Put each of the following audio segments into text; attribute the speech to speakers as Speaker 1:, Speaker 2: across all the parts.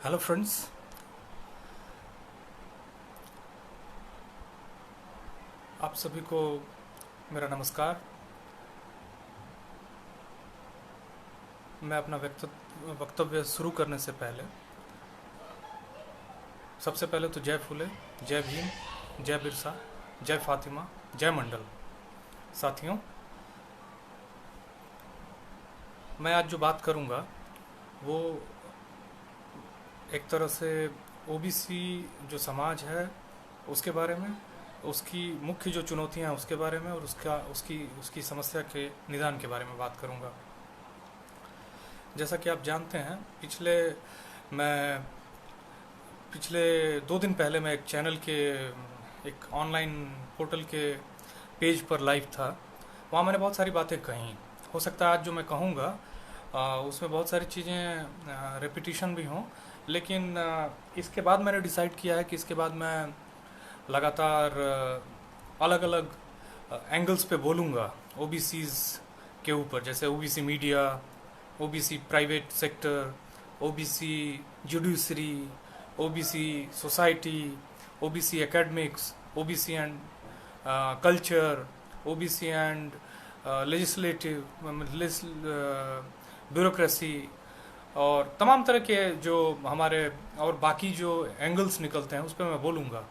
Speaker 1: Hello friends. आप सभी को मेरा नमस्कार। मैं अपना वक्तव्य शुरू करने से पहले सबसे पहले तो जय फूले, जय भीम, जय बिरसा, जय फातिमा, जय मंडल। साथियों, मैं आज जो बात करूंगा वो एक तरह से ओबीसी जो समाज है उसके बारे में, उसकी मुख्य जो चुनौतियां हैं उसके बारे में और उसका उसकी उसकी समस्या के निदान के बारे में बात करूंगा। जैसा कि आप जानते हैं, मैं पिछले 2 दिन पहले मैं एक चैनल के एक ऑनलाइन पोर्टल के पेज पर लाइव था। वहाँ मैंने बहुत सारी बातें कही। हो सकता है आज जो मैं कहूँगा उसमें बहुत सारी चीज़ें रेपिटिशन भी हों, लेकिन इसके बाद मैंने डिसाइड किया है कि इसके बाद मैं लगातार अलग अलग एंगल्स पे बोलूँगा ओबीसीज के ऊपर, जैसे OBC media, OBC private sector, OBC judiciary, OBC society, OBC academics, OBC and culture, OBC and legislative bureaucracy, और तमाम तरह के जो हमारे और बाकी जो एंगल्स निकलते हैं उस पर मैं बोलूँगा।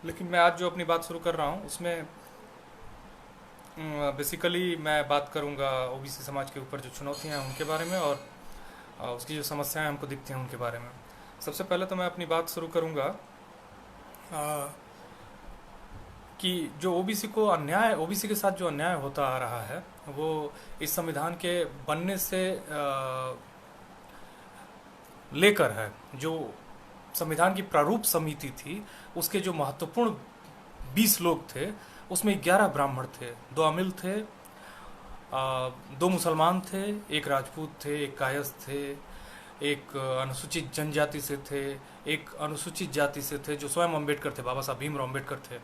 Speaker 1: लेकिन मैं आज जो अपनी बात शुरू कर रहा हूँ उसमें बेसिकली मैं बात करूँगा ओबीसी समाज के ऊपर जो चुनौतियाँ हैं उनके बारे में, और उसकी जो समस्याएं हमको दिखती हैं उनके बारे में। सबसे पहले तो मैं अपनी बात शुरू करूँगा कि जो ओबीसी के साथ जो अन्याय होता आ रहा है वो इस संविधान के बनने से लेकर है। जो संविधान की प्रारूप समिति थी उसके जो महत्वपूर्ण 20 लोग थे उसमें 11 ब्राह्मण थे, 2 अमिल थे, 2 मुसलमान थे, 1 राजपूत थे, 1 कायस्थ थे, एक अनुसूचित जनजाति से थे, एक अनुसूचित जाति से थे जो स्वयं अम्बेडकर थे, बाबा साहब भीमराव अम्बेडकर थे।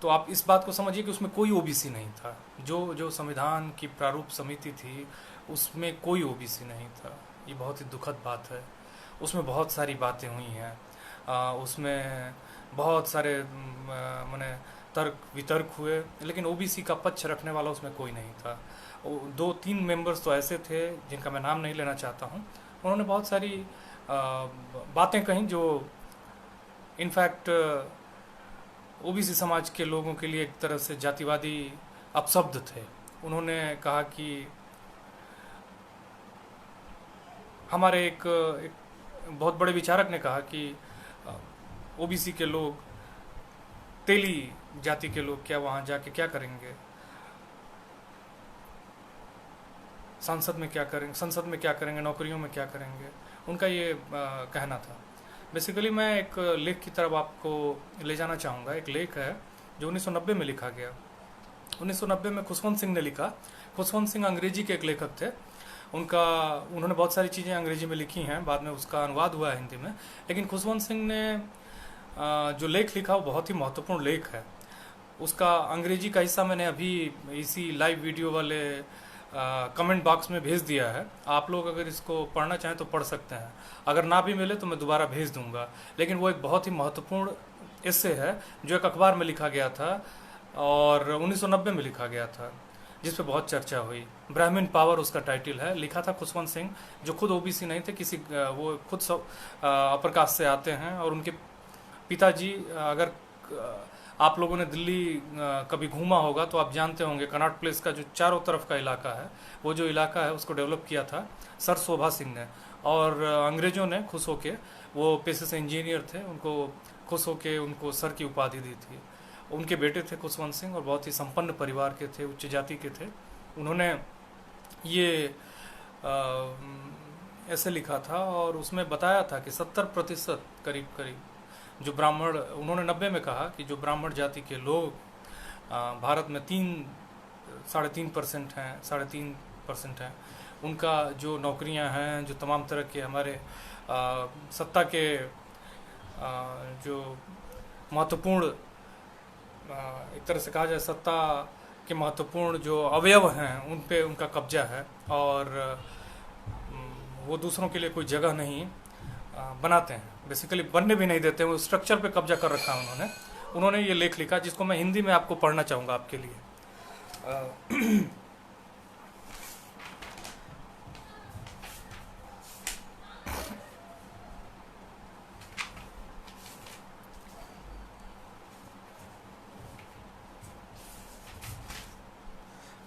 Speaker 1: तो आप इस बात को समझिए कि उसमें कोई ओबीसी नहीं था। जो जो संविधान की प्रारूप समिति थी उसमें कोई ओबीसी नहीं था। ये बहुत ही दुखद बात है। उसमें बहुत सारी बातें हुई हैं, उसमें बहुत सारे माने तर्क वितर्क हुए, लेकिन ओबीसी का पक्ष रखने वाला उसमें कोई नहीं था। 2-3 मेंबर्स तो ऐसे थे जिनका मैं नाम नहीं लेना चाहता हूँ। उन्होंने बहुत सारी बातें कहीं जो इनफैक्ट ओबीसी समाज के लोगों के लिए एक तरह से जातिवादी अपशब्द थे। उन्होंने कहा कि हमारे एक बहुत बड़े विचारक ने कहा कि ओबीसी के लोग, तेली जाति के लोग क्या वहाँ जाके क्या करेंगे, संसद में क्या करेंगे, नौकरियों में क्या करेंगे। उनका ये कहना था। बेसिकली मैं एक लेख की तरफ आपको ले जाना चाहूँगा। एक लेख है जो 1990 में लिखा गया। 1990 में खुशवंत सिंह ने लिखा। खुशवंत सिंह अंग्रेजी के एक लेखक थे। उन्होंने बहुत सारी चीज़ें अंग्रेजी में लिखी हैं, बाद में उसका अनुवाद हुआ है हिंदी में। लेकिन खुशवंत सिंह ने जो लेख लिखा वो बहुत ही महत्वपूर्ण लेख है। उसका अंग्रेजी का हिस्सा मैंने अभी इसी लाइव वीडियो वाले कमेंट बॉक्स में भेज दिया है। आप लोग अगर इसको पढ़ना चाहें तो पढ़ सकते हैं, अगर ना भी मिले तो मैं दोबारा भेज दूंगा। लेकिन वो एक बहुत ही महत्वपूर्ण एस्से है जो एक अखबार में लिखा गया था और 1990 में लिखा गया था, जिस पे बहुत चर्चा हुई। ब्राह्मण पावर उसका टाइटल है। लिखा था खुशवंत सिंह, जो खुद ओबीसी नहीं थे, वो खुद अपर कास्ट से आते हैं। और उनके पिताजी, अगर आप लोगों ने दिल्ली कभी घूमा होगा तो आप जानते होंगे कनॉट प्लेस का जो चारों तरफ का इलाका है, वो जो इलाका है उसको डेवलप किया था सर शोभा सिंह ने। और अंग्रेज़ों ने खुश होके, वो पेशे से इंजीनियर थे, उनको खुश होके उनको सर की उपाधि दी थी। उनके बेटे थे खुशवंत सिंह और बहुत ही संपन्न परिवार के थे, उच्च जाति के थे। उन्होंने ये ऐसे लिखा था और उसमें बताया था कि 70% करीब करीब जो ब्राह्मण, उन्होंने 90 में कहा कि जो ब्राह्मण जाति के लोग भारत में 3-3.5% हैं, 3.5% हैं, उनका जो नौकरियां हैं, जो तमाम तरह के हमारे सत्ता के जो महत्वपूर्ण, एक तरह से कहा जाए सत्ता के महत्वपूर्ण जो अवयव हैं उन पे उनका कब्जा है और वो दूसरों के लिए कोई जगह नहीं। बनाते हैं, बेसिकली बनने भी नहीं देते, वो स्ट्रक्चर पे कब्जा कर रखा है उन्होंने। उन्होंने ये लेख लिखा जिसको मैं हिंदी में आपको पढ़ना चाहूँगा आपके लिए। अ,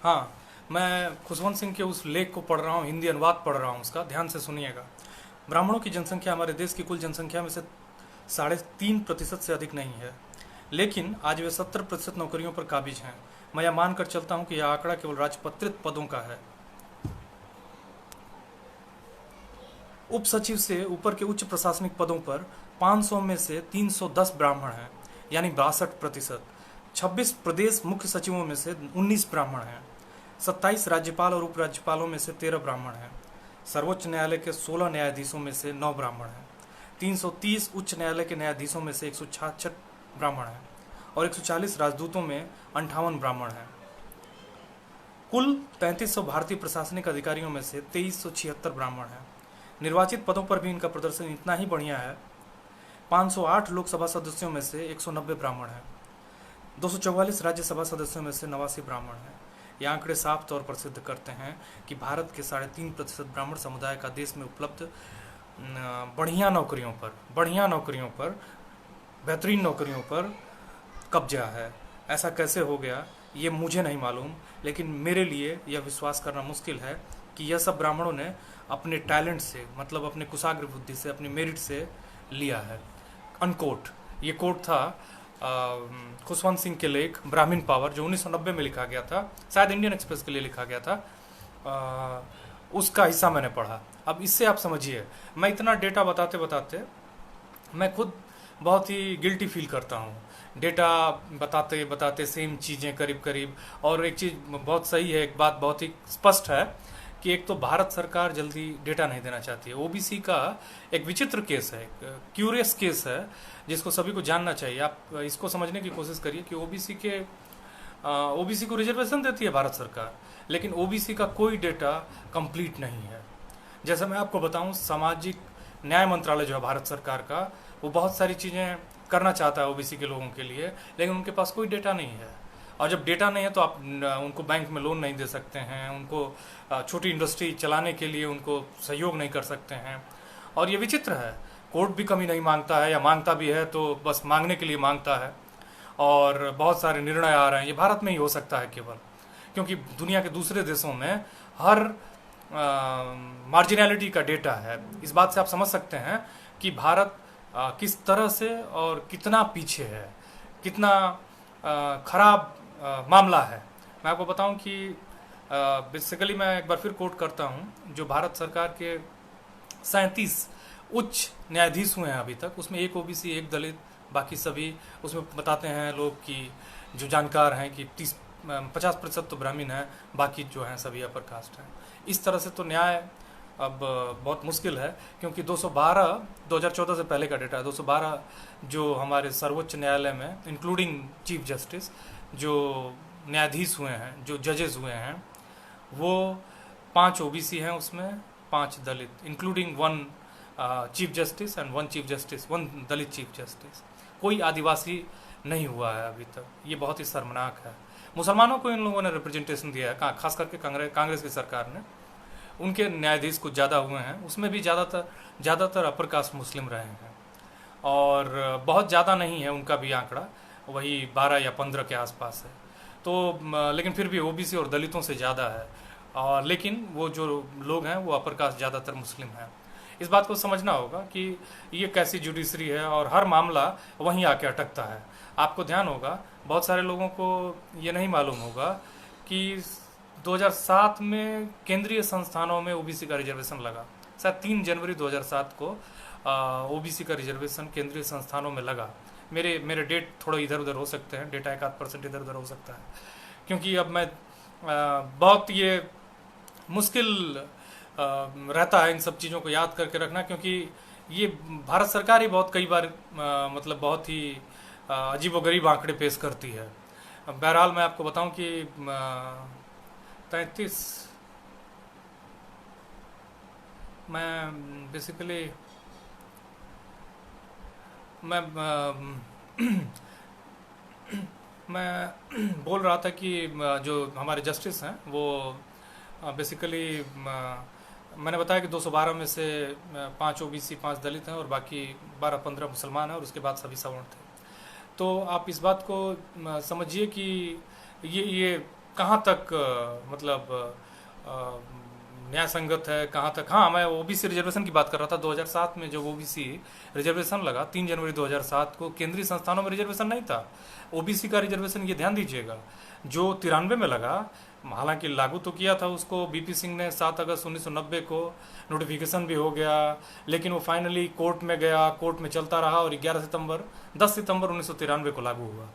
Speaker 1: हाँ, मैं खुशवंत सिंह के उस लेख को पढ़ रहा हूँ, हिंदी अनुवाद पढ़ रहा हूँ उसका, ध्यान से सुनिएगा। ब्राह्मणों की जनसंख्या हमारे देश की कुल जनसंख्या में से 3.5% से अधिक नहीं है, लेकिन आज वे 70% नौकरियों पर काबिज हैं। मैं यह मानकर चलता हूँ कि यह आंकड़ा केवल राजपत्रित पदों का है। उप सचिव से ऊपर के उच्च प्रशासनिक पदों पर 500 में से 310 ब्राह्मण हैं, यानी 62%। 26 प्रदेश मुख्य सचिवों में से 19 ब्राह्मण हैं। 27 राज्यपाल और उपराज्यपालों में से 13 ब्राह्मण हैं। सर्वोच्च न्यायालय के 16 न्यायाधीशों में से 9 ब्राह्मण हैं। 330 उच्च न्यायालय के न्यायाधीशों में से 166 ब्राह्मण हैं और 140 राजदूतों में 58 ब्राह्मण हैं। कुल 3300 भारतीय प्रशासनिक अधिकारियों में से 2376 ब्राह्मण हैं। निर्वाचित पदों पर भी इनका प्रदर्शन इतना ही बढ़िया है। 508 लोकसभा सदस्यों में से 190 ब्राह्मण हैं। 244 राज्यसभा सदस्यों में से 89 ब्राह्मण हैं। ये आंकड़े साफ तौर पर सिद्ध करते हैं कि भारत के 3.5% ब्राह्मण समुदाय का देश में उपलब्ध बढ़िया नौकरियों पर, बेहतरीन नौकरियों पर कब्जा है। ऐसा कैसे हो गया ये मुझे नहीं मालूम, लेकिन मेरे लिए यह विश्वास करना मुश्किल है कि यह सब ब्राह्मणों ने अपने टैलेंट से, मतलब अपने कुशाग्र बुद्धि से, अपनी मेरिट से लिया है। अनकोट। ये कोट था खुशवंत सिंह के लेख ब्राह्मण पावर, जो 1990 में लिखा गया था, शायद इंडियन एक्सप्रेस के लिए लिखा गया था। उसका हिस्सा मैंने पढ़ा। अब इससे आप समझिए, मैं इतना डेटा बताते बताते मैं खुद बहुत ही गिल्टी फील करता हूँ। डेटा बताते बताते सेम चीज़ें करीब करीब। और एक चीज़ बहुत सही है, एक बात बहुत ही स्पष्ट है कि एक तो भारत सरकार जल्दी डेटा नहीं देना चाहती है। ओबीसी का एक विचित्र केस है, क्यूरियस केस है, जिसको सभी को जानना चाहिए। आप इसको समझने की कोशिश करिए कि ओबीसी को रिजर्वेशन देती है भारत सरकार, लेकिन ओबीसी का कोई डेटा कंप्लीट नहीं है। जैसे मैं आपको बताऊं, सामाजिक न्याय मंत्रालय जो है भारत सरकार का, वो बहुत सारी चीज़ें करना चाहता है ओबीसी के लोगों के लिए, लेकिन उनके पास कोई डेटा नहीं है। और जब डेटा नहीं है तो आप उनको बैंक में लोन नहीं दे सकते हैं, उनको छोटी इंडस्ट्री चलाने के लिए उनको सहयोग नहीं कर सकते हैं। और ये विचित्र है, कोर्ट भी कमी नहीं मांगता है, या मांगता भी है तो बस मांगने के लिए मांगता है। और बहुत सारे निर्णय आ रहे हैं, ये भारत में ही हो सकता है केवल, क्योंकि दुनिया के दूसरे देशों में हर मार्जिनैलिटी का डेटा है। इस बात से आप समझ सकते हैं कि भारत किस तरह से और कितना पीछे है, कितना खराब मामला है। मैं आपको बताऊं कि बेसिकली मैं एक बार फिर कोट करता हूं, जो भारत सरकार के 37 उच्च न्यायाधीश हुए हैं अभी तक, उसमें एक ओबीसी, एक दलित, बाकी सभी। उसमें बताते हैं लोग कि जो जानकार हैं कि 50% तो ब्राह्मण हैं, बाकी जो हैं सभी अपर कास्ट हैं। इस तरह से तो न्याय अब बहुत मुश्किल है, क्योंकि 212 2014 से पहले का डेटा है। 212 जो हमारे सर्वोच्च न्यायालय में, इंक्लूडिंग चीफ जस्टिस, जो न्यायाधीश हुए हैं, जो जजेस हुए हैं, वो 5 ओबीसी हैं, उसमें 5 Dalit, including 1 chief justice and 1 chief justice, 1 Dalit chief justice. कोई आदिवासी नहीं हुआ है अभी तक। ये बहुत ही शर्मनाक है। मुसलमानों को इन लोगों ने रिप्रेजेंटेशन दिया है, खास करके कांग्रेस की सरकार ने। उनके न्यायाधीश कुछ ज़्यादा हुए हैं, उसमें भी ज़्यादातर अपर कास्ट मुस्लिम रहे हैं, और बहुत ज़्यादा नहीं है उनका भी आंकड़ा, वही 12 या 15 के आसपास है। तो लेकिन फिर भी ओबीसी और दलितों से ज़्यादा है। और लेकिन वो जो लोग हैं वो अपर कास्ट ज़्यादातर मुस्लिम हैं। इस बात को समझना होगा कि ये कैसी जुडिशरी है, और हर मामला वहीं आके अटकता है। आपको ध्यान होगा, बहुत सारे लोगों को ये नहीं मालूम होगा कि 2007 में केंद्रीय संस्थानों में ओबीसी का रिजर्वेशन लगा। शायद 3 जनवरी 2007 को ओबीसी का रिजर्वेशन केंद्रीय संस्थानों में लगा। मेरे डेट थोड़ा इधर उधर हो सकते हैं, डेटा 1-8% इधर उधर हो सकता है, क्योंकि अब मैं बहुत ये मुश्किल रहता है इन सब चीज़ों को याद करके रखना, क्योंकि ये भारत सरकार ही बहुत कई बार मतलब बहुत ही अजीबोगरीब आंकड़े पेश करती है। बहरहाल मैं आपको बताऊं कि 33 मैं बेसिकली मैं मैं बोल रहा था कि जो हमारे जस्टिस हैं वो बेसिकली मैंने बताया कि 212 में से 5 ओबीसी 5 दलित हैं और बाकी 12-15 मुसलमान हैं और उसके बाद सभी सवर्ण थे। तो आप इस बात को समझिए कि ये कहाँ तक मतलब अ, न्याय संगत है, कहाँ तक। हाँ, मैं ओबीसी रिजर्वेशन की बात कर रहा था। 2007 में जब ओबीसी रिजर्वेशन लगा 3 जनवरी 2007 को, केंद्रीय संस्थानों में रिजर्वेशन नहीं था ओबीसी का रिजर्वेशन। ये ध्यान दीजिएगा, जो 93 में लगा, हालांकि लागू तो किया था उसको बीपी सिंह ने 7 अगस्त 1990 को, नोटिफिकेशन भी हो गया, लेकिन वो फाइनली कोर्ट में गया, कोर्ट में चलता रहा और 10 सितंबर 1993 को लागू हुआ।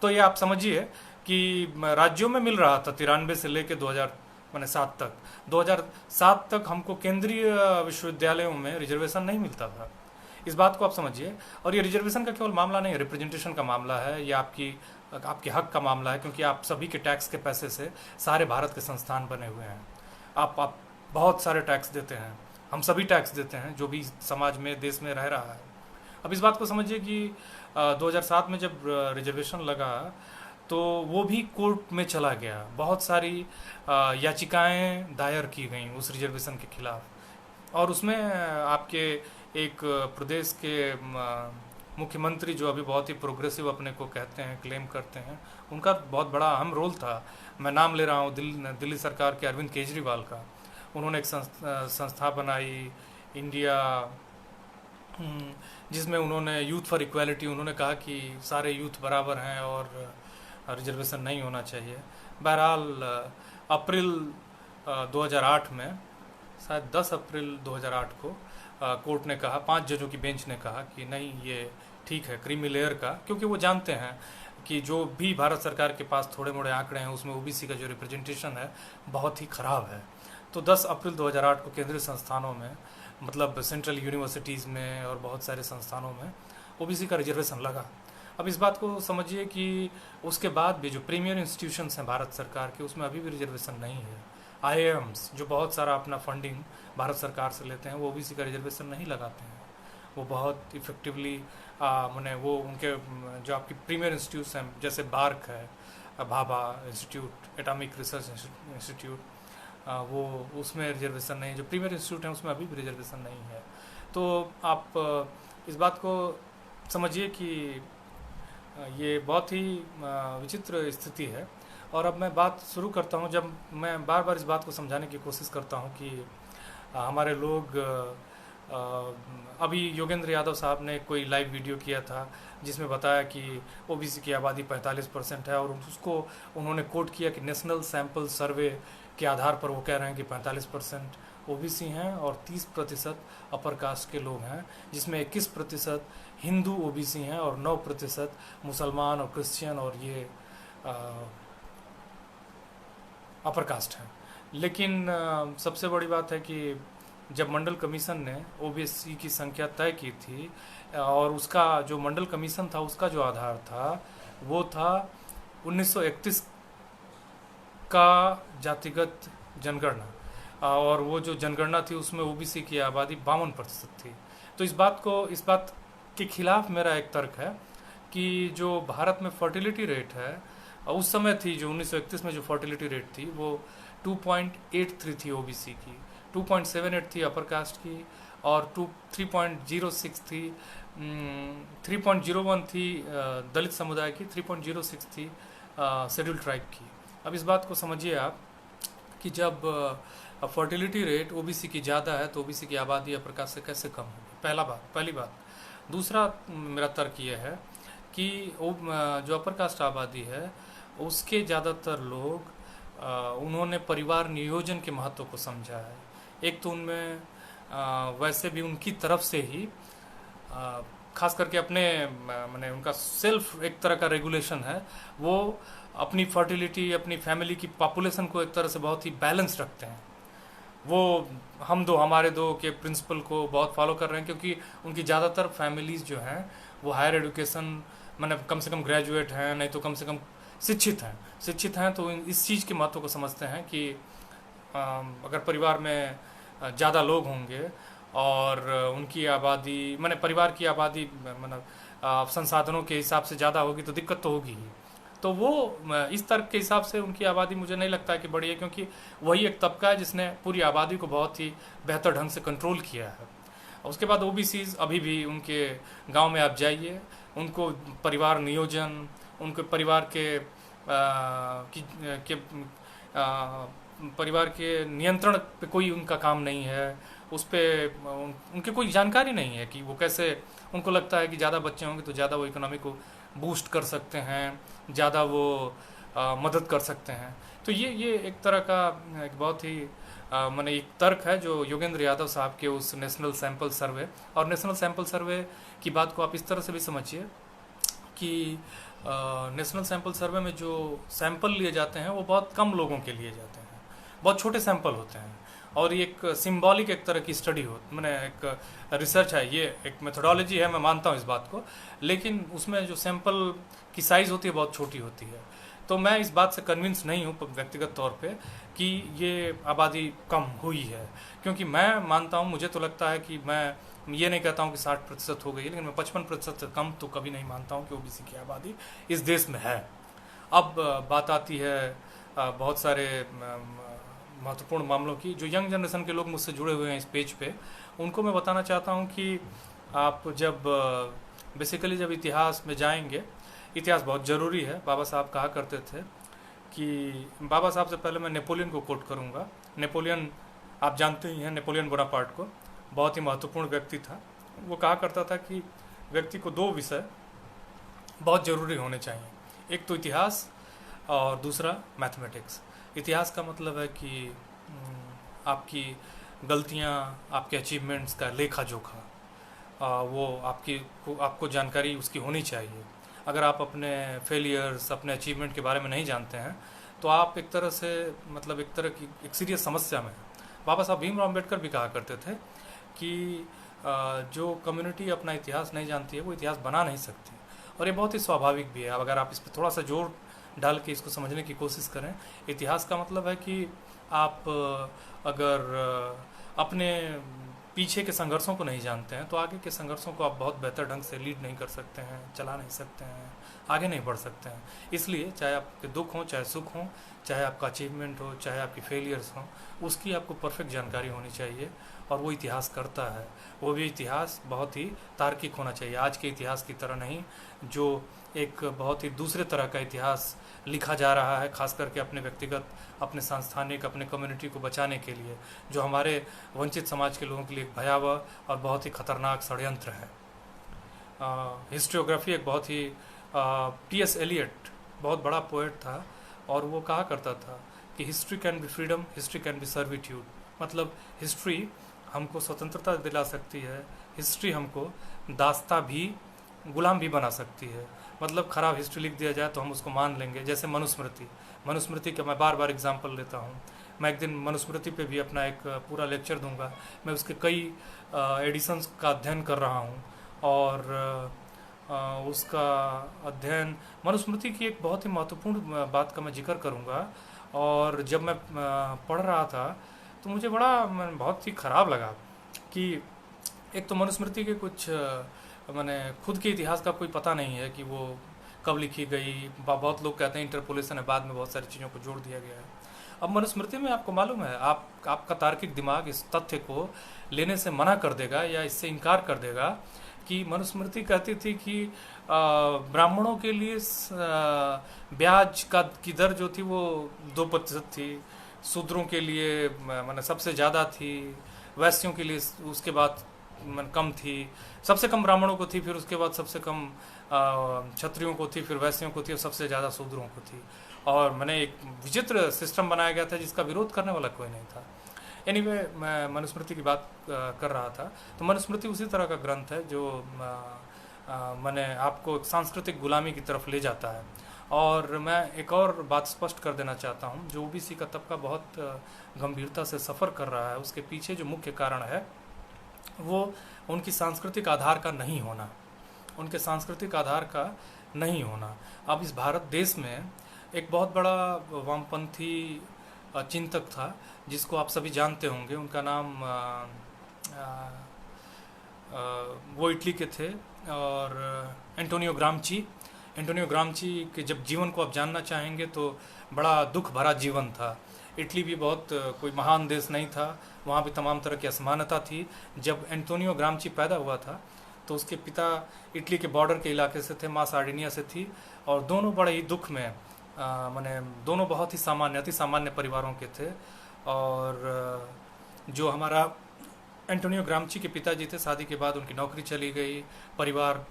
Speaker 1: तो ये आप समझिए कि राज्यों में मिल रहा था 93 से लेकर 2000 मैंने 7 तक, 2007 तक हमको केंद्रीय विश्वविद्यालयों में रिजर्वेशन नहीं मिलता था। इस बात को आप समझिए। और ये रिजर्वेशन का केवल मामला नहीं है, रिप्रेजेंटेशन का मामला है, या आपके हक का मामला है, क्योंकि आप सभी के टैक्स के पैसे से सारे भारत के संस्थान बने हुए हैं। आप बहुत सारे टैक्स देते हैं, हम सभी टैक्स देते हैं जो भी समाज में देश में रह रहा है। अब इस बात को समझिए कि 2007 में जब रिजर्वेशन लगा तो वो भी कोर्ट में चला गया, बहुत सारी याचिकाएं दायर की गई उस रिजर्वेशन के खिलाफ। और उसमें आपके एक प्रदेश के मुख्यमंत्री जो अभी बहुत ही प्रोग्रेसिव अपने को कहते हैं, क्लेम करते हैं, उनका बहुत बड़ा अहम रोल था। मैं नाम ले रहा हूँ दिल्ली सरकार के अरविंद केजरीवाल का। उन्होंने एक संस्था बनाई इंडिया, जिसमें उन्होंने यूथ फॉर इक्वालिटी, उन्होंने कहा कि सारे यूथ बराबर हैं और रिजर्वेशन नहीं होना चाहिए। बहरहाल अप्रैल 2008 में, शायद 10 अप्रैल 2008 को कोर्ट ने कहा, 5 जजों की बेंच ने कहा कि नहीं, ये ठीक है क्रीमी लेयर का, क्योंकि वो जानते हैं कि जो भी भारत सरकार के पास थोड़े मोड़े आंकड़े हैं उसमें ओबीसी का जो रिप्रेजेंटेशन है बहुत ही ख़राब है। तो 10 अप्रैल 2008 को केंद्रीय संस्थानों में, मतलब सेंट्रल यूनिवर्सिटीज़ में और बहुत सारे संस्थानों में ओबीसी का रिजर्वेशन लगा। अब इस बात को समझिए कि उसके बाद भी जो प्रीमियर इंस्टीट्यूशंस हैं भारत सरकार के, उसमें अभी भी रिजर्वेशन नहीं है। आईआईएम्स जो बहुत सारा अपना फंडिंग भारत सरकार से लेते हैं, वो ओबीसी का रिजर्वेशन नहीं लगाते हैं। वो बहुत इफेक्टिवली मैंने वो उनके जो आपकी प्रीमियर इंस्टीट्यूट्स हैं, जैसे बार्क है, Bhabha institute, atomic research institute, वो उसमें रिजर्वेशन नहीं है। जो प्रीमियर इंस्टीट्यूट हैं उसमें अभी भी रिजर्वेशन नहीं है। तो आप इस बात को समझिए कि ये बहुत ही विचित्र स्थिति है। और अब मैं बात शुरू करता हूँ, जब मैं बार बार इस बात को समझाने की कोशिश करता हूँ कि हमारे लोग अभी योगेंद्र यादव साहब ने कोई लाइव वीडियो किया था जिसमें बताया कि ओबीसी की आबादी 45% है, और उसको उन्होंने कोट किया कि नेशनल सैंपल सर्वे के आधार पर वो कह रहे हैं कि 45% ओबीसी हैं और 30% अपर कास्ट के लोग हैं, जिसमें 21% हिंदू ओबीसी हैं और 9% मुसलमान और क्रिश्चियन और ये अपर कास्ट हैं। लेकिन सबसे बड़ी बात है कि जब मंडल कमीशन ने ओबीसी की संख्या तय की थी, और उसका जो मंडल कमीशन था उसका जो आधार था वो था 1931 का जातिगत जनगणना, और वो जो जनगणना थी उसमें ओबीसी की आबादी 52% थी। तो इस बात के खिलाफ मेरा एक तर्क है कि जो भारत में फर्टिलिटी रेट है, उस समय थी जो 1931 में जो फर्टिलिटी रेट थी वो 2.83 थी ओबीसी की, 2.78 थी अपर कास्ट की, और 3.06 थी 3.01 थी दलित समुदाय की, 3.06 थी शेड्यूल ट्राइब की। अब इस बात को समझिए आप कि जब फर्टिलिटी रेट ओबीसी की ज़्यादा है तो ओबीसी की आबादी अपर कास्ट से कैसे कम होगी, पहली बात। दूसरा मेरा तर्क ये है कि जो अपर कास्ट आबादी है उसके ज़्यादातर लोग उन्होंने परिवार नियोजन के महत्व को समझा है। एक तो उनमें वैसे भी उनकी तरफ से ही खास करके अपने मैंने उनका सेल्फ एक तरह का रेगुलेशन है, वो अपनी फर्टिलिटी, अपनी फैमिली की पॉपुलेशन को एक तरह से बहुत ही बैलेंस रखते हैं। वो हम दो हमारे दो के प्रिंसिपल को बहुत फॉलो कर रहे हैं, क्योंकि उनकी ज़्यादातर फैमिलीज़ जो हैं वो हायर एजुकेशन, मैंने कम से कम ग्रेजुएट हैं, नहीं तो कम से कम शिक्षित हैं। तो इस चीज़ के महत्व को समझते हैं कि अगर परिवार में ज़्यादा लोग होंगे और उनकी आबादी मैंने परिवार की आबादी मतलब संसाधनों के हिसाब से ज़्यादा होगी तो दिक्कत तो होगी ही। तो वो इस तर्क के हिसाब से उनकी आबादी मुझे नहीं लगता है कि बड़ी है, क्योंकि वही एक तबका है जिसने पूरी आबादी को बहुत ही बेहतर ढंग से कंट्रोल किया है। उसके बाद ओबीसीज अभी भी उनके गांव में आप जाइए, उनको परिवार नियोजन, उनके परिवार के परिवार के नियंत्रण पे कोई उनका काम नहीं है। उस पे उनकी कोई जानकारी नहीं है कि वो कैसे, उनको लगता है कि ज़्यादा बच्चे होंगे तो ज़्यादा वो इकोनॉमी को बूस्ट कर सकते हैं, ज़्यादा वो मदद कर सकते हैं। तो ये एक तरह का एक बहुत ही माने एक तर्क है जो योगेंद्र यादव साहब के उस नेशनल सैंपल सर्वे, और नेशनल सैंपल सर्वे की बात को आप इस तरह से भी समझिए कि नेशनल सैंपल सर्वे में जो सैंपल लिए जाते हैं वो बहुत कम लोगों के लिए जाते हैं, बहुत छोटे सैंपल होते हैं, और ये एक सिंबॉलिक एक तरह की स्टडी हो, मैंने एक रिसर्च है, ये एक मेथोडोलॉजी है, मैं मानता हूँ इस बात को, लेकिन उसमें जो सैंपल की साइज़ होती है बहुत छोटी होती है। तो मैं इस बात से कन्विंस नहीं हूँ व्यक्तिगत तौर पे कि ये आबादी कम हुई है, क्योंकि मैं मानता हूँ, मुझे तो लगता है कि मैं ये नहीं कहता हूँ कि 60% हो गई है, लेकिन मैं 55% से कम तो कभी नहीं मानता हूँ कि ओबीसी की आबादी इस देश में है। अब बात आती है बहुत सारे महत्वपूर्ण मामलों की, जो यंग जनरेशन के लोग मुझसे जुड़े हुए हैं इस पेज पे, उनको मैं बताना चाहता हूँ कि आप जब बेसिकली जब इतिहास में जाएंगे, इतिहास बहुत ज़रूरी है। बाबा साहब कहा करते थे कि, बाबा साहब से पहले मैं नेपोलियन को कोट करूँगा। नेपोलियन आप जानते ही हैं, नेपोलियन बोनापार्ट को, बहुत ही महत्वपूर्ण व्यक्ति था। वो कहा करता था कि व्यक्ति को दो विषय बहुत ज़रूरी होने चाहिए, एक तो इतिहास और दूसरा मैथमेटिक्स। इतिहास का मतलब है कि आपकी गलतियाँ, आपके अचीवमेंट्स का लेखा जोखा, वो आपको जानकारी उसकी होनी चाहिए। अगर आप अपने फेलियर्स, अपने अचीवमेंट के बारे में नहीं जानते हैं तो आप एक तरह से मतलब एक तरह की एक सीरियस समस्या में हैं। बाबा साहब भीमराव अम्बेडकर भी कहा करते थे कि जो कम्युनिटी अपना इतिहास नहीं जानती है वो इतिहास बना नहीं सकती, और ये बहुत ही स्वाभाविक भी है। अगर आप इस पर थोड़ा सा जोर डाल के इसको समझने की कोशिश करें, इतिहास का मतलब है कि आप अगर अपने पीछे के संघर्षों को नहीं जानते हैं तो आगे के संघर्षों को आप बहुत बेहतर ढंग से लीड नहीं कर सकते हैं, चला नहीं सकते हैं, आगे नहीं बढ़ सकते हैं। इसलिए चाहे आपके दुख हो, चाहे सुख हो, चाहे आपका अचीवमेंट हो, चाहे आपकी फेलियर्स हो, उसकी आपको परफेक्ट जानकारी होनी चाहिए, और वो इतिहास करता है। वो भी इतिहास बहुत ही तार्किक होना चाहिए, आज के इतिहास की तरह नहीं, जो एक बहुत ही दूसरे तरह का इतिहास लिखा जा रहा है, खास करके अपने व्यक्तिगत, अपने सांस्थानिक, अपने कम्युनिटी को बचाने के लिए, जो हमारे वंचित समाज के लोगों के लिए एक भयावह और बहुत ही खतरनाक षड्यंत्र है। हिस्ट्रियोग्राफी एक बहुत ही टी.एस. एलियट बहुत बड़ा पोएट था, और वो कहा करता था कि history can be freedom, history can be servitude. मतलब हिस्ट्री हमको स्वतंत्रता दिला सकती है, हिस्ट्री हमको दास्ता भी, गुलाम भी बना सकती है। मतलब खराब हिस्ट्री लिख दिया जाए तो हम उसको मान लेंगे, जैसे मनुस्मृति। मनुस्मृति का मैं बार बार एग्जांपल लेता हूँ, मैं एक दिन मनुस्मृति पे भी अपना एक पूरा लेक्चर दूंगा। मैं उसके कई एडिशंस का अध्ययन कर रहा हूँ, और उसका अध्ययन, मनुस्मृति की एक बहुत ही महत्वपूर्ण बात का मैं जिक्र करूँगा। और जब मैं पढ़ रहा था तो मुझे बहुत ही ख़राब लगा कि एक तो मनुस्मृति के कुछ मैंने खुद के इतिहास का कोई पता नहीं है कि वो कब लिखी गई। बहुत लोग कहते हैं इंटरपोलेशन है, बाद में बहुत सारी चीज़ों को जोड़ दिया गया है। अब मनुस्मृति में आपको मालूम है, आपका तार्किक दिमाग इस तथ्य को लेने से मना कर देगा या इससे इनकार कर देगा कि मनुस्मृति कहती थी कि ब्राह्मणों के लिए ब्याज की दर जो थी वो 2% थी, शूद्रों के लिए मैंने सबसे ज़्यादा थी, वैश्यों के लिए उसके बाद कम थी, सबसे कम ब्राह्मणों को थी, फिर उसके बाद सबसे कम क्षत्रियों को थी, फिर वैश्यों को थी, और सबसे ज़्यादा शूद्रों को थी। और मैंने एक विचित्र सिस्टम बनाया गया था जिसका विरोध करने वाला कोई नहीं था। एनीवे, मैं मनुस्मृति की बात कर रहा था। तो मनुस्मृति उसी तरह का ग्रंथ है जो मैंने आपको एक सांस्कृतिक गुलामी की तरफ ले जाता है। और मैं एक और बात स्पष्ट कर देना चाहता हूँ, जो ओबीसी का तबका बहुत गंभीरता से सफ़र कर रहा है, उसके पीछे जो मुख्य कारण है वो उनकी सांस्कृतिक आधार का नहीं होना, उनके सांस्कृतिक आधार का नहीं होना। अब इस भारत देश में एक बहुत बड़ा वामपंथी चिंतक था जिसको आप सभी जानते होंगे, उनका नाम वो इटली के थे। और एंटोनियो ग्रामची के जब जीवन को आप जानना चाहेंगे तो बड़ा दुख भरा जीवन था। इटली भी बहुत कोई महान देश नहीं था, वहाँ भी तमाम तरह की असमानता थी। जब एंटोनियो ग्रामची पैदा हुआ था तो उसके पिता इटली के बॉर्डर के इलाके से थे, माँ सार्डिनिया से थी, और दोनों बड़े ही दुख में माने दोनों बहुत ही सामान्य अति सामान्य परिवारों के थे। और जो हमारा एंटोनियो ग्रामची के पिताजी थे, शादी के बाद उनकी नौकरी चली गई, परिवार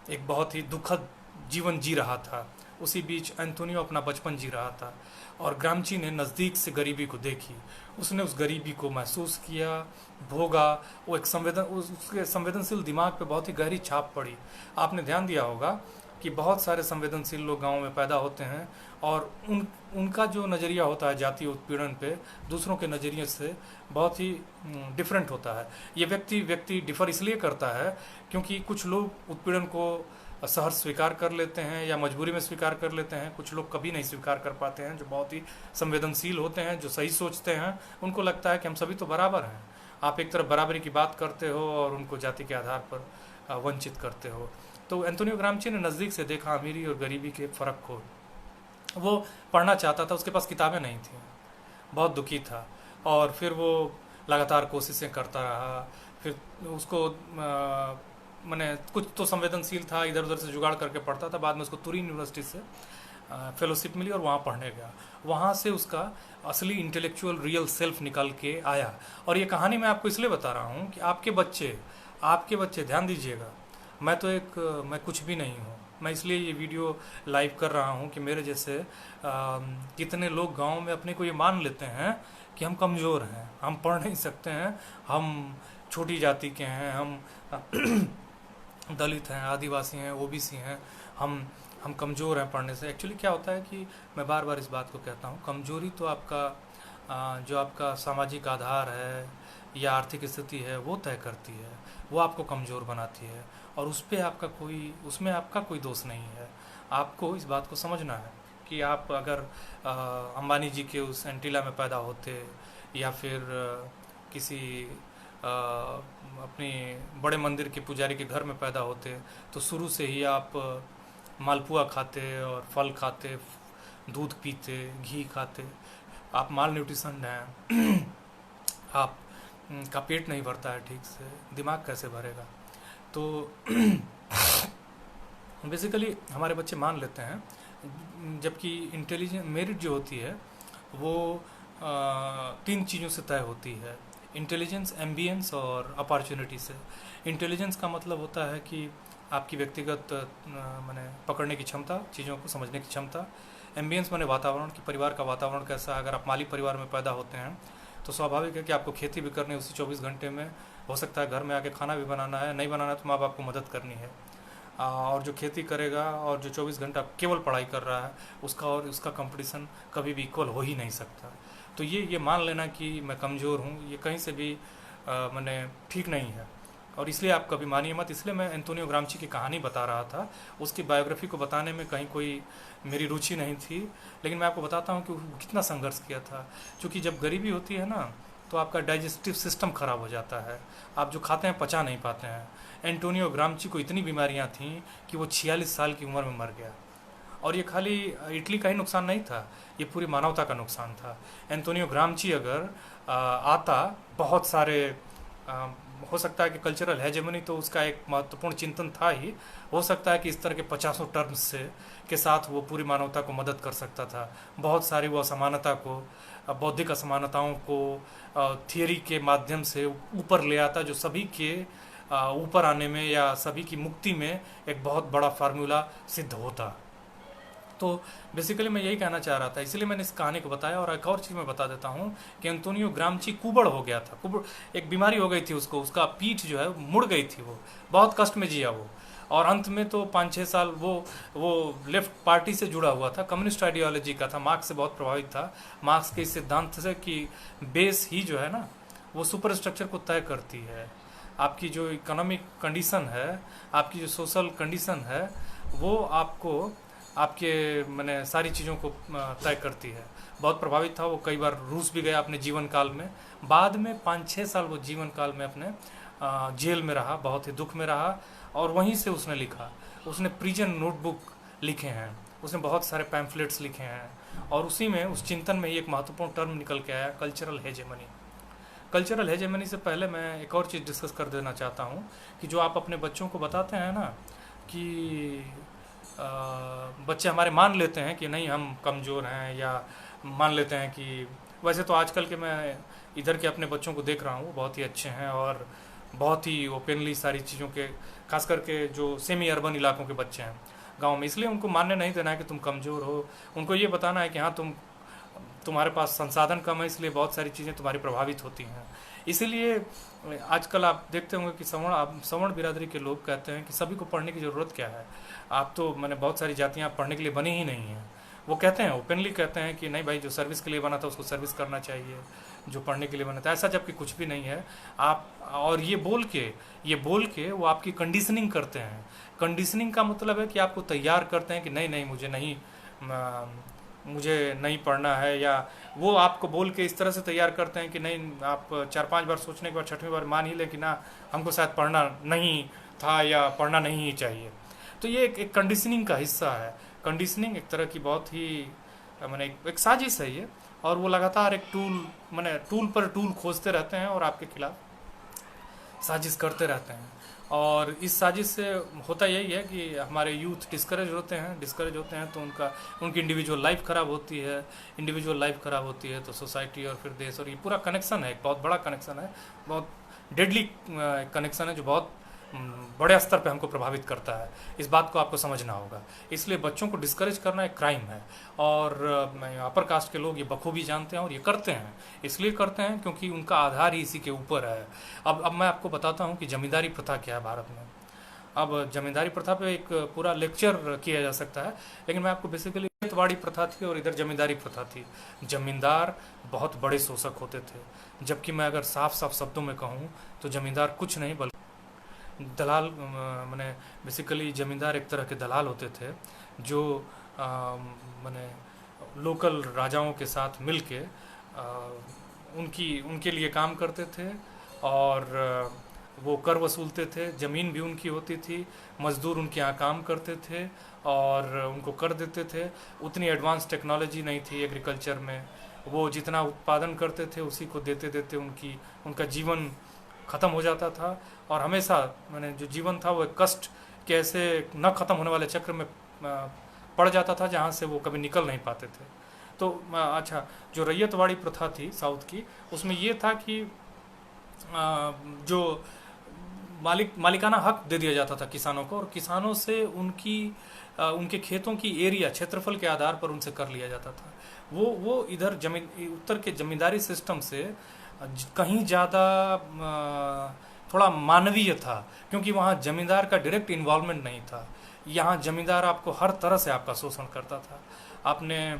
Speaker 1: एक बहुत ही दुखद जीवन जी रहा था। उसी बीच एंटोनियो अपना बचपन जी रहा था और ग्रामची ने नज़दीक से गरीबी को देखी। उसने उस गरीबी को महसूस किया, भोगा। वो एक उसके संवेदनशील दिमाग पे बहुत ही गहरी छाप पड़ी। आपने ध्यान दिया होगा कि बहुत सारे संवेदनशील लोग गाँव में पैदा होते हैं और उनका जो नज़रिया होता है जातीय उत्पीड़न पे दूसरों के नज़रिए से बहुत ही डिफरेंट होता है। ये व्यक्ति डिफर इसलिए करता है क्योंकि कुछ लोग उत्पीड़न को सहर्ष स्वीकार कर लेते हैं या मजबूरी में स्वीकार कर लेते हैं, कुछ लोग कभी नहीं स्वीकार कर पाते हैं। जो बहुत ही संवेदनशील होते हैं, जो सही सोचते हैं, उनको लगता है कि हम सभी तो बराबर हैं। आप एक तरफ बराबरी की बात करते हो और उनको जाति के आधार पर वंचित करते हो। तो एंटोनियो ग्रामची ने नज़दीक से देखा अमीरी और गरीबी के फ़र्क को। वो पढ़ना चाहता था, उसके पास किताबें नहीं थी, बहुत दुखी था। और फिर वो लगातार कोशिशें करता रहा। फिर उसको मैंने कुछ तो संवेदनशील था, इधर उधर से जुगाड़ करके पढ़ता था। बाद में उसको तुरीन यूनिवर्सिटी से फेलोशिप मिली और वहाँ पढ़ने गया। वहाँ से उसका असली इंटेलेक्चुअल रियल सेल्फ निकल के आया। और ये कहानी मैं आपको इसलिए बता रहा हूँ कि आपके बच्चे ध्यान दीजिएगा। मैं कुछ भी नहीं हूँ। मैं इसलिए ये वीडियो लाइव कर रहा हूँ कि मेरे जैसे कितने लोग गांव में अपने को ये मान लेते हैं कि हम कमज़ोर हैं, हम पढ़ नहीं सकते हैं, हम छोटी जाति के हैं, हम दलित हैं, आदिवासी हैं, ओबीसी हैं, हम कमज़ोर हैं पढ़ने से। एक्चुअली क्या होता है कि मैं बार बार इस बात को कहता हूँ, कमज़ोरी तो आपका जो आपका सामाजिक आधार है या आर्थिक स्थिति है वो तय करती है, वो आपको कमज़ोर बनाती है। और उसमें आपका कोई दोष नहीं है। आपको इस बात को समझना है कि आप अगर अंबानी जी के उस एंटीला में पैदा होते या फिर किसी अपने बड़े मंदिर के पुजारी के घर में पैदा होते तो शुरू से ही आप मालपुआ खाते और फल खाते, दूध पीते, घी खाते। आप माल न्यूट्रिशन हैं, आप का पेट नहीं भरता है ठीक से, दिमाग कैसे भरेगा। तो बेसिकली हमारे बच्चे मान लेते हैं, जबकि इंटेलिजेंस मेरिट जो होती है वो 3 चीज़ों से तय होती है, इंटेलिजेंस, एम्बियंस और अपॉर्चुनिटी से। इंटेलिजेंस का मतलब होता है कि आपकी व्यक्तिगत माने पकड़ने की क्षमता, चीज़ों को समझने की क्षमता। एम्बियंस माने वातावरण, कि परिवार का वातावरण कैसा। अगर आप माली परिवार में पैदा होते हैं तो स्वाभाविक है कि आपको खेती भी करनी है उसी 24 घंटे में। हो सकता है घर में आके खाना भी बनाना है, नहीं बनाना है तो माँ बाप को मदद करनी है। और जो खेती करेगा और जो 24 घंटा केवल पढ़ाई कर रहा है उसका और उसका कंपटीशन कभी भी इक्वल हो ही नहीं सकता। तो ये मान लेना कि मैं कमज़ोर हूँ, ये कहीं से भी मैंने ठीक नहीं है। और इसलिए आप कभी मानिए मत। इसलिए मैं एंटोनियो ग्रामची की कहानी बता रहा था। उसकी बायोग्राफी को बताने में कहीं कोई मेरी रुचि नहीं थी, लेकिन मैं आपको बताता हूँ कि वो कितना संघर्ष किया था। क्योंकि जब गरीबी होती है ना तो आपका डाइजेस्टिव सिस्टम ख़राब हो जाता है, आप जो खाते हैं पचा नहीं पाते हैं। एंटोनियो ग्रामची को इतनी बीमारियाँ थीं कि वो 46 साल की उम्र में मर गया। और ये खाली इटली का ही नुकसान नहीं था, ये पूरी मानवता का नुकसान था। एंटोनियो ग्रामची अगर आता, बहुत सारे हो सकता है कि कल्चरल हेजेमनी तो उसका एक महत्वपूर्ण चिंतन था ही, हो सकता है कि इस तरह के 50 टर्म्स से के साथ वो पूरी मानवता को मदद कर सकता था। बहुत सारी वो असमानता को, बौद्धिक असमानताओं को थियरी के माध्यम से ऊपर ले आता, जो सभी के ऊपर आने में या सभी की मुक्ति में एक बहुत बड़ा फार्मूला सिद्ध होता। तो बेसिकली मैं यही कहना चाह रहा था, इसलिए मैंने इस कहानी को बताया। और एक और चीज़ मैं बता देता हूँ कि एंटोनियो ग्रामची कुबड़ हो गया था। एक बीमारी हो गई थी उसको, उसका पीठ जो है मुड़ गई थी, वो बहुत कष्ट में जिया वो। और अंत में तो 5-6 साल वो लेफ्ट पार्टी से जुड़ा हुआ था, कम्युनिस्ट आइडियोलॉजी का था, मार्क्स से बहुत प्रभावित था। मार्क्स के इस सिद्धांत से कि बेस ही जो है ना वो सुपर स्ट्रक्चर को तय करती है। आपकी जो इकोनॉमिक कंडीशन है, आपकी जो सोशल कंडीशन है, वो आपको आपके मैंने सारी चीज़ों को तय करती है। बहुत प्रभावित था वो, कई बार रूस भी गया अपने जीवन काल में। बाद में 5-6 साल वो जीवन काल में अपने जेल में रहा, बहुत ही दुख में रहा, और वहीं से उसने लिखा। उसने प्रिजन नोटबुक लिखे हैं, उसने बहुत सारे पैम्फलेट्स लिखे हैं, और उसी में उस चिंतन में ही एक महत्वपूर्ण टर्म निकल के आया, कल्चरल हेजेमनी। कल्चरल हेजेमनी से पहले मैं एक और चीज़ डिस्कस कर देना चाहता हूँ कि जो आप अपने बच्चों को बताते हैं ना कि बच्चे हमारे मान लेते हैं कि नहीं हम कमज़ोर हैं, या मान लेते हैं कि, वैसे तो आजकल के मैं इधर के अपने बच्चों को देख रहा हूँ, बहुत ही अच्छे हैं और बहुत ही ओपनली सारी चीज़ों के, खास करके जो सेमी अर्बन इलाकों के बच्चे हैं गांव में, इसलिए उनको मानने नहीं देना है कि तुम कमज़ोर हो। उनको ये बताना है कि हाँ तुम्हारे पास संसाधन कम है, इसलिए बहुत सारी चीज़ें तुम्हारी प्रभावित होती हैं। इसीलिए आजकल आप देखते होंगे कि सवर्ण बिरादरी के लोग कहते हैं कि सभी को पढ़ने की ज़रूरत क्या है, आप तो मैंने बहुत सारी जातियाँ पढ़ने के लिए बनी ही नहीं हैं। वो कहते हैं, ओपनली कहते हैं कि नहीं भाई, जो सर्विस के लिए बना था उसको सर्विस करना चाहिए, जो पढ़ने के लिए बना था, ऐसा जबकि कुछ भी नहीं है। आप और ये बोल के वो आपकी कंडीशनिंग करते हैं। कंडीशनिंग का मतलब है कि आपको तैयार करते हैं कि नहीं नहीं मुझे नहीं पढ़ना है, या वो आपको बोल के इस तरह से तैयार करते हैं कि नहीं, आप 4-5 बार सोचने के बाद 6वीं बार मान ही लें कि ना हमको शायद पढ़ना नहीं था या पढ़ना नहीं ही चाहिए। तो ये एक कंडीशनिंग का हिस्सा है। कंडीशनिंग एक तरह की बहुत ही मैंने एक साजिश है ये, और वो लगातार एक टूल पर टूल खोजते रहते हैं और आपके खिलाफ साजिश करते रहते हैं। और इस साजिश से होता यही है कि हमारे यूथ डिस्करेज होते हैं, तो उनकी इंडिविजुअल लाइफ ख़राब होती है, तो सोसाइटी और फिर देश, और ये पूरा कनेक्शन है, एक बहुत बड़ा कनेक्शन है, बहुत डेडली कनेक्शन है, जो बहुत बड़े स्तर पे हमको प्रभावित करता है। इस बात को आपको समझना होगा। इसलिए बच्चों को डिस्करेज करना एक क्राइम है, और अपर कास्ट के लोग ये बखूबी जानते हैं और ये करते हैं। इसलिए करते हैं क्योंकि उनका आधार ही इसी के ऊपर है। अब मैं आपको बताता हूँ कि जमींदारी प्रथा क्या है भारत में। अब जमींदारी प्रथा पे एक पूरा लेक्चर किया जा सकता है, लेकिन मैं आपको बेसिकली, रैयतवाड़ी प्रथा थी और इधर जमींदारी प्रथा थी। जमींदार बहुत बड़े शोषक होते थे, जबकि मैं अगर साफ साफ शब्दों में कहूँ तो जमींदार कुछ नहीं बल्कि दलाल, मैंने बेसिकली जमींदार एक तरह के दलाल होते थे, जो मैंने लोकल राजाओं के साथ मिलके उनके लिए काम करते थे, और वो कर वसूलते थे, ज़मीन भी उनकी होती थी, मज़दूर उनके यहाँ काम करते थे और उनको कर देते थे। उतनी एडवांस टेक्नोलॉजी नहीं थी एग्रीकल्चर में, वो जितना उत्पादन करते थे उसी को देते देते उनका जीवन ख़त्म हो जाता था। और हमेशा मैंने जो जीवन था वो एक कष्ट के ऐसे न ख़त्म होने वाले चक्र में पड़ जाता था, जहाँ से वो कभी निकल नहीं पाते थे। तो अच्छा, जो रैयतवाड़ी प्रथा थी साउथ की, उसमें ये था कि जो मालिकाना हक दे दिया जाता था किसानों को, और किसानों से उनके खेतों की एरिया, क्षेत्रफल के आधार पर उनसे कर लिया जाता था। वो इधर उत्तर के जमींदारी सिस्टम से कहीं ज़्यादा थोड़ा मानवीय था, क्योंकि वहाँ जमींदार का डायरेक्ट इन्वॉल्वमेंट नहीं था। यहाँ जमींदार आपको हर तरह से आपका शोषण करता था। आपने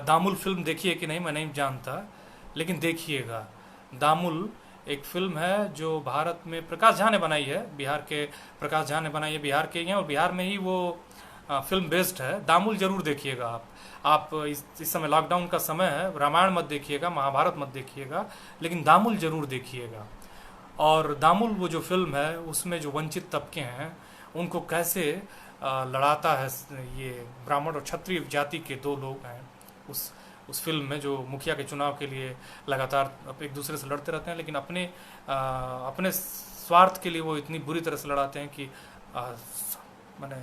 Speaker 1: दामुल फिल्म देखी है कि नहीं मैं नहीं जानता, लेकिन देखिएगा। दामुल एक फिल्म है जो भारत में प्रकाश झा ने बनाई है, बिहार के प्रकाश झा ने बनाई है, बिहार के ही हैं और बिहार में ही वो फिल्म बेस्ड है। दामुल जरूर देखिएगा आप इस समय लॉकडाउन का समय है, रामायण मत देखिएगा, महाभारत मत देखिएगा, लेकिन दामुल जरूर देखिएगा। और दामुल वो जो फिल्म है उसमें जो वंचित तबके हैं उनको कैसे लड़ाता है, ये ब्राह्मण और क्षत्रिय जाति के दो लोग हैं उस फिल्म में, जो मुखिया के चुनाव के लिए लगातार एक दूसरे से लड़ते रहते हैं, लेकिन अपने स्वार्थ के लिए वो इतनी बुरी तरह से लड़ाते हैं कि मैंने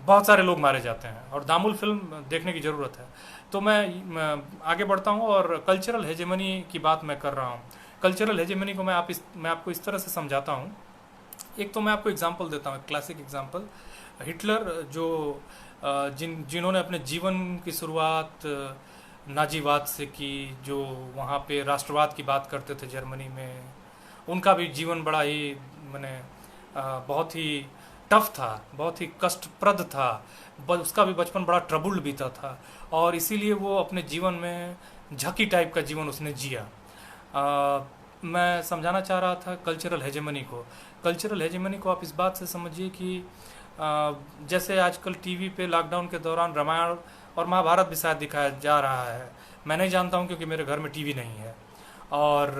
Speaker 1: बहुत सारे लोग मारे जाते हैं। और दामुल फिल्म देखने की ज़रूरत है। तो मैं आगे बढ़ता हूँ और कल्चरल हेजेमनी की बात मैं कर रहा हूँ। कल्चरल हेजेमनी को मैं आपको इस तरह से समझाता हूँ। एक तो मैं आपको एग्जांपल देता हूँ, क्लासिक एग्जांपल। हिटलर जो जिन्होंने अपने जीवन की शुरुआत नाजीवाद से की, जो वहाँ पे राष्ट्रवाद की बात करते थे जर्मनी में, उनका भी जीवन बड़ा ही बहुत ही टफ था, बहुत ही कष्टप्रद था, उसका भी बचपन बड़ा ट्रबल्ड बीता था, और इसीलिए वो अपने जीवन में झकी टाइप का जीवन उसने जिया। मैं समझाना चाह रहा था कल्चरल हेजेमनी को आप इस बात से समझिए कि जैसे आजकल टीवी पे लॉकडाउन के दौरान रामायण और महाभारत भी शायद दिखाया जा रहा है। मैं नहीं जानता हूँ क्योंकि मेरे घर में टीवी नहीं है। और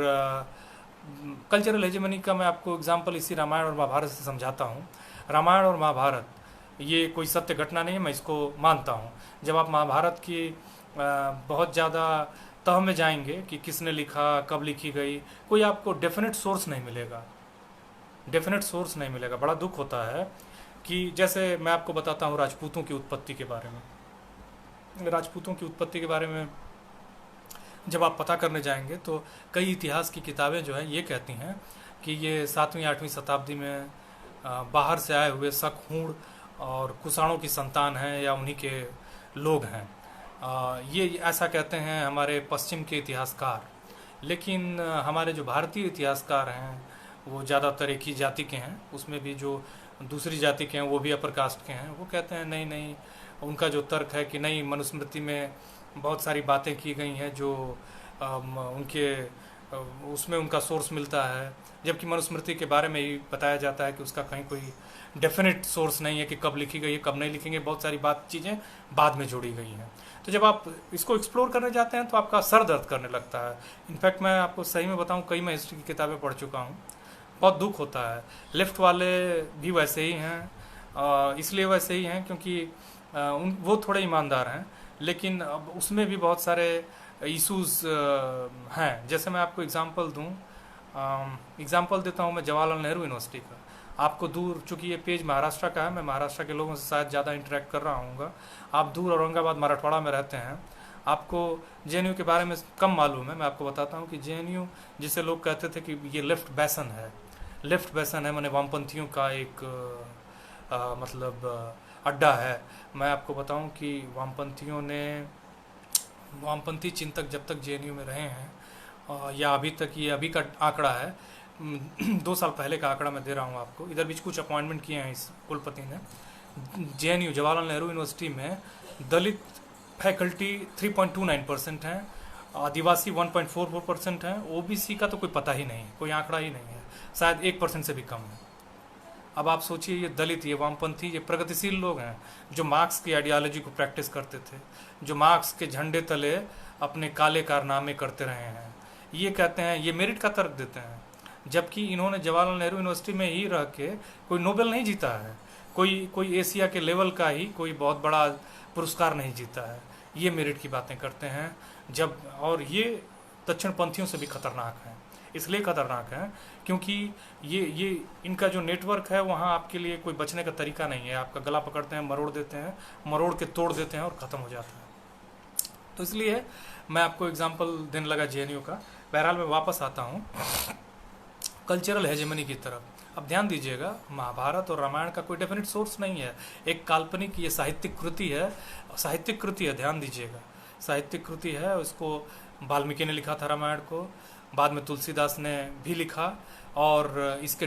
Speaker 1: कल्चरल हेजेमनी का मैं आपको एग्जांपल इसी रामायण और महाभारत से समझाता हूँ। रामायण और महाभारत ये कोई सत्य घटना नहीं है, मैं इसको मानता हूँ। जब आप महाभारत की बहुत ज़्यादा तह में जाएंगे कि किसने लिखा, कब लिखी गई, कोई आपको डेफिनेट सोर्स नहीं मिलेगा। डेफिनेट सोर्स नहीं मिलेगा। बड़ा दुख होता है कि जैसे मैं आपको बताता हूँ राजपूतों की उत्पत्ति के बारे में। राजपूतों की उत्पत्ति के बारे में जब आप पता करने जाएंगे तो कई इतिहास की किताबें जो है ये कहती हैं कि ये 7वीं 8वीं शताब्दी में बाहर से आए हुए शक, हूण और कुषाणों की संतान हैं या उन्हीं के लोग हैं। ये ऐसा कहते हैं हमारे पश्चिम के इतिहासकार। लेकिन हमारे जो भारतीय इतिहासकार हैं वो ज़्यादातर एक ही जाति के हैं, उसमें भी जो दूसरी जाति के हैं वो भी अपर कास्ट के हैं। वो कहते हैं नहीं नहीं, उनका जो तर्क है कि नहीं, मनुस्मृति में बहुत सारी बातें की गई हैं जो उनके उसमें उनका सोर्स मिलता है, जबकि मनुस्मृति के बारे में ही बताया जाता है कि उसका कहीं कोई डेफिनेट सोर्स नहीं है कि कब लिखी गई है, कब नहीं लिखेंगे। बहुत सारी चीज़ें बाद में जोड़ी गई हैं। तो जब आप इसको एक्सप्लोर करने जाते हैं तो आपका सर दर्द करने लगता है। इनफैक्ट मैं आपको सही में बताऊं, कई मैं हिस्ट्री की किताबें पढ़ चुका हूं। बहुत दुख होता है। लेफ्ट वाले भी वैसे ही हैं, इसलिए वैसे ही हैं क्योंकि वो थोड़े ईमानदार हैं, लेकिन अब उसमें भी बहुत सारे इश्यूज हैं। जैसे मैं आपको एग्जांपल दूं, एग्जांपल देता हूं मैं जवाहरलाल नेहरू यूनिवर्सिटी का। आपको दूर, चूंकि ये पेज महाराष्ट्र का है, मैं महाराष्ट्र के लोगों से शायद ज़्यादा इंटरेक्ट कर रहा हूँगा। आप दूर औरंगाबाद मराठवाड़ा में रहते हैं, आपको जेएनयू के बारे में कम मालूम है। मैं आपको बताता हूँ कि जेएनयू, जिसे लोग कहते थे कि ये लेफ्ट बेसन है, लेफ्ट बेसन है, मैंने वामपंथियों का एक मतलब अड्डा है। मैं आपको बताऊं कि वामपंथी चिंतक जब तक जेएनयू में रहे हैं, या अभी तक, ये अभी का आंकड़ा है, 2 साल पहले का आंकड़ा मैं दे रहा हूँ आपको। इधर बीच कुछ अपॉइंटमेंट किए हैं इस कुलपति ने। जेएनयू जवाहरलाल नेहरू यूनिवर्सिटी में दलित फैकल्टी 3.29% हैं, आदिवासी 1.44% हैं, ओबीसी का तो कोई पता ही नहीं, कोई आंकड़ा ही नहीं है, शायद 1% से भी कम है। अब आप सोचिए, ये दलित, ये वामपंथी, ये प्रगतिशील लोग हैं जो मार्क्स की आइडियोलॉजी को प्रैक्टिस करते थे, जो मार्क्स के झंडे तले अपने काले कारनामे करते रहे हैं। ये कहते हैं, ये मेरिट का तर्क देते हैं, जबकि इन्होंने जवाहरलाल नेहरू यूनिवर्सिटी में ही रह के कोई नोबेल नहीं जीता है, कोई एशिया के लेवल का ही कोई बहुत बड़ा पुरस्कार नहीं जीता है। ये मेरिट की बातें करते हैं जब, और ये दक्षिणपंथियों से भी खतरनाक हैं। इसलिए खतरनाक है क्योंकि ये इनका जो नेटवर्क है, वहाँ आपके लिए कोई बचने का तरीका नहीं है। आपका गला पकड़ते हैं, मरोड़ देते हैं, मरोड़ के तोड़ देते हैं और ख़त्म हो जाता है। तो इसलिए मैं आपको एग्जांपल देने लगा जेएनयू का। बहरहाल मैं वापस आता हूँ कल्चरल हेजेमनी की तरफ। अब ध्यान दीजिएगा, महाभारत और रामायण का कोई डेफिनेट सोर्स नहीं है, एक काल्पनिक ये साहित्यिक कृति है। साहित्यिक कृति है, ध्यान दीजिएगा, साहित्यिक कृति है। उसको वाल्मीकि ने लिखा था रामायण को, बाद में तुलसीदास ने भी लिखा, और इसके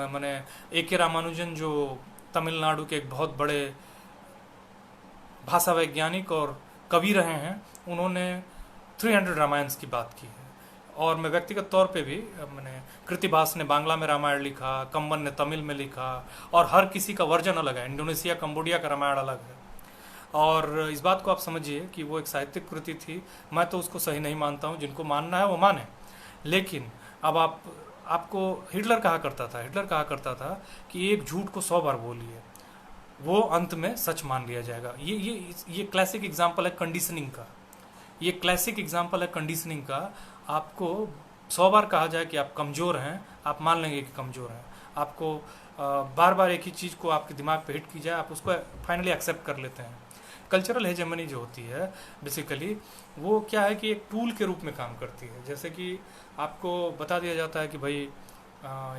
Speaker 1: माने ए.के. रामानुजन जो तमिलनाडु के एक बहुत बड़े भाषा वैज्ञानिक और कवि रहे हैं, उन्होंने 300 रामायण की बात की है। और मैं व्यक्तिगत तौर पे भी, मैंने कृतिभास ने बांग्ला में रामायण लिखा, कम्बन ने तमिल में लिखा, और हर किसी का वर्जन अलग है। इंडोनेशिया, कंबोडिया का रामायण अलग है। और इस बात को आप समझिए कि वो एक साहित्यिक कृति थी। मैं तो उसको सही नहीं मानता हूँ, जिनको मानना है वो माने। लेकिन अब आपको हिटलर कहा करता था कि एक झूठ को 100 बार बोलिए, वो अंत में सच मान लिया जाएगा। ये क्लासिक एग्जांपल है कंडीशनिंग का। ये क्लासिक एग्जांपल है कंडीशनिंग का। आपको 100 बार कहा जाए कि आप कमज़ोर हैं, आप मान लेंगे कि कमज़ोर हैं। आपको बार बार एक ही चीज़ को आपके दिमाग पे हिट की जाए, आप उसको फाइनली एक्सेप्ट कर लेते हैं। कल्चरल हेजेमनी जो होती है बेसिकली, वो क्या है कि एक टूल के रूप में काम करती है। जैसे कि आपको बता दिया जाता है कि भाई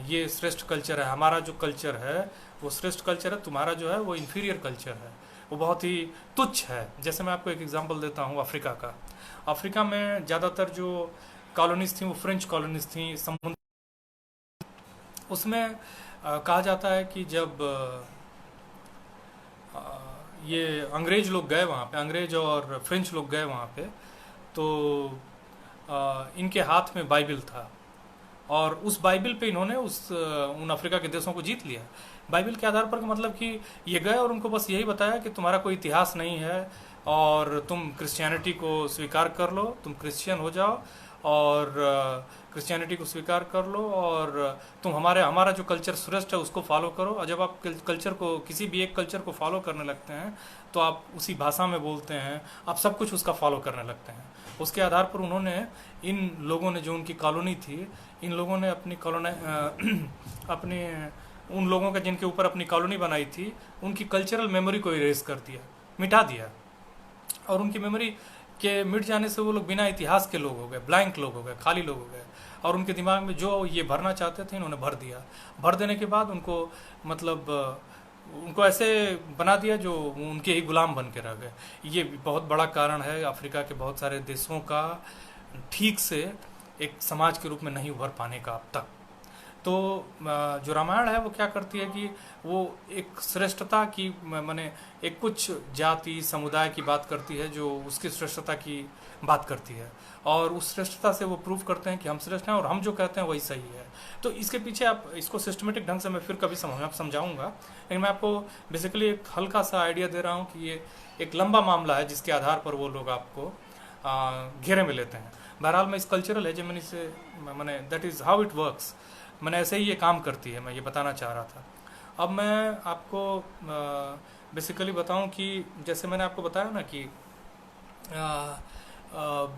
Speaker 1: ये श्रेष्ठ कल्चर है, हमारा जो कल्चर है वो श्रेष्ठ कल्चर है, तुम्हारा जो है वो इन्फीरियर कल्चर है, वो बहुत ही तुच्छ है। जैसे मैं आपको एक एग्जांपल देता हूँ अफ्रीका का। अफ्रीका में ज़्यादातर जो कॉलोनीज थी वो फ्रेंच कॉलोनीज थी। समुद्र उसमें कहा जाता है कि जब ये अंग्रेज लोग गए वहाँ पे, अंग्रेज और फ्रेंच लोग गए वहाँ पे, तो इनके हाथ में बाइबल था। और उस बाइबल पे इन्होंने उन अफ्रीका के देशों को जीत लिया। बाइबल के आधार पर मतलब कि ये गए और उनको बस यही बताया कि तुम्हारा कोई इतिहास नहीं है और तुम क्रिश्चियनिटी को स्वीकार कर लो, तुम क्रिश्चियन हो जाओ और क्रिश्चियनिटी को स्वीकार कर लो और तुम हमारा जो कल्चर श्रेष्ठ है उसको फॉलो करो। और जब आप कल्चर को, किसी भी एक कल्चर को फॉलो करने लगते हैं तो आप उसी भाषा में बोलते हैं, आप सब कुछ उसका फॉलो करने लगते हैं। उसके आधार पर उन्होंने, इन लोगों ने, जो उनकी कॉलोनी थी, इन लोगों ने अपनी कॉलोनी अपने उन लोगों का जिनके ऊपर अपनी कॉलोनी बनाई थी, उनकी कल्चरल मेमोरी को इरेज कर दिया, मिटा दिया। और उनकी मेमोरी के मिट जाने से वो लोग बिना इतिहास के लोग हो गए, ब्लैंक लोग हो गए, खाली लोग हो गए। और उनके दिमाग में जो ये भरना चाहते थे इन्होंने भर दिया। भर देने के बाद उनको मतलब उनको ऐसे बना दिया जो उनके ही गुलाम बन के रह गए। ये बहुत बड़ा कारण है अफ्रीका के बहुत सारे देशों का ठीक से एक समाज के रूप में नहीं उभर पाने का अब तक। तो जो रामायण है वो क्या करती है कि वो एक श्रेष्ठता की, माने एक कुछ जाति समुदाय की बात करती है जो उसकी श्रेष्ठता की बात करती है, और उस श्रेष्ठता से वो प्रूव करते हैं कि हम श्रेष्ठ हैं और हम जो कहते हैं वही सही है। तो इसके पीछे आप इसको सिस्टमेटिक ढंग से मैं फिर कभी समझाऊंगा, लेकिन मैं आपको बेसिकली एक हल्का सा आइडिया दे रहा हूँ कि ये एक लंबा मामला है जिसके आधार पर वो लोग आपको घेरे में लेते हैं। बहरहाल मैं इस कल्चरल हेजेमनी से, मैंने that is how it works, मैंने ऐसे ही ये काम करती है, मैं ये बताना चाह रहा था। अब मैं आपको बेसिकली बताऊं कि जैसे मैंने आपको बताया ना कि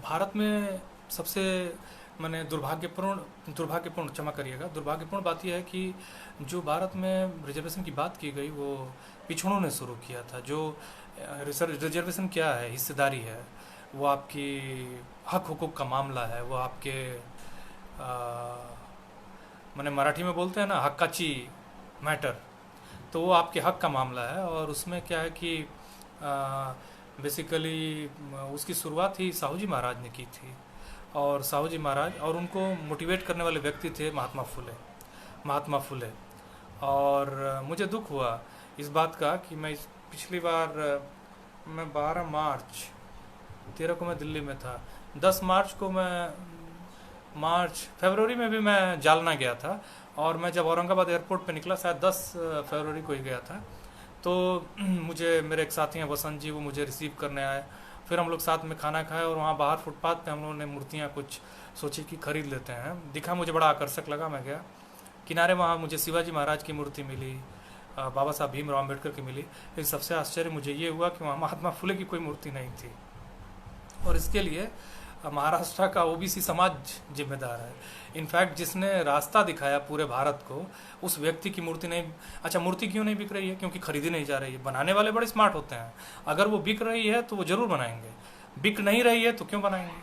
Speaker 1: भारत में सबसे मैंने दुर्भाग्यपूर्ण क्षमा करिएगा, दुर्भाग्यपूर्ण बात यह है कि जो भारत में रिजर्वेशन की बात की गई वो पिछड़ों ने शुरू किया था। जो रिजर्वेशन क्या है, हिस्सेदारी है, वो आपकी हक हुकूक का मामला है, वो आपके मैंने मराठी में बोलते हैं ना हक्काची मैटर, तो वो आपके हक का मामला है। और उसमें क्या है कि बेसिकली उसकी शुरुआत ही साहू जी महाराज ने की थी, और साहू जी महाराज और उनको मोटिवेट करने वाले व्यक्ति थे महात्मा फुले। और मुझे दुख हुआ इस बात का कि मैं पिछली बार मैं 12 मार्च 13 को मैं दिल्ली में था, 10 मार्च को मैं फरवरी में भी मैं जालना गया था, और मैं जब औरंगाबाद एयरपोर्ट पे निकला शायद 10 फरवरी को ही गया था, तो मुझे मेरे एक साथी हैं वसंत जी, वो मुझे रिसीव करने आए। फिर हम लोग साथ में खाना खाए और वहाँ बाहर फुटपाथ पे हम लोगों ने मूर्तियाँ कुछ सोची कि खरीद लेते हैं। दिखा, मुझे बड़ा आकर्षक लगा, मैं गया किनारे, वहाँ मुझे शिवाजी महाराज की मूर्ति मिली, बाबा साहब भीमराव अम्बेडकर की मिली, लेकिन सबसे आश्चर्य मुझे ये हुआ कि वहाँ महात्मा फुले की कोई मूर्ति नहीं थी। और इसके लिए महाराष्ट्र का ओबीसी समाज जिम्मेदार है। इनफैक्ट जिसने रास्ता दिखाया पूरे भारत को, उस व्यक्ति की मूर्ति नहीं। अच्छा, मूर्ति क्यों नहीं बिक रही है? क्योंकि खरीदी नहीं जा रही है। बनाने वाले बड़े स्मार्ट होते हैं, अगर वो बिक रही है तो वो जरूर बनाएंगे, बिक नहीं रही है तो क्यों बनाएंगे?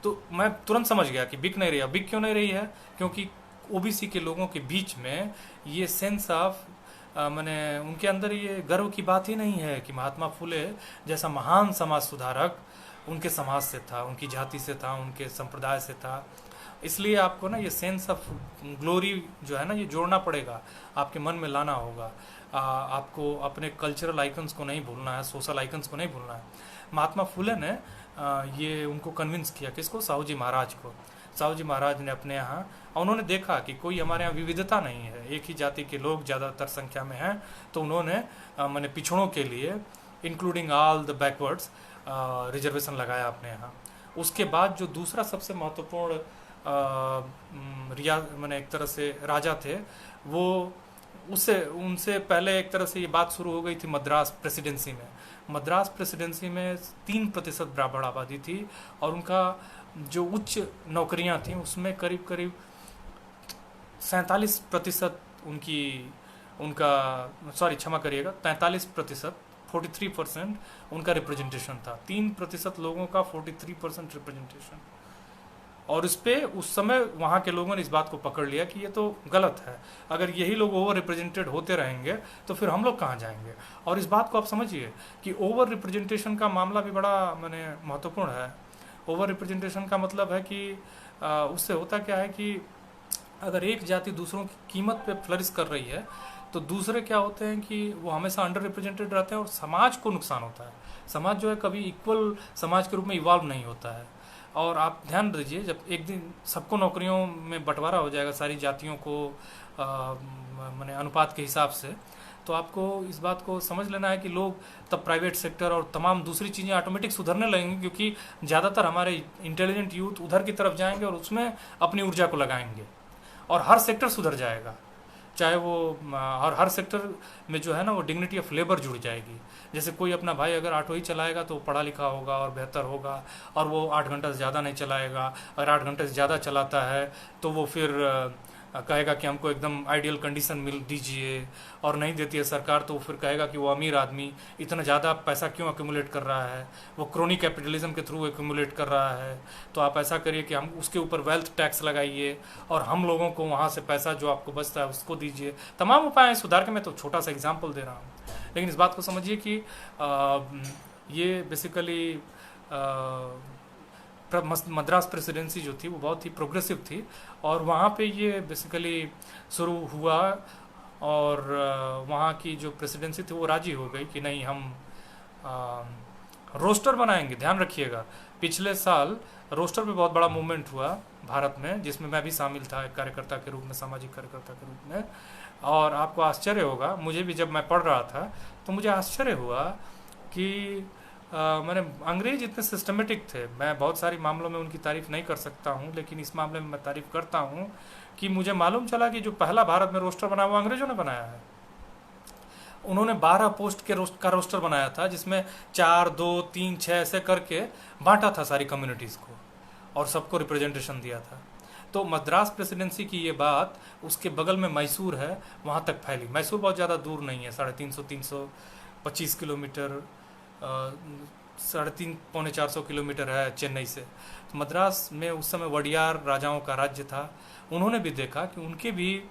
Speaker 1: तो मैं तुरंत समझ गया कि बिक नहीं रही है। बिक क्यों नहीं रही है? क्योंकि ओबीसी के लोगों के बीच में ये सेंस ऑफ मैंने उनके अंदर ये गर्व की बात ही नहीं है कि महात्मा फुले जैसा महान समाज सुधारक उनके समाज से था, उनकी जाति से था, उनके संप्रदाय से था। इसलिए आपको ना ये सेंस ऑफ ग्लोरी जो है ना, ये जोड़ना पड़ेगा, आपके मन में लाना होगा। आपको अपने कल्चरल आइकन्स को नहीं भूलना है, सोशल आइकन्स को नहीं भूलना है। महात्मा फुले ने ये उनको कन्विंस किया, किसको? साहू जी महाराज को। साहू जी महाराज ने अपने यहाँ, उन्होंने देखा कि कोई हमारे यहाँ विविधता नहीं है, एक ही जाति के लोग ज़्यादातर संख्या में हैं, तो उन्होंने मैंने पिछड़ों के लिए including all the backwards reservation लगाया अपने यहाँ। उसके बाद जो दूसरा सबसे महत्वपूर्ण मैंने एक तरह से राजा थे, वो उनसे पहले एक तरह से ये बात शुरू हो गई थी मद्रास प्रेसिडेंसी में। मद्रास प्रेसिडेंसी में 3% ब्राह्मण आबादी थी, और उनका जो उच्च नौकरियां थी उसमें करीब करीब 47% उनका 43% उनका रिप्रेजेंटेशन था। 3% लोगों का 43% रिप्रेजेंटेशन। और इस पे उस समय वहाँ के लोगों ने इस बात को पकड़ लिया कि ये तो गलत है, अगर यही लोग ओवर रिप्रेजेंटेड होते रहेंगे तो फिर हम लोग कहाँ जाएंगे। और इस बात को आप समझिए कि ओवर रिप्रेजेंटेशन का मामला भी बड़ा मैंने महत्वपूर्ण है। ओवर रिप्रेजेंटेशन का मतलब है कि उससे होता क्या है कि अगर एक जाति दूसरों की कीमत पे फ्लरिश कर रही है, तो दूसरे क्या होते हैं कि वो हमेशा अंडर रिप्रेजेंटेड रहते हैं और समाज को नुकसान होता है। समाज जो है कभी इक्वल समाज के रूप में इवॉल्व नहीं होता है। और आप ध्यान दीजिए, जब एक दिन सबको नौकरियों में बंटवारा हो जाएगा सारी जातियों को माने अनुपात के हिसाब से, तो आपको इस बात को समझ लेना है कि लोग तब प्राइवेट सेक्टर और तमाम दूसरी चीज़ें ऑटोमेटिक सुधरने लगेंगी, क्योंकि ज़्यादातर हमारे इंटेलिजेंट यूथ उधर की तरफ जाएंगे और उसमें अपनी ऊर्जा को लगाएंगे और हर सेक्टर सुधर जाएगा। चाहे वो और हर सेक्टर में जो है ना वो डिग्निटी ऑफ लेबर जुड़ जाएगी। जैसे कोई अपना भाई अगर ऑटो ही चलाएगा तो वो पढ़ा लिखा होगा और बेहतर होगा, और वो 8 घंटा से ज़्यादा नहीं चलाएगा। अगर 8 घंटे से ज़्यादा चलाता है तो वो फिर कहेगा कि हमको एकदम आइडियल कंडीशन मिल दीजिए, और नहीं देती है सरकार तो फिर कहेगा कि वो अमीर आदमी इतना ज़्यादा पैसा क्यों एक्यूमुलेट कर रहा है, वो क्रोनी कैपिटलिज्म के थ्रू एक्यूमुलेट कर रहा है। तो आप ऐसा करिए कि हम उसके ऊपर वेल्थ टैक्स लगाइए और हम लोगों को वहाँ से पैसा जो आपको बचता है उसको दीजिए। तमाम उपाय सुधार के, मैं तो छोटा सा एग्जाम्पल दे रहा हूँ, लेकिन इस बात को समझिए कि ये बेसिकली मद्रास प्रेसिडेंसी जो थी वो बहुत ही प्रोग्रेसिव थी, और वहाँ पे ये बेसिकली शुरू हुआ, और वहाँ की जो प्रेसिडेंसी थी वो राजी हो गई कि नहीं, हम रोस्टर बनाएंगे। ध्यान रखिएगा, पिछले साल रोस्टर पे बहुत बड़ा मूवमेंट हुआ भारत में, जिसमें मैं भी शामिल था एक कार्यकर्ता के रूप में, सामाजिक कार्यकर्ता के रूप में। और आपको आश्चर्य होगा, मुझे भी जब मैं पढ़ रहा था तो मुझे आश्चर्य हुआ कि मैंने अंग्रेज इतने सिस्टमेटिक थे। मैं बहुत सारी मामलों में उनकी तारीफ नहीं कर सकता हूँ, लेकिन इस मामले में मैं तारीफ करता हूँ कि मुझे मालूम चला कि जो पहला भारत में रोस्टर बना वो अंग्रेजों ने बनाया है। उन्होंने 12 पोस्ट के रोस्टर बनाया था, जिसमें 4, 2, 3, 6 ऐसे करके बांटा था सारी कम्युनिटीज़ को, और सबको रिप्रेजेंटेशन दिया था। तो मद्रास प्रेसिडेंसी की ये बात, उसके बगल में मैसूर है, वहाँ तक फैली। मैसूर बहुत ज़्यादा दूर नहीं है, 350-325 किलोमीटर, 350 पौने 400 किलोमीटर है चेन्नई से। तो मद्रास में उस समय वडियार राजाओं का राज्य था। उन्होंने भी देखा कि उनके भी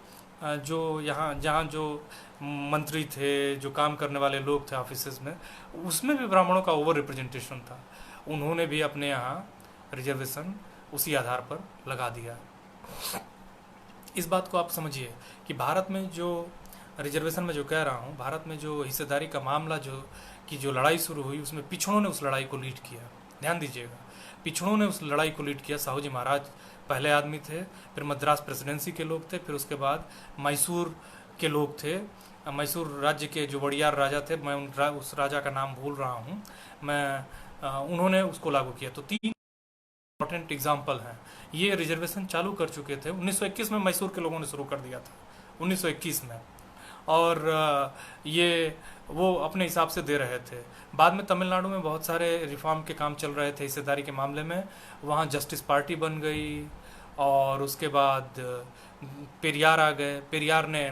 Speaker 1: जो यहाँ जहाँ जो मंत्री थे, जो काम करने वाले लोग थे ऑफिसेज में, उसमें भी ब्राह्मणों का ओवर रिप्रेजेंटेशन था। उन्होंने भी अपने यहाँ रिजर्वेशन उसी आधार पर लगा दिया। इस बात को आप समझिए कि भारत में जो रिजर्वेशन में जो कह रहा हूँ, भारत में जो हिस्सेदारी का मामला जो लड़ाई शुरू हुई, उसमें पिछड़ों ने उस लड़ाई को लीड किया। ध्यान दीजिएगा, पिछड़ों ने उस लड़ाई को लीड किया। साहू जी महाराज पहले आदमी थे, फिर मद्रास प्रेसिडेंसी के लोग थे, फिर उसके बाद मैसूर के लोग थे। मैसूर राज्य के जो वडियार राजा थे, मैं उस राजा का नाम भूल रहा हूँ, उन्होंने उसको लागू किया। तो 3 इंपॉर्टेंट एग्जाम्पल हैं। ये रिजर्वेशन चालू कर चुके थे 1921 में, मैसूर के लोगों ने शुरू कर दिया था 1921 में, और ये वो अपने हिसाब से दे रहे थे। बाद में तमिलनाडु में बहुत सारे रिफॉर्म के काम चल रहे थे हिस्सेदारी के मामले में, वहाँ जस्टिस पार्टी बन गई, और उसके बाद पेरियार आ गए। पेरियार ने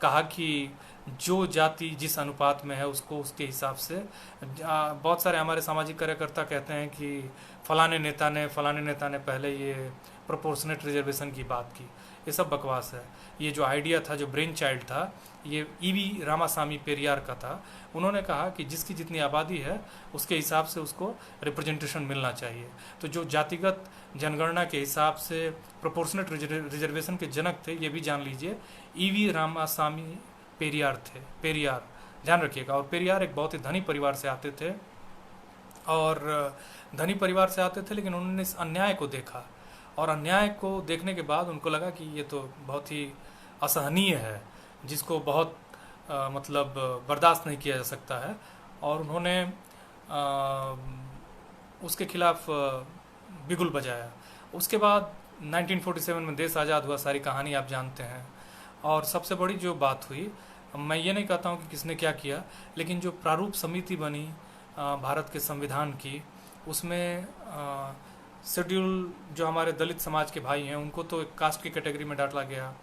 Speaker 1: कहा कि जो जाति जिस अनुपात में है उसको उसके हिसाब से, बहुत सारे हमारे सामाजिक कार्यकर्ता कहते हैं कि फलाने नेता ने पहले ये प्रोपोर्शनेट रिजर्वेशन की बात की। ये सब बकवास है। ये जो आइडिया था, जो ब्रेन चाइल्ड था, ये ईवी रामासामी पेरियार का था। उन्होंने कहा कि जिसकी जितनी आबादी है उसके हिसाब से उसको रिप्रेजेंटेशन मिलना चाहिए। तो जो जातिगत जनगणना के हिसाब से प्रोपोर्शनेट रिजर्वेशन के जनक थे, ये भी जान लीजिए, ईवी रामासामी पेरियार थे। पेरियार, ध्यान रखिएगा। और पेरियार एक बहुत ही धनी परिवार से आते थे, और धनी परिवार से आते थे, लेकिन उन्होंने इस अन्याय को देखा, और अन्याय को देखने के बाद उनको लगा कि ये तो बहुत ही असहनीय है, जिसको बहुत मतलब बर्दाश्त नहीं किया जा सकता है, और उन्होंने उसके खिलाफ बिगुल बजाया। उसके बाद 1947 में देश आज़ाद हुआ, सारी कहानी आप जानते हैं। और सबसे बड़ी जो बात हुई, मैं ये नहीं कहता हूँ कि किसने क्या किया, लेकिन जो प्रारूप समिति बनी भारत के संविधान की, उसमें शेड्यूल जो हमारे दलित समाज के भाई हैं उनको तो एक कास्ट की कैटेगरी में डाला गया,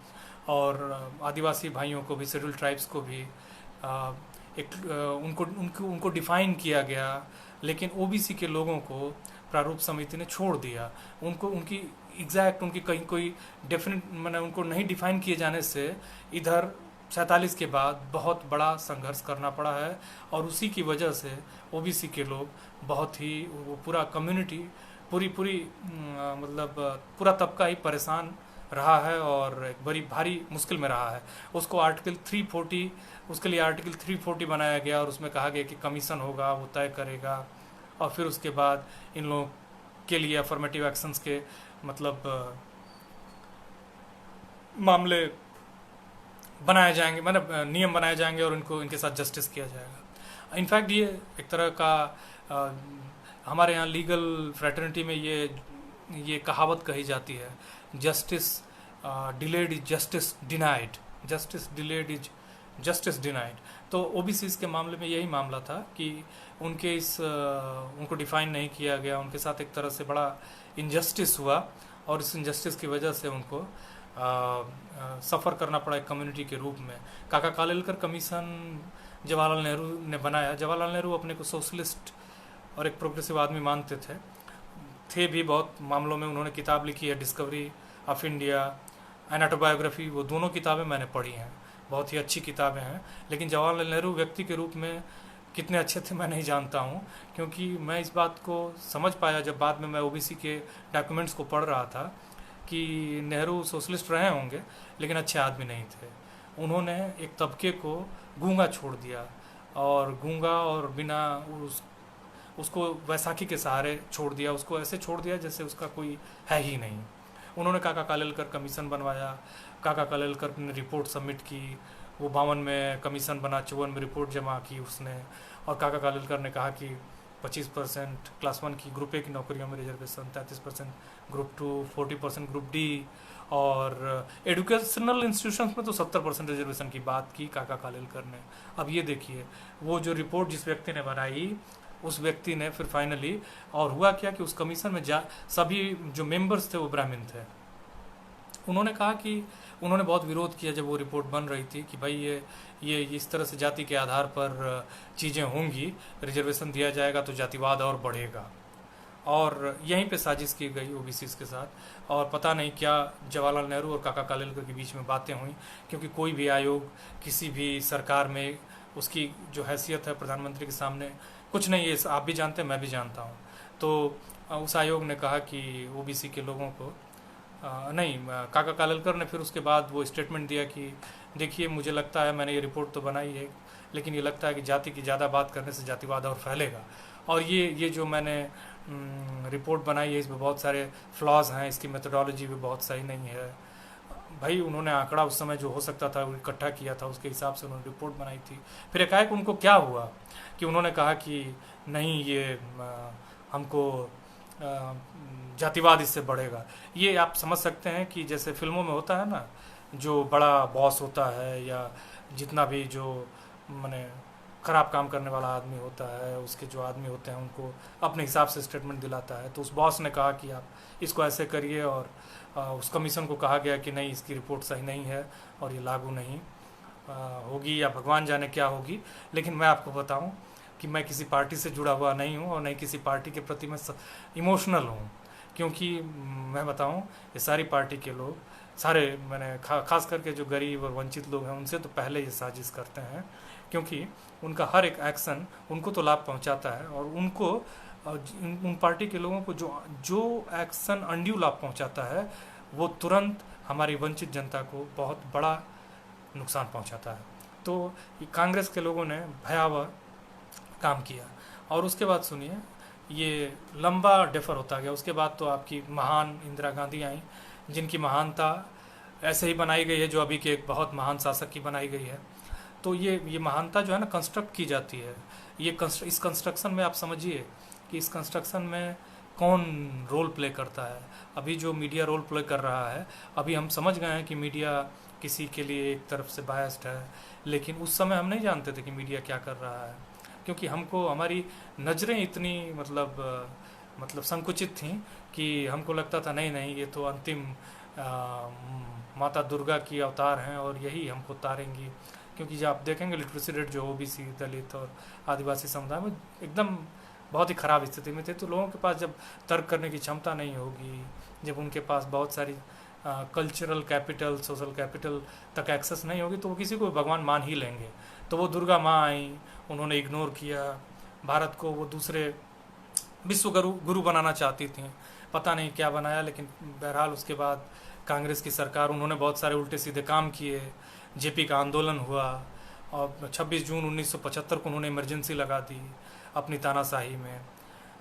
Speaker 1: और आदिवासी भाइयों को भी, शेड्यूल ट्राइब्स को भी उनको डिफाइन किया गया। लेकिन ओबीसी के लोगों को प्रारूप समिति ने छोड़ दिया। उनकी कहीं कोई डेफिनेट मैंने उनको नहीं डिफाइन किए जाने से इधर 47 के बाद बहुत बड़ा संघर्ष करना पड़ा है, और उसी की वजह से ओबीसी के लोग बहुत ही, वो पूरा कम्युनिटी पूरी मतलब पूरा तबका ही परेशान रहा है, और एक बड़ी भारी मुश्किल में रहा है। उसको उसके लिए आर्टिकल 340 बनाया गया, और उसमें कहा गया कि कमीशन होगा, वो तय करेगा, और फिर उसके बाद इन लोगों के लिए अफर्मेटिव एक्शंस के मतलब मामले बनाए जाएंगे, मतलब नियम बनाए जाएंगे और इनको इनके साथ जस्टिस किया जाएगा। इनफैक्ट ये एक तरह का अ, हमारे यहाँ लीगल फ्रेटर्निटी में ये कहावत कही जाती है, justice delayed is justice denied, justice delayed is justice denied. तो ओबीसीज के मामले में यही मामला था कि उनको डिफाइन नहीं किया गया, उनके साथ एक तरह से बड़ा इनजस्टिस हुआ और इस इनजस्टिस की वजह से उनको सफ़र करना पड़ा एक कम्युनिटी के रूप में। काका कालेलकर कमीशन जवाहरलाल नेहरू ने बनाया। जवाहरलाल नेहरू अपने को सोशलिस्ट और एक प्रोग्रेसिव आदमी मानते थे भी बहुत मामलों में। उन्होंने किताब लिखी है discovery of India, an autobiography, वो दोनों किताबें मैंने पढ़ी हैं, बहुत ही अच्छी किताबें हैं। लेकिन जवाहरलाल नेहरू व्यक्ति के रूप में कितने अच्छे थे मैं नहीं जानता हूँ, क्योंकि मैं इस बात को समझ पाया जब बाद में मैं ओबीसी के डॉक्यूमेंट्स को पढ़ रहा था कि नेहरू सोशलिस्ट रहे होंगे लेकिन अच्छे आदमी नहीं थे। उन्होंने एक तबके को गूंगा छोड़ दिया, और गूंगा और बिना उसको वैसाखी के सहारे छोड़ दिया, उसको ऐसे छोड़ दिया जैसे उसका कोई है ही नहीं। उन्होंने काका कालेलकर कमीशन बनवाया, काका कालेलकर ने रिपोर्ट सबमिट की, वो 52 में कमीशन बना, 54 में रिपोर्ट जमा की उसने, और काका कालेलकर ने कहा कि 25% क्लास 1 की ग्रुप ए की नौकरियों में रिजर्वेशन, 33% ग्रुप 2, 40% ग्रुप डी, और एजुकेशनल इंस्टीट्यूशंस में तो 70% रिजर्वेशन की बात की काका कालेलकर ने। अब ये देखिए, वो जो रिपोर्ट जिस व्यक्ति ने बनाई उस व्यक्ति ने फिर फाइनली, और हुआ क्या कि उस कमीशन में सभी जो मेंबर्स थे वो ब्राह्मण थे। उन्होंने कहा कि उन्होंने बहुत विरोध किया जब वो रिपोर्ट बन रही थी कि भाई ये इस तरह से जाति के आधार पर चीज़ें होंगी, रिजर्वेशन दिया जाएगा तो जातिवाद और बढ़ेगा, और यहीं पे साजिश की गई ओबीसी के साथ। और पता नहीं क्या जवाहरलाल नेहरू और काका कालेलकर के बीच में बातें हुई, क्योंकि कोई भी आयोग किसी भी सरकार में उसकी जो हैसियत है प्रधानमंत्री के सामने कुछ नहीं है, आप भी जानते हैं मैं भी जानता हूँ। तो उस आयोग ने कहा कि ओबीसी के लोगों को नहीं, काका कालेलकर ने फिर उसके बाद वो स्टेटमेंट दिया कि देखिए मुझे लगता है, मैंने ये रिपोर्ट तो बनाई है लेकिन ये लगता है कि जाति की ज़्यादा बात करने से जातिवाद और फैलेगा, और ये जो मैंने रिपोर्ट बनाई है इसमें बहुत सारे फ्लॉज हैं, इसकी मेथोडोलॉजी भी बहुत सही नहीं है। भाई उन्होंने आंकड़ा उस समय जो हो सकता था वो इकट्ठा किया था, उसके हिसाब से उन्होंने रिपोर्ट बनाई थी। फिर एकाएक उनको क्या हुआ कि उन्होंने कहा कि नहीं, ये हमको जातिवाद इससे बढ़ेगा। ये आप समझ सकते हैं कि जैसे फिल्मों में होता है ना, जो बड़ा बॉस होता है या जितना भी जो माने ख़राब काम करने वाला आदमी होता है, उसके जो आदमी होते हैं उनको अपने हिसाब से स्टेटमेंट दिलाता है। तो उस बॉस ने कहा कि आप इसको ऐसे करिए, और उस कमीशन को कहा गया कि नहीं, इसकी रिपोर्ट सही नहीं है और ये लागू नहीं होगी, या भगवान जाने क्या होगी। लेकिन मैं आपको बताऊं कि मैं किसी पार्टी से जुड़ा हुआ नहीं हूं और नहीं किसी पार्टी के प्रति मैं इमोशनल हूं, क्योंकि मैं बताऊं ये सारी पार्टी के लोग सारे, मैंने खास करके जो गरीब और वंचित लोग हैं उनसे तो पहले ये साजिश करते हैं, क्योंकि उनका हर एक एक्शन उनको तो लाभ पहुंचाता है, और उनको उन पार्टी के लोगों को जो एक्शन अनड्यू लाभ पहुंचाता है वो तुरंत हमारी वंचित जनता को बहुत बड़ा नुकसान पहुंचाता है। तो कांग्रेस के लोगों ने भयावह काम किया, और उसके बाद सुनिए, ये लंबा डेफर होता गया। उसके बाद तो आपकी महान इंदिरा गांधी आई, जिनकी महानता ऐसे ही बनाई गई है जो अभी के एक बहुत महान शासक की बनाई गई है। तो ये महानता जो है ना कंस्ट्रक्ट की जाती है। इस कंस्ट्रक्शन में आप समझिए कि इस कंस्ट्रक्शन में कौन रोल प्ले करता है। अभी जो मीडिया रोल प्ले कर रहा है, अभी हम समझ गए हैं कि मीडिया किसी के लिए एक तरफ से बायस्ड है, लेकिन उस समय हम नहीं जानते थे कि मीडिया क्या कर रहा है, क्योंकि हमको हमारी नज़रें इतनी मतलब संकुचित थीं कि हमको लगता था नहीं ये तो अंतिम माता दुर्गा की अवतार हैं और यही हमको तारेंगी। क्योंकि जब आप देखेंगे लिटरेसी रेट जो ओबीसी, दलित और आदिवासी समुदाय में एकदम बहुत ही ख़राब स्थिति में थे, तो लोगों के पास जब तर्क करने की क्षमता नहीं होगी, जब उनके पास बहुत सारी कल्चरल कैपिटल, सोशल कैपिटल तक एक्सेस नहीं होगी, तो वो किसी को भगवान मान ही लेंगे। तो वो दुर्गा माँ आई, उन्होंने इग्नोर किया भारत को, वो दूसरे विश्व गुरु बनाना चाहती थी, पता नहीं क्या बनाया, लेकिन बहरहाल उसके बाद कांग्रेस की सरकार, उन्होंने बहुत सारे उल्टे सीधे काम किए, जेपी का आंदोलन हुआ, और 26 जून 1975 को उन्होंने इमरजेंसी लगा दी अपनी तानाशाही में।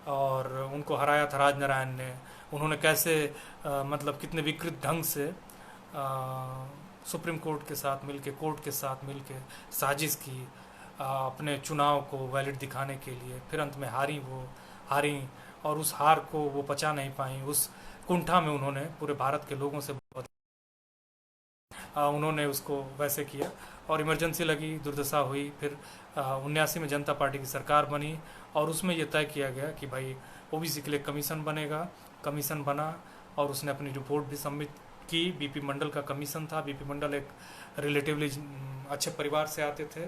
Speaker 1: और उनको हराया था राजनारायण ने। उन्होंने कैसे मतलब कितने विकृत ढंग से सुप्रीम कोर्ट के साथ मिलके, कोर्ट के साथ मिलके साजिश की अपने चुनाव को वैलिड दिखाने के लिए। फिर अंत में हारी और उस हार को वो पचा नहीं पाई। उस कुंठा में उन्होंने पूरे भारत के लोगों से उन्होंने उसको वैसे किया और इमरजेंसी लगी, दुर्दशा हुई। फिर 79 में जनता पार्टी की सरकार बनी और उसमें यह तय किया गया कि भाई ओबीसी के लिए कमीशन बनेगा। कमीशन बना और उसने अपनी रिपोर्ट भी सबमिट की। बीपी मंडल का कमीशन था। बीपी मंडल एक रिलेटिवली अच्छे परिवार से आते थे।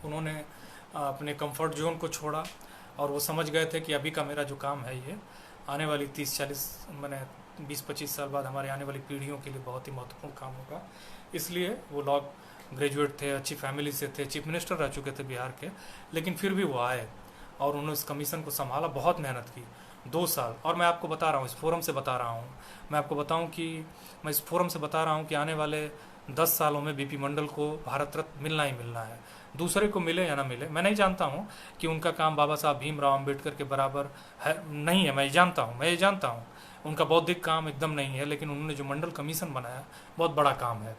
Speaker 1: उन्होंने अपने कंफर्ट जोन को छोड़ा और वो समझ गए थे कि अभी का मेरा जो काम है ये आने वाली 30-40 मैंने 20-25 साल बाद हमारे आने वाली पीढ़ियों के लिए बहुत ही महत्वपूर्ण काम होगा। इसलिए वो लॉ ग्रेजुएट थे, अच्छी फैमिली से थे, चीफ मिनिस्टर रह चुके थे बिहार के, लेकिन फिर भी वो आए और उन्होंने इस कमीशन को संभाला। बहुत मेहनत की 2 साल। और मैं आपको बता रहा हूँ, इस फोरम से बता रहा हूँ, मैं आपको बताऊँ कि मैं इस फोरम से बता रहा हूँ कि आने वाले 10 सालों में बीपी मंडल को भारत रत्न मिलना ही मिलना है। दूसरे को मिले या ना मिले, मैं नहीं जानता हूँ कि उनका काम बाबा साहब भीमराव अम्बेडकर के बराबर है नहीं है। मैं ये जानता हूँ उनका बौद्धिक काम एकदम नहीं है, लेकिन उन्होंने जो मंडल कमीशन बनाया बहुत बड़ा काम है,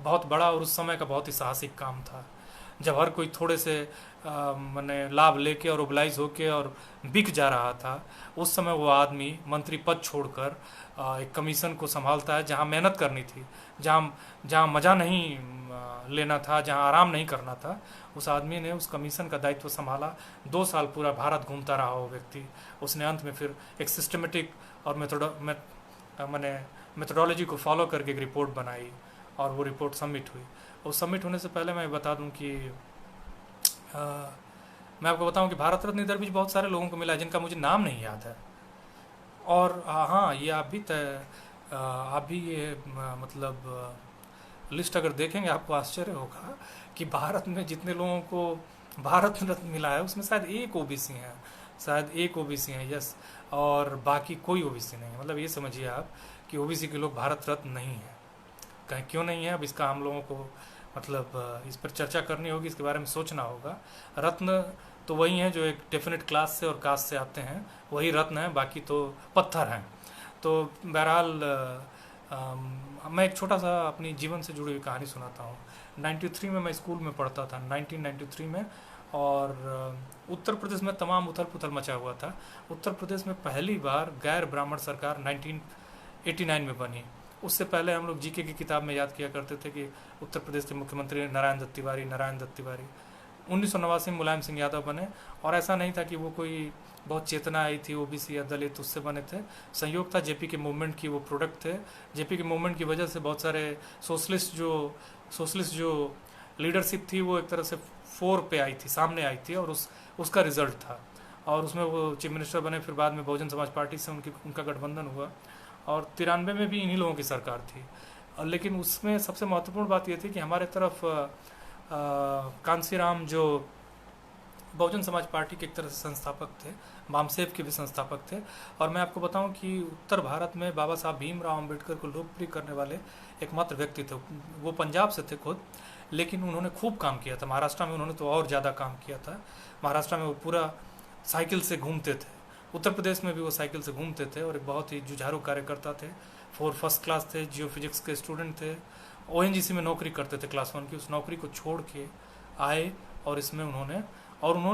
Speaker 1: बहुत बड़ा और उस समय का बहुत ही साहसिक काम था। जब हर कोई थोड़े से मैंने लाभ लेके और ओबलाइज होके और बिक जा रहा था, उस समय वो आदमी मंत्री पद छोड़कर एक कमीशन को संभालता है जहाँ मेहनत करनी थी, जहाँ मज़ा नहीं लेना था, जहाँ आराम नहीं करना था। उस आदमी ने उस कमीशन का दायित्व संभाला। 2 साल पूरा भारत घूमता रहा वो व्यक्ति। उसने अंत में फिर एक सिस्टमेटिक और मेथोडोलॉजी को फॉलो करके एक रिपोर्ट बनाई और वो रिपोर्ट सबमिट हुई। और सबमिट होने से पहले मैं बता दूं कि मैं आपको बताऊं कि भारत रत्न इधर भी बहुत सारे लोगों को मिला है जिनका मुझे नाम नहीं याद है। और हाँ, ये आप भी ये मतलब लिस्ट अगर देखेंगे आपको आश्चर्य होगा कि भारत में जितने लोगों को भारत रत्न मिला है उसमें शायद एक ओबीसी हैं, शायद एक ओबीसी हैं, यस। और बाकी कोई ओबीसी नहीं है। मतलब ये समझिए आप कि ओबीसी के लोग भारत रत्न नहीं है। कहीं क्यों नहीं है, अब इसका हम लोगों को मतलब इस पर चर्चा करनी होगी, इसके बारे में सोचना होगा। रत्न तो वही हैं जो एक डेफिनेट क्लास से और कास्ट से आते हैं, वही रत्न हैं, बाकी तो पत्थर हैं। तो बहरहाल मैं एक छोटा सा अपनी जीवन से जुड़ी हुई कहानी सुनाता हूँ। 93 में मैं स्कूल में पढ़ता था, 1993 में। और उत्तर प्रदेश में तमाम उथल पुथल मचा हुआ था। उत्तर प्रदेश में पहली बार गैर ब्राह्मण सरकार 1989 में बनी। उससे पहले हम लोग जीके की किताब में याद किया करते थे कि उत्तर प्रदेश के मुख्यमंत्री नारायण दत्त तिवारी 1989 में मुलायम सिंह यादव बने। और ऐसा नहीं था कि वो कोई बहुत चेतना आई थी ओबीसी या दलित उससे बने थे। संयोग था, जेपी के मूवमेंट की वो प्रोडक्ट थे। जेपी के मूवमेंट की वजह से बहुत सारे सोशलिस्ट जो लीडरशिप थी वो एक तरह से फोर पे आई थी, सामने आई थी, और उसका रिजल्ट था। और उसमें वो चीफ मिनिस्टर बने। फिर बाद में बहुजन समाज पार्टी से उनका गठबंधन हुआ और 93 में भी इन्हीं लोगों की सरकार थी। लेकिन उसमें सबसे महत्वपूर्ण बात यह थी कि हमारे तरफ कांसीराम जो बहुजन समाज पार्टी के एक तरह से संस्थापक थे, वामसेव के भी संस्थापक थे। और मैं आपको बताऊं कि उत्तर भारत में बाबा साहब भीमराव अम्बेडकर को लोकप्रिय करने वाले एकमात्र व्यक्ति थे। वो पंजाब से थे खुद, लेकिन उन्होंने खूब काम किया था। महाराष्ट्र में उन्होंने तो और ज़्यादा काम किया था। महाराष्ट्र में वो पूरा साइकिल से घूमते थे। उत्तर प्रदेश में भी वो साइकिल से घूमते थे और एक बहुत ही जुझारू कार्यकर्ता थे। फर्स्ट क्लास थे, जियो फिजिक्स के स्टूडेंट थे। ओएनजीसी में नौकरी करते थे क्लास 1 की। उस नौकरी को छोड़ के आए और इसमें उन्होंने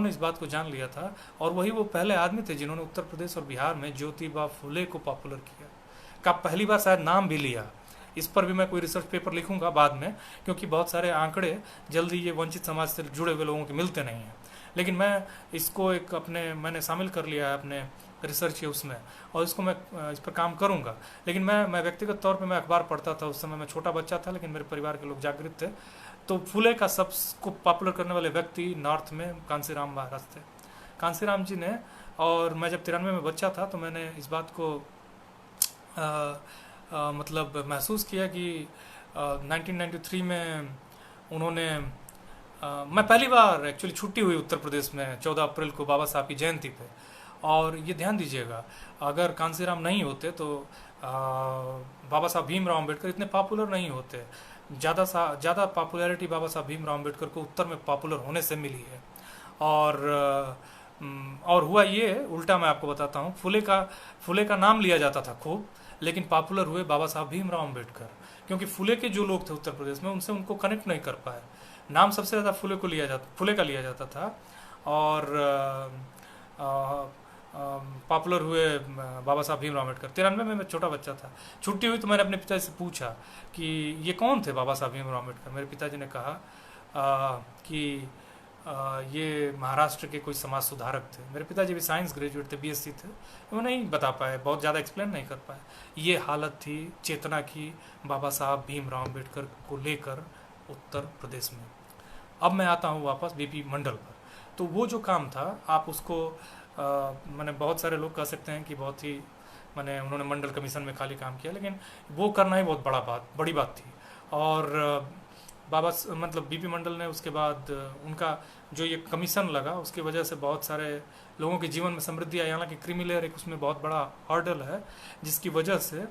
Speaker 1: इस बात को जान लिया था। और वही वो पहले आदमी थे जिन्होंने उत्तर प्रदेश और बिहार में ज्योतिबा फुले को पॉपुलर किया, का पहली बार शायद नाम भी लिया। इस पर भी मैं कोई रिसर्च पेपर लिखूंगा बाद में, क्योंकि बहुत सारे आंकड़े जल्दी ये वंचित समाज से जुड़े हुए लोगों के मिलते नहीं हैं। लेकिन मैं इसको मैंने शामिल कर लिया है अपने रिसर्च के उसमें, और इसको मैं इस पर काम करूंगा। लेकिन मैं व्यक्तिगत तौर पे मैं अखबार पढ़ता था। उस समय मैं छोटा बच्चा था, लेकिन मेरे परिवार के लोग जागृत थे। तो फुले का सबको पॉपुलर करने वाले व्यक्ति नॉर्थ में कांसीराम महाराज थे, कांसीराम जी ने। और मैं जब 93 में बच्चा था तो मैंने इस बात को मतलब महसूस किया कि 1993 में उन्होंने मैं पहली बार एक्चुअली छुट्टी हुई उत्तर प्रदेश में 14 अप्रैल को बाबा साहब की जयंती पे। और ये ध्यान दीजिएगा, अगर कांसीराम नहीं होते तो बाबा साहब भीमराव अम्बेडकर इतने पॉपुलर नहीं होते। ज़्यादा पॉपुलैरिटी बाबा साहब भीमराव अम्बेडकर को उत्तर में पॉपुलर होने से मिली है। और और हुआ ये उल्टा, मैं आपको बताता हूँ। फुले का नाम लिया जाता था खूब, लेकिन पॉपुलर हुए बाबा साहब भीमराव अम्बेडकर, क्योंकि फुले के जो लोग थे उत्तर प्रदेश में उनसे उनको कनेक्ट नहीं कर पाए। नाम सबसे ज़्यादा फुले का लिया जाता था। और पॉपुलर हुए बाबा साहब भीमराव अम्बेडकर। 93 में मैं छोटा बच्चा था, छुट्टी हुई तो मैंने अपने पिताजी से पूछा कि ये कौन थे बाबा साहब भीमराव अम्बेडकर। मेरे पिताजी ने कहा कि ये महाराष्ट्र के कोई समाज सुधारक थे। मेरे पिताजी भी साइंस ग्रेजुएट थे, बीएससी थे, वो नहीं बता पाए, बहुत ज़्यादा एक्सप्लेन नहीं कर पाए। ये हालत थी चेतना की बाबा साहब भीमराव अम्बेडकर को लेकर उत्तर प्रदेश में। अब मैं आता हूँ वापस बीपी मंडल पर। तो वो जो काम था, आप उसको मैंने, बहुत सारे लोग कह सकते हैं कि बहुत ही मैंने, उन्होंने मंडल कमीशन में खाली काम किया, लेकिन वो करना ही बहुत बड़ी बात थी। और मतलब बीपी मंडल ने उसके बाद उनका जो ये कमीशन लगा, उसकी वजह से बहुत सारे लोगों के जीवन में समृद्धि आई। हालांकि क्रीमी लेयर एक उसमें बहुत बड़ा हर्डल है, जिसकी वजह से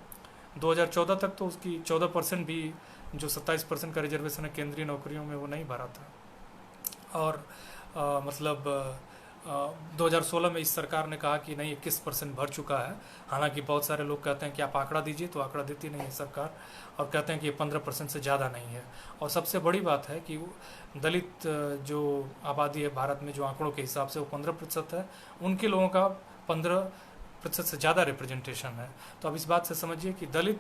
Speaker 1: 2014 तक तो उसकी 14% भी, जो 27% का रिजर्वेशन है केंद्रीय नौकरियों में, वो नहीं भरा था। और मतलब 2016 में इस सरकार ने कहा कि नहीं, 21% भर चुका है। हालांकि बहुत सारे लोग कहते हैं कि आप आंकड़ा दीजिए, तो आंकड़ा देती नहीं है सरकार, और कहते हैं कि ये 15% से ज़्यादा नहीं है। और सबसे बड़ी बात है कि दलित जो आबादी है भारत में, जो आंकड़ों के हिसाब से वो 15% है, उनके लोगों का 15% से ज़्यादा रिप्रेजेंटेशन है। तो अब इस बात से समझिए कि दलित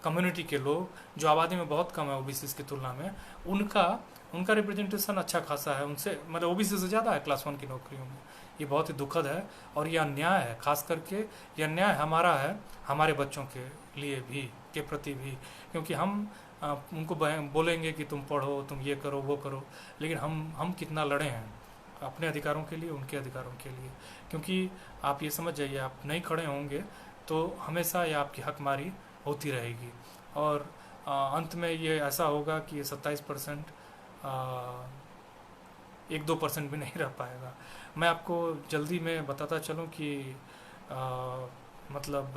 Speaker 1: कम्युनिटी के लोग, जो आबादी में बहुत कम है ओबीसी की तुलना में, उनका रिप्रेजेंटेशन अच्छा खासा है, उनसे मतलब ओबीसी से ज़्यादा है क्लास 1 की नौकरियों में। ये बहुत ही दुखद है और ये अन्याय है। खास करके ये अन्याय हमारा है, हमारे बच्चों के लिए भी, के प्रति भी, क्योंकि हम उनको बोलेंगे कि तुम पढ़ो, तुम ये करो, वो करो, लेकिन हम कितना लड़े हैं अपने अधिकारों के लिए, उनके अधिकारों के लिए। क्योंकि आप ये समझ जाइए, आप नहीं खड़े होंगे तो हमेशा ये आपकी हकमारी होती रहेगी। और अंत में ये ऐसा होगा कि ये 27% 1-2% भी नहीं रह पाएगा। मैं आपको जल्दी में बताता चलूँ कि मतलब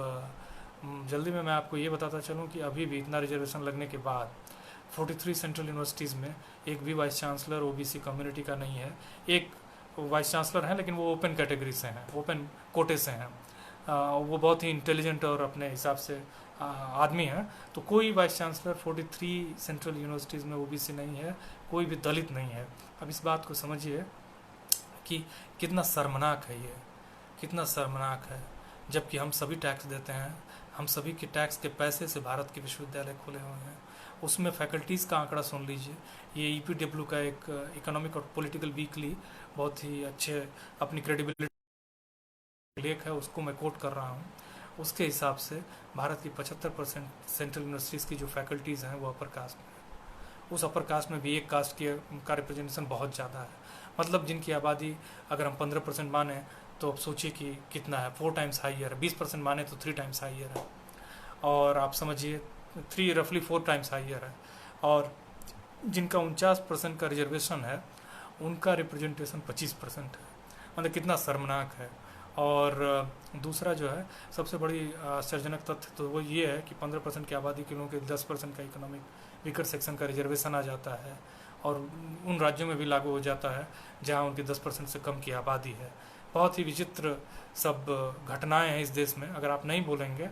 Speaker 1: जल्दी में मैं आपको ये बताता चलूँ कि अभी भी इतना रिजर्वेशन लगने के बाद 43 सेंट्रल यूनिवर्सिटीज़ में एक भी वाइस चांसलर ओबीसी कम्युनिटी का नहीं है। एक वाइस चांसलर हैं, लेकिन वो ओपन कैटेगरी से हैं, ओपन कोटे से हैं। वो बहुत ही इंटेलिजेंट और अपने हिसाब से आदमी हैं। तो कोई वाइस चांसलर 43 सेंट्रल यूनिवर्सिटीज़ में ओबीसी नहीं है, कोई भी दलित नहीं है। अब इस बात को समझिए कि कितना शर्मनाक है ये, कितना शर्मनाक है। जबकि हम सभी टैक्स देते हैं, हम सभी के टैक्स के पैसे से भारत के विश्वविद्यालय खुले हुए हैं। उसमें फैकल्टीज़ का आंकड़ा सुन लीजिए। ये ईपीडब्ल्यू का एक इकोनॉमिक और पॉलिटिकल वीकली बहुत ही अच्छे अपनी क्रेडिबिलिटी लेख है, उसको मैं कोट कर रहा हूँ। उसके हिसाब से भारत की 75% सेंट्रल यूनिवर्सिटीज़ की जो फैकल्टीज़ हैं वो अपर कास्ट में है। उस अपर कास्ट में भी एक कास्ट का रिप्रेजेंटेशन बहुत ज़्यादा है। मतलब जिनकी आबादी अगर हम 15% माने तो अब सोचिए कि कितना है, 4 टाइम्स हाइयर है। 20% माने तो 3 टाइम्स हाइयर है। और आप समझिए 4 टाइम्स हाइयर है। और जिनका 49% का रिजर्वेशन है, उनका रिप्रेजेंटेशन 25% है। मतलब कितना शर्मनाक है। और दूसरा जो है, सबसे बड़ी आश्चर्यजनक तथ्य तो वो ये है कि 15% की आबादी के लोगों के 10% का इकोनॉमिक वीकर सेक्शन का रिजर्वेशन आ जाता है, और उन राज्यों में भी लागू हो जाता है जहाँ उनकी 10% से कम की आबादी है। बहुत ही विचित्र सब घटनाएं हैं इस देश में। अगर आप नहीं बोलेंगे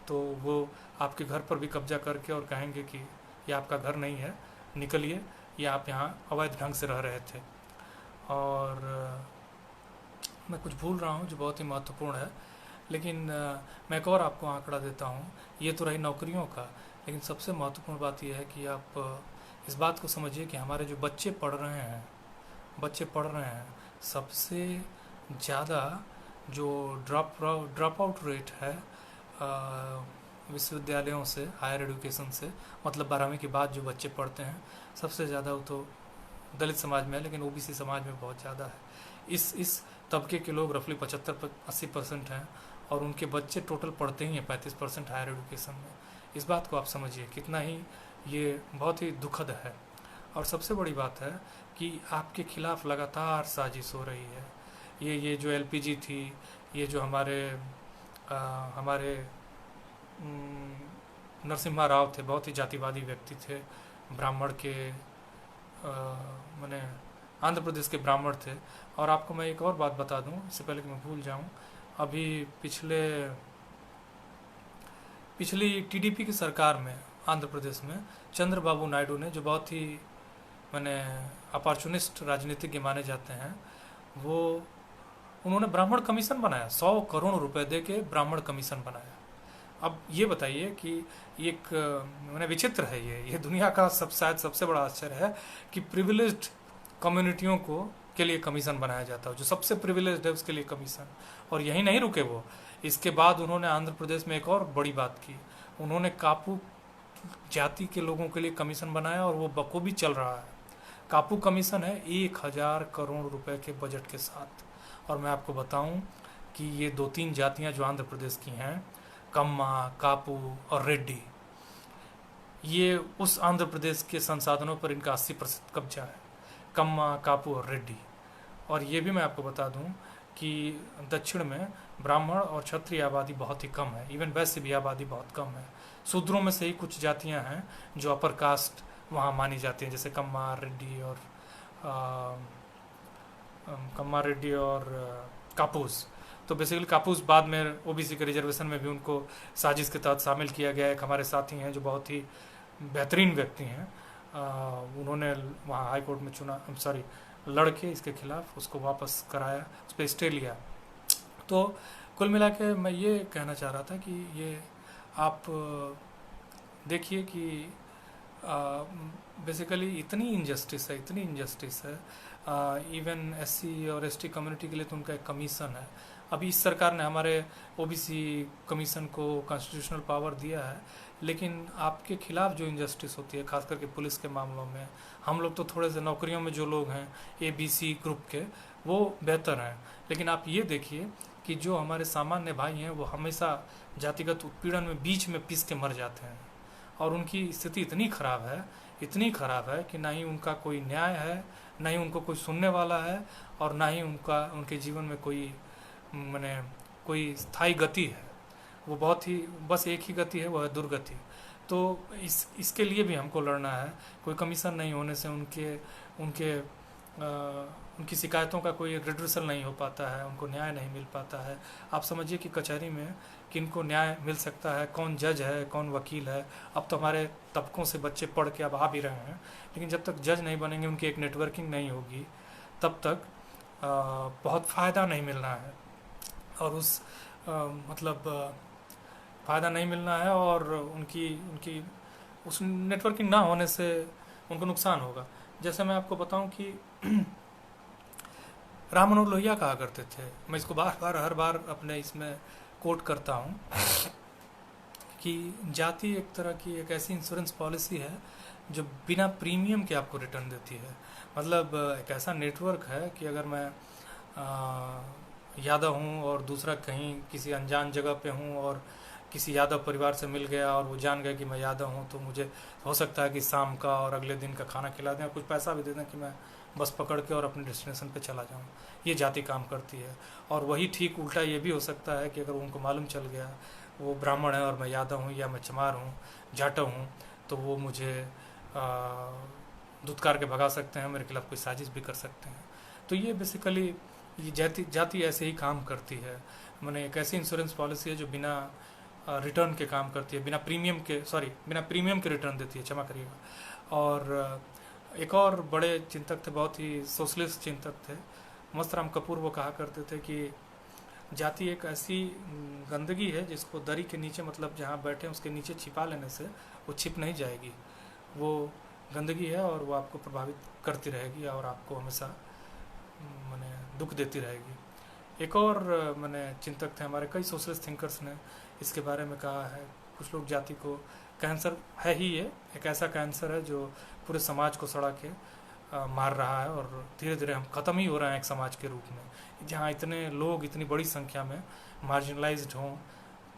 Speaker 1: तो वो आपके घर पर भी कब्जा करके और कहेंगे कि ये आपका घर नहीं है, निकलिए, ये आप यहाँ अवैध ढंग से रह रहे थे। और मैं कुछ भूल रहा हूँ जो बहुत ही महत्वपूर्ण है, लेकिन मैं एक और आपको आंकड़ा देता हूँ। ये तो रही नौकरियों का, लेकिन सबसे महत्वपूर्ण बात यह है कि आप इस बात को समझिए कि हमारे जो बच्चे पढ़ रहे हैं, सबसे ज़्यादा जो ड्रॉप आउट रेट है विश्वविद्यालयों से, हायर एजुकेशन से, मतलब 12वीं के बाद जो बच्चे पढ़ते हैं, सबसे ज़्यादा वो तो दलित समाज में है, लेकिन ओबीसी समाज में बहुत ज़्यादा है। इस तबके के लोग रफली 75-80% हैं, और उनके बच्चे टोटल पढ़ते ही हैं 35% हायर एजुकेशन में। इस बात को आप समझिए कितना ही ये बहुत ही दुखद है। और सबसे बड़ी बात है कि आपके खिलाफ लगातार साजिश हो रही है। ये जो एलपीजी थी, ये जो हमारे नरसिम्हा राव थे, बहुत ही जातिवादी व्यक्ति थे, ब्राह्मण के मैंने आंध्र प्रदेश के ब्राह्मण थे। और आपको मैं एक और बात बता दूं इससे पहले कि मैं भूल जाऊं, अभी पिछली टीडीपी की सरकार में आंध्र प्रदेश में चंद्रबाबू नायडू ने, जो बहुत ही मैंने अपॉर्चुनिस्ट राजनीतिज्ञ माने जाते हैं, वो उन्होंने ब्राह्मण कमीशन बनाया, 100 करोड़ रुपए दे के ब्राह्मण कमीशन बनाया। अब ये बताइए कि एक मैंने विचित्र है ये दुनिया का शायद सबसे बड़ा आश्चर्य है कि प्रिविलेज्ड कम्युनिटियों को के लिए कमीशन बनाया जाता है, जो सबसे प्रिविलेज्ड है उसके लिए कमीशन। और यही नहीं रुके वो, इसके बाद उन्होंने आंध्र प्रदेश में एक और बड़ी बात की, उन्होंने कापू जाति के लोगों के लिए कमीशन बनाया और वो बखूबी चल रहा है। कापू कमीशन है 1,000 करोड़ रुपए के बजट के साथ। और मैं आपको बताऊं कि ये 2-3 जातियां जो आंध्र प्रदेश की हैं, कम्मा, कापू और रेड्डी, ये उस आंध्र प्रदेश के संसाधनों पर इनका 80% कब्जा है, कम्मा, कापू और रेड्डी। और ये भी मैं आपको बता दूं कि दक्षिण में ब्राह्मण और क्षत्रिय आबादी बहुत ही कम है, इवन वैश्य भी आबादी बहुत कम है। शूद्रों में से ही कुछ जातियां हैं जो अपर कास्ट वहाँ मानी जाती हैं, जैसे कम्मा, रेड्डी और कापूस। तो बेसिकली कापूस बाद में ओबीसी के रिजर्वेशन में भी उनको साजिश के तहत शामिल किया गया। एक हमारे साथी हैं जो बहुत ही बेहतरीन व्यक्ति हैं, उन्होंने वहाँ हाई कोर्ट में लड़ के इसके खिलाफ उसको वापस कराया, उस पर स्टे लिया। तो कुल मिला के मैं ये कहना चाह रहा था कि ये आप देखिए कि बेसिकली इतनी इनजस्टिस है, इवन एससी और एसटी कम्युनिटी के लिए तो उनका एक कमीशन है। अभी इस सरकार ने हमारे ओबीसी कमीशन को कॉन्स्टिट्यूशनल पावर दिया है, लेकिन आपके खिलाफ जो इनजस्टिस होती है, खास करके पुलिस के मामलों में, हम लोग तो थोड़े से नौकरियों में जो लोग हैं ABC ग्रुप के, वो बेहतर हैं। लेकिन आप ये देखिए कि जो हमारे सामान्य भाई हैं वो हमेशा जातिगत उत्पीड़न में बीच में पिस के मर जाते हैं। और उनकी स्थिति इतनी ख़राब है कि ना ही उनका कोई न्याय है, ना ही उनको कोई सुनने वाला है, और ना ही उनके जीवन में कोई स्थायी गति है। वो बहुत ही बस एक ही गति है, वो है दुर्गति। तो इसके लिए भी हमको लड़ना है। कोई कमीशन नहीं होने से उनकी शिकायतों का कोई रिड्रेसल नहीं हो पाता है, उनको न्याय नहीं मिल पाता है। आप समझिए कि कचहरी में किनको न्याय मिल सकता है, कौन जज है, कौन वकील है। अब तो हमारे तबकों से बच्चे पढ़ के अब आ भी रहे हैं, लेकिन जब तक जज नहीं बनेंगे, उनकी एक नेटवर्किंग नहीं होगी, तब तक बहुत फ़ायदा नहीं मिलना है। और फ़ायदा नहीं मिलना है, और उनकी उस नेटवर्किंग ना होने से उनको नुकसान होगा। जैसे मैं आपको बताऊं कि राम मनोहर लोहिया कहा करते थे, मैं इसको हर बार अपने इसमें कोट करता हूं, कि जाति एक तरह की एक ऐसी इंश्योरेंस पॉलिसी है जो बिना प्रीमियम के आपको रिटर्न देती है। मतलब एक ऐसा नेटवर्क है कि अगर मैं यादव हूँ और दूसरा कहीं किसी अनजान जगह पे हूँ और किसी यादव परिवार से मिल गया और वो जान गया कि मैं यादव हूँ, तो मुझे हो सकता है कि शाम का और अगले दिन का खाना खिला दें और कुछ पैसा भी दे दें कि मैं बस पकड़ के और अपने डेस्टिनेशन पे चला जाऊँ। ये जाति काम करती है। और वही ठीक उल्टा ये भी हो सकता है कि अगर उनको मालूम चल गया वो ब्राह्मण है और मैं यादव हूँ या मैं चमार हूँ, जाटव हूँ, तो वो मुझे धुतकार के भगा सकते हैं, मेरे खिलाफ कोई साजिश भी कर सकते हैं। तो ये बेसिकली ये जाति ऐसे ही काम करती है। मैंने एक ऐसी इंश्योरेंस पॉलिसी है जो बिना रिटर्न के काम करती है, बिना प्रीमियम के रिटर्न देती है, क्षमा करिएगा। और एक और बड़े चिंतक थे, बहुत ही सोशलिस्ट चिंतक थे, मस्तराम कपूर, वो कहा करते थे कि जाति एक ऐसी गंदगी है जिसको दरी के नीचे, मतलब जहाँ बैठे उसके नीचे छिपा लेने से वो छिप नहीं जाएगी। वो गंदगी है और वो आपको प्रभावित करती रहेगी और आपको हमेशा दुख देती रहेगी। एक और चिंतक थे हमारे, कई सोशलिस्ट थिंकर्स ने इसके बारे में कहा है। कुछ लोग जाति को कैंसर है ही, ये एक ऐसा कैंसर है जो पूरे समाज को सड़ा के मार रहा है और धीरे धीरे हम ख़त्म ही हो रहे हैं एक समाज के रूप में। जहाँ इतने लोग इतनी बड़ी संख्या में मार्जिनलाइज्ड हों,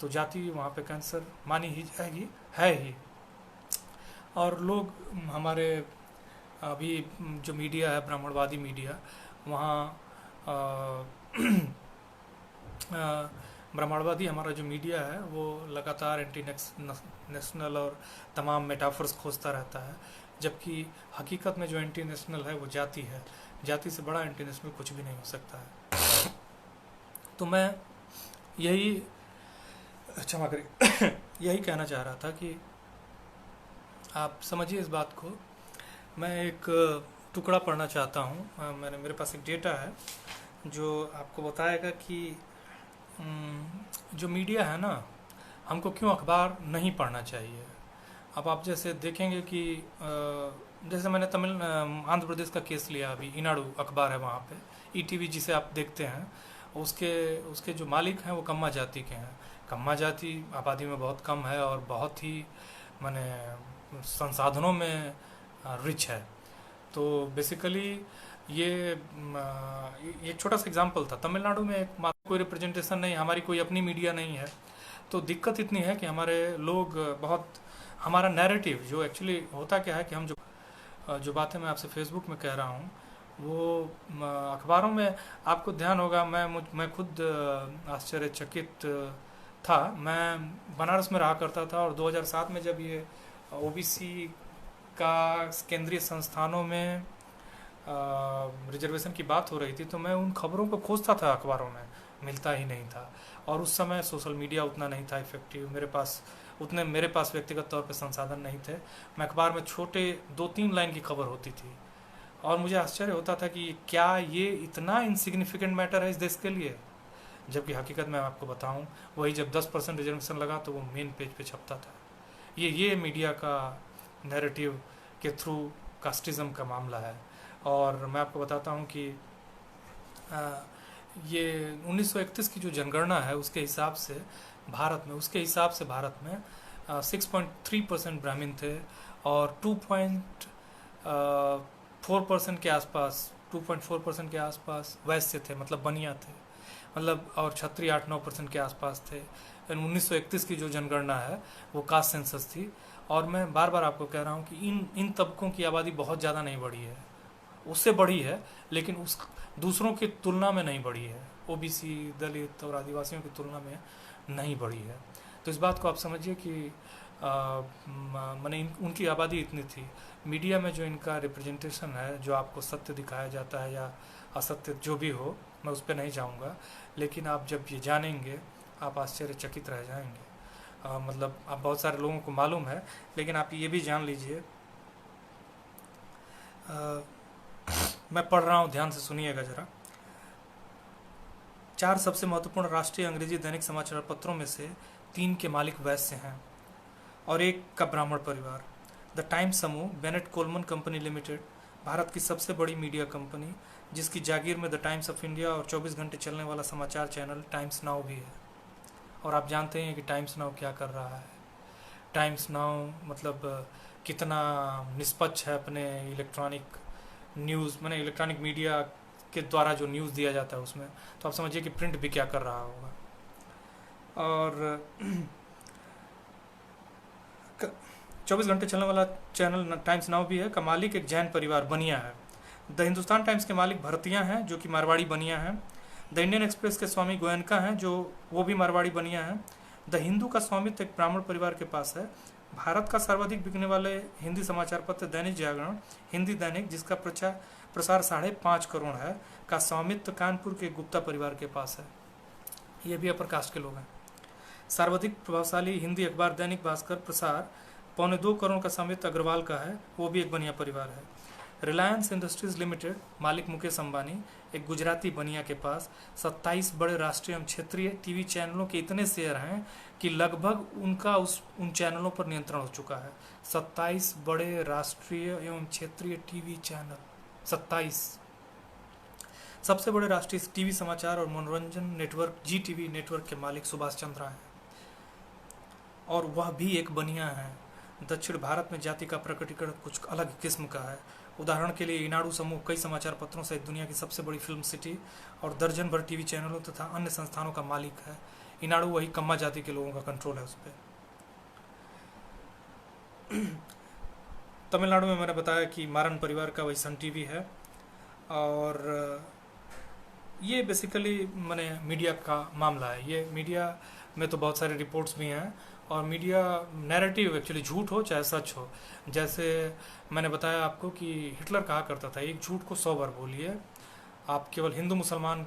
Speaker 1: तो जाति वहाँ पे कैंसर मानी ही जाएगी, है ही। और लोग हमारे अभी जो मीडिया है, ब्राह्मणवादी मीडिया, वहाँ ब्राह्मणवादी हमारा जो मीडिया है वो लगातार एंटी नेशनल और तमाम मेटाफर्स खोजता रहता है, जबकि हकीकत में जो एंटी नेशनल है वो जाति है। जाति से बड़ा एंटी नेशनल कुछ भी नहीं हो सकता है। तो मैं यही, क्षमा करिए, यही कहना चाह रहा था कि आप समझिए इस बात को। मैं एक टुकड़ा पढ़ना चाहता हूँ। मेरे पास एक डेटा है जो आपको बताएगा कि जो मीडिया है ना, हमको क्यों अखबार नहीं पढ़ना चाहिए। अब आप जैसे देखेंगे कि जैसे मैंने आंध्र प्रदेश का केस लिया, अभी ईनाडू अखबार है वहाँ पे, ईटीवी जिसे आप देखते हैं, उसके उसके जो मालिक हैं वो कम्मा जाति के हैं। कम्मा जाति आबादी में बहुत कम है और बहुत ही माने संसाधनों में रिच है। तो बेसिकली ये एक छोटा सा एग्जांपल था। तमिलनाडु में एक कोई रिप्रेजेंटेशन नहीं, हमारी कोई अपनी मीडिया नहीं है। तो दिक्कत इतनी है कि हमारे लोग बहुत, हमारा नैरेटिव जो एक्चुअली होता क्या है कि हम जो बातें मैं आपसे फेसबुक में कह रहा हूँ वो अखबारों में आपको ध्यान होगा। मैं खुद आश्चर्यचकित था। मैं बनारस में रहा करता था और 2007 में जब ये ओबीसी का केंद्रीय संस्थानों में रिजर्वेशन की बात हो रही थी तो मैं उन खबरों को खोजता था, अखबारों में मिलता ही नहीं था। और उस समय सोशल मीडिया उतना नहीं था इफेक्टिव, मेरे पास व्यक्तिगत तौर पे संसाधन नहीं थे। मैं अखबार में छोटे 2-3 लाइन की खबर होती थी और मुझे आश्चर्य होता था कि क्या ये इतना इनसिग्निफिकेंट मैटर है इस देश के लिए। जबकि हकीकत में आपको बताऊं, वही जब 10% रिजर्वेशन लगा तो वो मेन पेज पे छपता था। ये मीडिया का नैरेटिव के थ्रू कास्टिज्म का मामला है। और मैं आपको बताता हूँ कि ये 1931 की जो जनगणना है उसके हिसाब से भारत में 6.3% ब्राह्मण थे और 2.4% के आसपास वैश्य थे, मतलब बनिया थे, मतलब, और क्षत्रिय 8-9% के आसपास थे। 1931 की जो जनगणना है वो कास्ट सेंसस थी। और मैं बार बार आपको कह रहा हूँ कि इन तबकों की आबादी बहुत ज़्यादा नहीं बढ़ी है, उससे बढ़ी है लेकिन उस दूसरों की तुलना में नहीं बढ़ी है। ओबीसी, दलित और आदिवासियों की तुलना में नहीं बढ़ी है। तो इस बात को आप समझिए कि मैंने उनकी आबादी इतनी थी। मीडिया में जो इनका रिप्रेजेंटेशन है, जो आपको सत्य दिखाया जाता है या असत्य जो भी हो, मैं उस पर नहीं जाऊँगा, लेकिन आप जब ये जानेंगे आप आश्चर्यचकित रह जाएंगे। मतलब आप बहुत सारे लोगों को मालूम है, लेकिन आप ये भी जान लीजिए। मैं पढ़ रहा हूँ, ध्यान से सुनिएगा जरा। 4 सबसे महत्वपूर्ण राष्ट्रीय अंग्रेजी दैनिक समाचार पत्रों में से 3 के मालिक वैश्य हैं और 1 का ब्राह्मण परिवार। द टाइम्स समूह, Bennett Coleman company limited, Bharat की सबसे बड़ी मीडिया कंपनी, जिसकी जागीर में द टाइम्स ऑफ इंडिया और 24 घंटे चलने वाला समाचार चैनल टाइम्स नाउ भी है। और आप जानते हैं कि टाइम्स नाउ क्या कर रहा है। टाइम्स नाउ मतलब कितना निष्पक्ष है अपने इलेक्ट्रॉनिक न्यूज़, मैंने इलेक्ट्रॉनिक मीडिया के द्वारा जो न्यूज़ दिया जाता है उसमें। तो आप समझिए कि प्रिंट भी क्या कर रहा होगा। और 24 घंटे चलने वाला चैनल टाइम्स नाउ भी है का मालिक एक जैन परिवार बनिया है। द हिंदुस्तान टाइम्स के मालिक भरतिया हैं जो कि मारवाड़ी बनिया हैं। द इंडियन एक्सप्रेस के स्वामी गोयनका हैं जो वो भी मारवाड़ी बनिया हैं। द हिंदू का स्वामित्व एक ब्राह्मण परिवार के पास है। भारत का सर्वाधिक बिकने वाले हिंदी समाचार पत्र दैनिक जागरण, हिंदी दैनिक, जिसका प्रसार 5.5 करोड़ है, का स्वामित्व कानपुर के गुप्ता परिवार के पास है। ये भी अपर कास्ट के लोग हैं। सर्वाधिक प्रभावशाली हिंदी अखबार दैनिक भास्कर, प्रसार 2.25 करोड़ का स्वामित्व अग्रवाल का है, वो भी एक बनिया परिवार है। रिलायंस इंडस्ट्रीज लिमिटेड, मालिक मुकेश अंबानी, एक गुजराती बनिया के पास 27 बड़े राष्ट्रीय एवं क्षेत्रीय टीवी चैनलों के इतने शेयर हैं कि लगभग उन चैनलों पर नियंत्रण हो चुका है। 27 बड़े राष्ट्रीय एवं क्षेत्रीय टीवी चैनल, 27। सबसे बड़े राष्ट्रीय टीवी समाचार और मनोरंजन नेटवर्क जी टीवी नेटवर्क के मालिक सुभाष चंद्रा हैं और वह भी एक बनिया है। दक्षिण भारत में जाति का प्रकटीकरण कुछ अलग किस्म का है। उदाहरण के लिए ईनाडू समूह कई समाचार पत्रों सहित दुनिया की सबसे बड़ी फिल्म सिटी और दर्जन भर टीवी चैनलों तथा अन्य संस्थानों का मालिक है। ईनाडू वही कम्मा जाति के लोगों का कंट्रोल है उस पर। तमिलनाडु में मैंने बताया कि मारन परिवार का वही सन टीवी है। और ये बेसिकली मैंने मीडिया का मामला है। ये मीडिया में तो बहुत सारे रिपोर्ट्स भी हैं और मीडिया नैरेटिव एक्चुअली झूठ हो चाहे सच हो। जैसे मैंने बताया आपको कि हिटलर कहा करता था, एक झूठ को 100 बार बोलिए, आप केवल हिंदू मुसलमान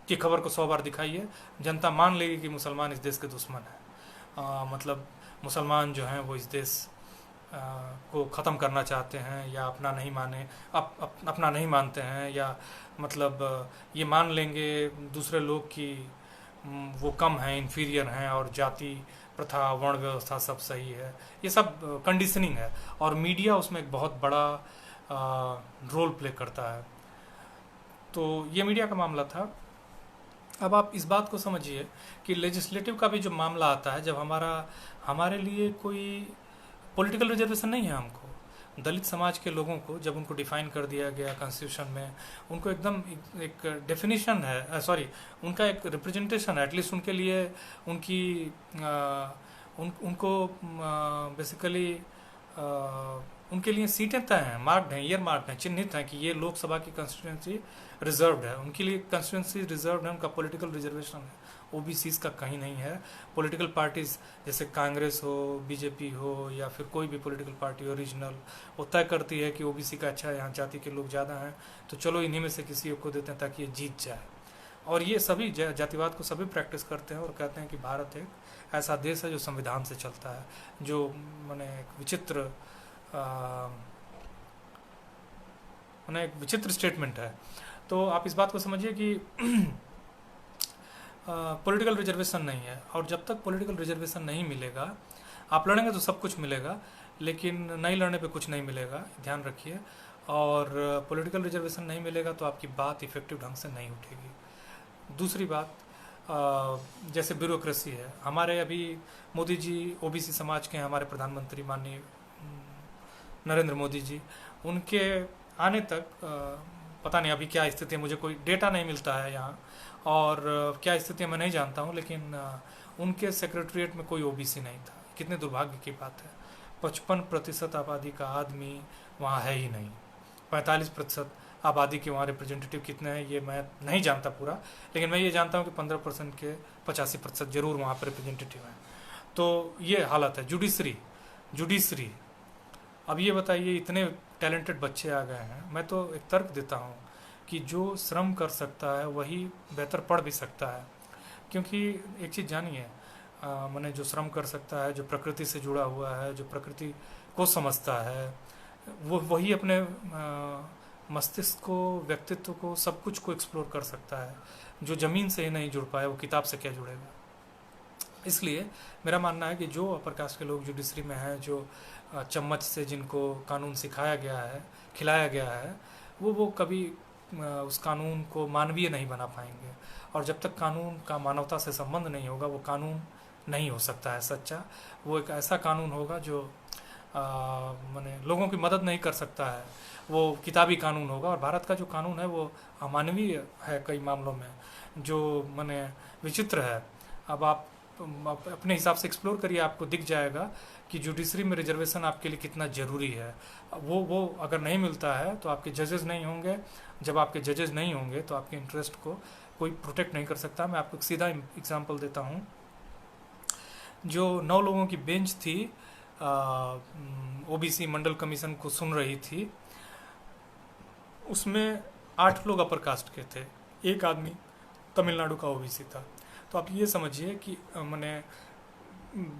Speaker 1: की खबर को 100 बार दिखाइए, जनता मान लेगी कि मुसलमान इस देश के दुश्मन हैं। मतलब मुसलमान जो हैं वो इस देश को ख़त्म करना चाहते हैं, या अपना नहीं माने अपना नहीं मानते हैं, या मतलब ये मान लेंगे दूसरे लोग कि वो कम हैं, इन्फीरियर हैं, और जाति प्रथा वर्ण व्यवस्था सब सही है। ये सब कंडीशनिंग है, और मीडिया उसमें एक बहुत बड़ा रोल प्ले करता है। तो ये मीडिया का मामला था। अब आप इस बात को समझिए कि लेजिस्लेटिव का भी जो मामला आता है, जब हमारे लिए कोई पॉलिटिकल रिजर्वेशन नहीं है, हमको दलित समाज के लोगों को जब उनको डिफाइन कर दिया गया कॉन्स्टिट्यूशन में, उनको एकदम एक डेफिनेशन है, सॉरी उनका एक रिप्रेजेंटेशन है, एटलीस्ट उनके लिए उनकी उनको बेसिकली उनके लिए सीटें तय हैं, मार्क्ड हैं, ईयर मार्क्ड हैं, चिन्हित हैं कि ये लोकसभा की कंस्टिट्यूंसी रिजर्व्ड है, उनके लिए कंस्टिट्यूंसी रिजर्व्ड है, उनका पॉलिटिकल रिजर्वेशन है। ओबीसीज का कहीं नहीं है। पॉलिटिकल पार्टीज जैसे कांग्रेस हो, बीजेपी हो, या फिर कोई भी पॉलिटिकल पार्टी हो रीजनल, वो तय करती है कि ओबीसी का अच्छा है, यहाँ जाति के लोग ज़्यादा हैं तो चलो इन्हीं में से किसी एक को देते हैं ताकि ये जीत जाए। और ये सभी जातिवाद को सभी प्रैक्टिस करते हैं और कहते हैं कि भारत एक ऐसा देश है जो संविधान से चलता है, जो मैंने एक विचित्र स्टेटमेंट है। तो आप इस बात को समझिए कि पॉलिटिकल रिजर्वेशन नहीं है, और जब तक पॉलिटिकल रिजर्वेशन नहीं मिलेगा, आप लड़ेंगे तो सब कुछ मिलेगा, लेकिन नहीं लड़ने पे कुछ नहीं मिलेगा, ध्यान रखिए। और पॉलिटिकल रिजर्वेशन नहीं मिलेगा तो आपकी बात इफेक्टिव ढंग से नहीं उठेगी। दूसरी बात, जैसे ब्यूरोक्रेसी है, हमारे अभी मोदी जी ओबीसी समाज के हैं, हमारे प्रधानमंत्री माननीय नरेंद्र मोदी जी, उनके आने तक पता नहीं अभी क्या स्थिति है, मुझे कोई डेटा नहीं मिलता है यहाँ, और क्या स्थिति है मैं नहीं जानता हूँ, लेकिन उनके सेक्रेटरीट में कोई ओबीसी नहीं था। कितने दुर्भाग्य की बात है। 55% आबादी का आदमी वहाँ है ही नहीं। 45% आबादी के वहाँ रिप्रेजेंटेटिव कितने हैं ये मैं नहीं जानता पूरा, लेकिन मैं ये जानता हूँ कि 15% के 85% जरूर वहाँ पर रिप्रेजेंटेटिव हैं। तो ये हालत है। जुडिशरी अब ये बताइए, इतने टैलेंटेड बच्चे आ गए हैं। मैं तो एक तर्क देता हूँ कि जो श्रम कर सकता है वही बेहतर पढ़ भी सकता है, क्योंकि एक चीज़ जानिए, मैंने जो श्रम कर सकता है, जो प्रकृति से जुड़ा हुआ है, जो प्रकृति को समझता है, वो वही अपने मस्तिष्क को, व्यक्तित्व को, सब कुछ को एक्सप्लोर कर सकता है। जो ज़मीन से ही नहीं जुड़ पाए वो किताब से क्या जुड़ेगा। इसलिए मेरा मानना है कि जो अपर कास्ट के लोग जुडिशरी में हैं, जो चम्मच से जिनको कानून सिखाया गया है, खिलाया गया है, वो कभी उस कानून को मानवीय नहीं बना पाएंगे। और जब तक कानून का मानवता से संबंध नहीं होगा, वो कानून नहीं हो सकता है सच्चा। वो एक ऐसा कानून होगा जो माने लोगों की मदद नहीं कर सकता है, वो किताबी कानून होगा। और भारत का जो कानून है वो अमानवीय है कई मामलों में, जो माने विचित्र है। अब आप अपने हिसाब से एक्सप्लोर करिए, आपको दिख जाएगा कि जुडिशरी में रिजर्वेशन आपके लिए कितना ज़रूरी है। वो अगर नहीं मिलता है तो आपके जजेस नहीं होंगे। जब आपके जजेस नहीं होंगे तो आपके इंटरेस्ट को कोई प्रोटेक्ट नहीं कर सकता। मैं आपको एक सीधा एग्जांपल देता हूँ। जो 9 लोगों की बेंच थी, ओबीसी मंडल कमीशन को सुन रही थी, उसमें 8 लोग अपर कास्ट के थे, एक आदमी तमिलनाडु का ओबीसी था। तो आप ये समझिए कि मैंने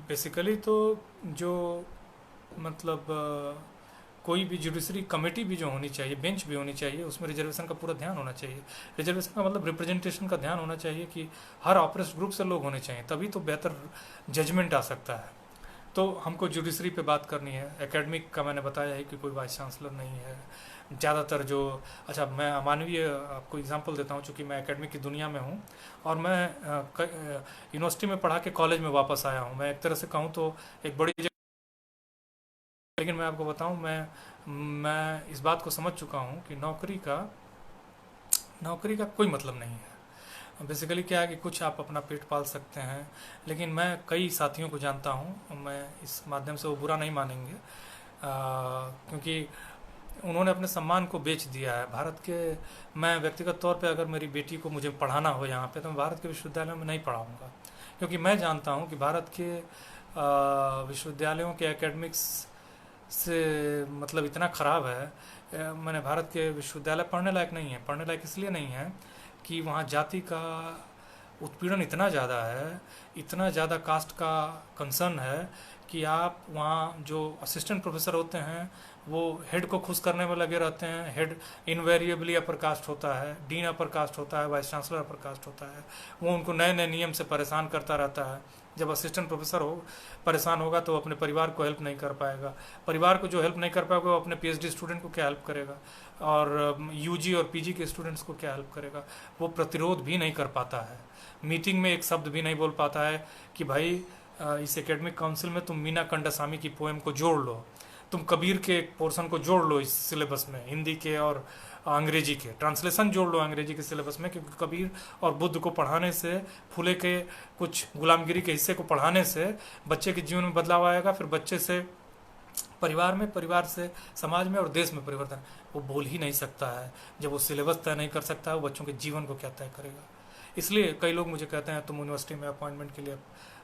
Speaker 1: बेसिकली तो जो मतलब कोई भी जुडिशरी कमेटी भी जो होनी चाहिए, बेंच भी होनी चाहिए, उसमें रिजर्वेशन का पूरा ध्यान होना चाहिए। रिजर्वेशन का मतलब रिप्रेजेंटेशन का ध्यान होना चाहिए कि हर ऑपरेस्ट ग्रुप से लोग होने चाहिए, तभी तो बेहतर जजमेंट आ सकता है। तो हमको जुडिशरी पे बात करनी है। एकेडमिक का मैंने बताया है कि कोई वाइस चांसलर नहीं है। ज़्यादातर जो, अच्छा मैं अमानवीय आपको एग्जांपल देता हूँ, चूँकि मैं एकेडमिक की दुनिया में हूँ और मैं यूनिवर्सिटी में पढ़ा के कॉलेज में वापस आया हूँ। मैं एक तरह से कहूँ तो एक बड़ी जगह, लेकिन मैं आपको बताऊँ, मैं इस बात को समझ चुका हूँ कि नौकरी का कोई मतलब नहीं है। बेसिकली क्या है कि कुछ आप अपना पेट पाल सकते हैं, लेकिन मैं कई साथियों को जानता हूँ, मैं इस माध्यम से वो बुरा नहीं मानेंगे, क्योंकि उन्होंने अपने सम्मान को बेच दिया है भारत के। मैं व्यक्तिगत तौर पे अगर मेरी बेटी को मुझे पढ़ाना हो यहाँ पे, तो मैं भारत के विश्वविद्यालय में नहीं पढ़ाऊँगा, क्योंकि मैं जानता हूँ कि भारत के विश्वविद्यालयों के एकेडमिक्स से मतलब इतना ख़राब है। मैंने भारत के विश्वविद्यालय पढ़ने लायक नहीं है। पढ़ने लायक इसलिए नहीं है कि वहाँ जाति का उत्पीड़न इतना ज़्यादा है, इतना ज़्यादा कास्ट का कंसर्न है कि आप वहाँ जो असिस्टेंट प्रोफेसर होते हैं वो हेड को खुश करने में लगे रहते हैं। हेड इनवेरिएबली अपर कास्ट होता है, डीन अपर कास्ट होता है, वाइस चांसलर अपर कास्ट होता है। वो उनको नए नए नियम से परेशान करता रहता है। जब असिस्टेंट प्रोफेसर हो परेशान होगा तो अपने परिवार को हेल्प नहीं कर पाएगा। परिवार को जो हेल्प नहीं कर पाएगा वो अपने पीएचडी स्टूडेंट को क्या हेल्प करेगा, और यूजी और पीजी के स्टूडेंट्स को क्या हेल्प करेगा। वो प्रतिरोध भी नहीं कर पाता है, मीटिंग में एक शब्द भी नहीं बोल पाता है कि भाई इस एकेडमिक काउंसिल में तुम मीना कंडासामी की पोएम को जोड़ लो, तुम कबीर के एक पोर्शन को जोड़ लो इस सिलेबस में, हिंदी के और अंग्रेजी के ट्रांसलेशन जोड़ लो अंग्रेजी के सिलेबस में, क्योंकि कबीर और बुद्ध को पढ़ाने से, फूले के कुछ गुलामगिरी के हिस्से को पढ़ाने से बच्चे के जीवन में बदलाव आएगा। फिर बच्चे से परिवार में, परिवार से समाज में और देश में परिवर्तन। वो बोल ही नहीं सकता है। जब वो सिलेबस तय नहीं कर सकता है वो बच्चों के जीवन को क्या तय करेगा। इसलिए कई लोग मुझे कहते हैं तुम यूनिवर्सिटी में अपॉइंटमेंट के लिए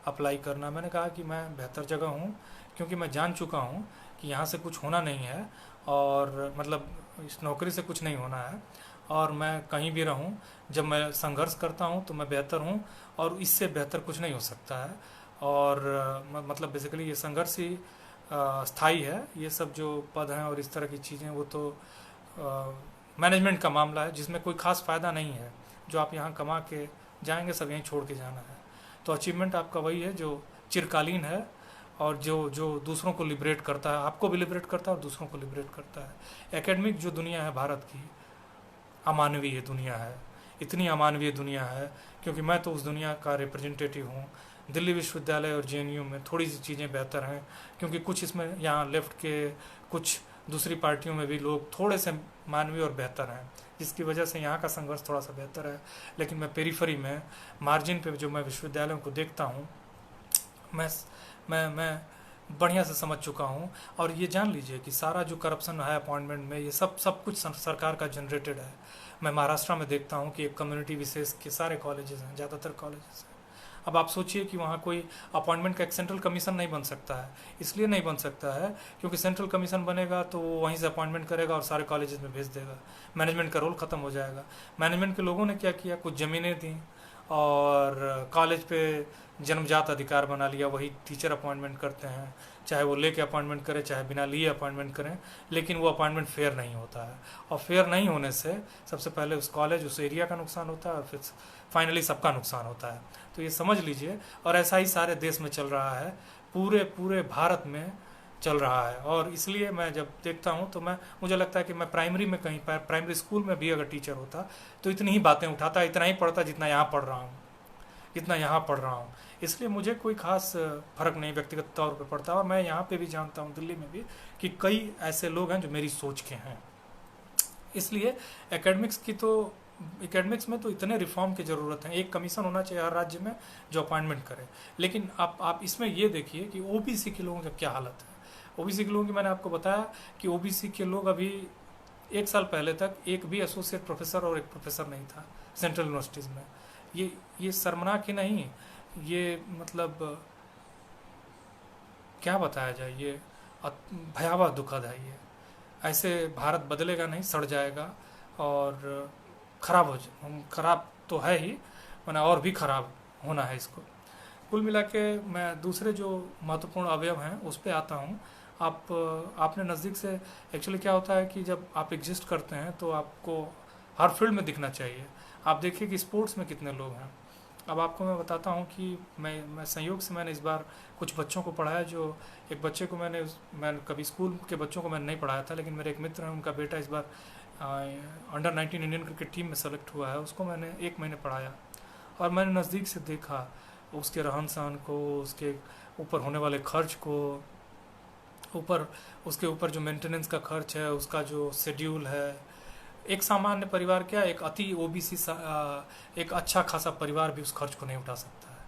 Speaker 1: अप्लाई करना। मैंने कहा कि मैं बेहतर जगह हूँ, क्योंकि मैं जान चुका हूँ कि यहाँ से कुछ होना नहीं है, और मतलब इस नौकरी से कुछ नहीं होना है। और मैं कहीं भी रहूँ, जब मैं संघर्ष करता हूँ तो मैं बेहतर हूँ, और इससे बेहतर कुछ नहीं हो सकता है। और मतलब बेसिकली ये संघर्ष ही स्थायी है। ये सब जो पद हैं और इस तरह की चीज़ें वो तो मैनेजमेंट का मामला है, जिसमें कोई खास फ़ायदा नहीं है। जो आप यहाँ कमा के जाएंगे सब यहीं छोड़ के जाना है। तो अचीवमेंट आपका वही है जो चिरकालीन है, और जो जो दूसरों को लिबरेट करता है, आपको भी लिबरेट करता है और दूसरों को लिबरेट करता है। एकेडमिक जो दुनिया है भारत की, अमानवीय दुनिया है। इतनी अमानवीय दुनिया है क्योंकि मैं तो उस दुनिया का रिप्रेजेंटेटिव हूँ। दिल्ली विश्वविद्यालय और जेएनयू में थोड़ी सी चीज़ें बेहतर हैं, क्योंकि कुछ इसमें यहाँ लेफ्ट के, कुछ दूसरी पार्टियों में भी लोग थोड़े से मानवीय और बेहतर हैं, जिसकी वजह से यहाँ का संघर्ष थोड़ा सा बेहतर है। लेकिन मैं पेरीफरी में, मार्जिन पे जो मैं विश्वविद्यालयों को देखता हूँ, मैं बढ़िया से समझ चुका हूँ। और ये जान लीजिए कि सारा जो करप्शन है अपॉइंटमेंट में, ये सब कुछ सरकार का जनरेटेड है। मैं महाराष्ट्र में देखता हूँ कि एक कम्युनिटी विशेष के सारे कॉलेजेस हैं, ज़्यादातर कॉलेजेस हैं। अब आप सोचिए कि वहाँ कोई अपॉइंटमेंट का एक सेंट्रल कमीशन नहीं बन सकता है। इसलिए नहीं बन सकता है क्योंकि सेंट्रल कमीशन बनेगा तो वो वहीं से अपॉइंटमेंट करेगा और सारे कॉलेजेस में भेज देगा। मैनेजमेंट का रोल ख़त्म हो जाएगा। मैनेजमेंट के लोगों ने क्या किया, कुछ ज़मीनें दी और कॉलेज पे जन्मजात अधिकार बना लिया। वही टीचर अपॉइंटमेंट करते हैं, चाहे वो लेके अपॉइंटमेंट करें चाहे बिना लिए अपॉइंटमेंट करें, लेकिन वो अपॉइंटमेंट फेयर नहीं होता है। और फेयर नहीं होने से सबसे पहले उस कॉलेज, उस एरिया का नुकसान होता है और फिर फाइनली सबका नुकसान होता है। तो ये समझ लीजिए, और ऐसा ही सारे देश में चल रहा है, पूरे पूरे भारत में चल रहा है। और इसलिए मैं जब देखता हूँ तो मुझे लगता है कि मैं प्राइमरी में, कहीं पर प्राइमरी स्कूल में भी अगर टीचर होता तो इतनी ही बातें उठाता, इतना ही पढ़ता जितना यहाँ पढ़ रहा हूँ, जितना यहाँ पढ़ रहा हूँ। इसलिए मुझे कोई खास फर्क नहीं व्यक्तिगत तौर पर पड़ता। और मैं यहाँ पे भी जानता हूँ, दिल्ली में भी, कि कई ऐसे लोग हैं जो मेरी सोच के हैं। इसलिए एकेडमिक्स में तो इतने रिफॉर्म की ज़रूरत है। एक कमीशन होना चाहिए हर राज्य में जो अपॉइंटमेंट करे। लेकिन आप इसमें ये देखिए कि ओबीसी के लोगों का क्या हालत है। ओबीसी के लोगों की मैंने आपको बताया कि ओबीसी के लोग अभी 1 साल पहले तक एक भी एसोसिएट प्रोफेसर और एक प्रोफेसर नहीं था सेंट्रल यूनिवर्सिटीज़ में। ये शर्मनाक ही नहीं, ये मतलब क्या बताया जाए, ये भयावह दुखद है। ये ऐसे भारत बदलेगा नहीं, सड़ जाएगा और खराब तो है ही, मैंने और भी खराब होना है इसको। कुल मिला के मैं दूसरे जो महत्वपूर्ण अवयव हैं उस पर आता हूँ। आपने नज़दीक से, एक्चुअली क्या होता है कि जब आप एग्जिस्ट करते हैं तो आपको हर फील्ड में दिखना चाहिए। आप देखिए कि स्पोर्ट्स में कितने लोग हैं। अब आपको मैं बताता हूँ कि मैं संयोग से मैंने इस बार कुछ बच्चों को पढ़ाया। जो एक बच्चे को मैं कभी स्कूल के बच्चों को मैंने नहीं पढ़ाया था, लेकिन मेरे एक मित्र हैं, उनका बेटा इस बार अंडर 19 इंडियन क्रिकेट टीम में सेलेक्ट हुआ है। उसको मैंने 1 महीने पढ़ाया और मैंने नज़दीक से देखा उसके रहन सहन को, उसके ऊपर होने वाले खर्च को, उसके ऊपर जो मेंटेनेंस का खर्च है, उसका जो शेड्यूल है। एक सामान्य परिवार क्या, एक अति ओबीसी एक अच्छा खासा परिवार भी उस खर्च को नहीं उठा सकता है।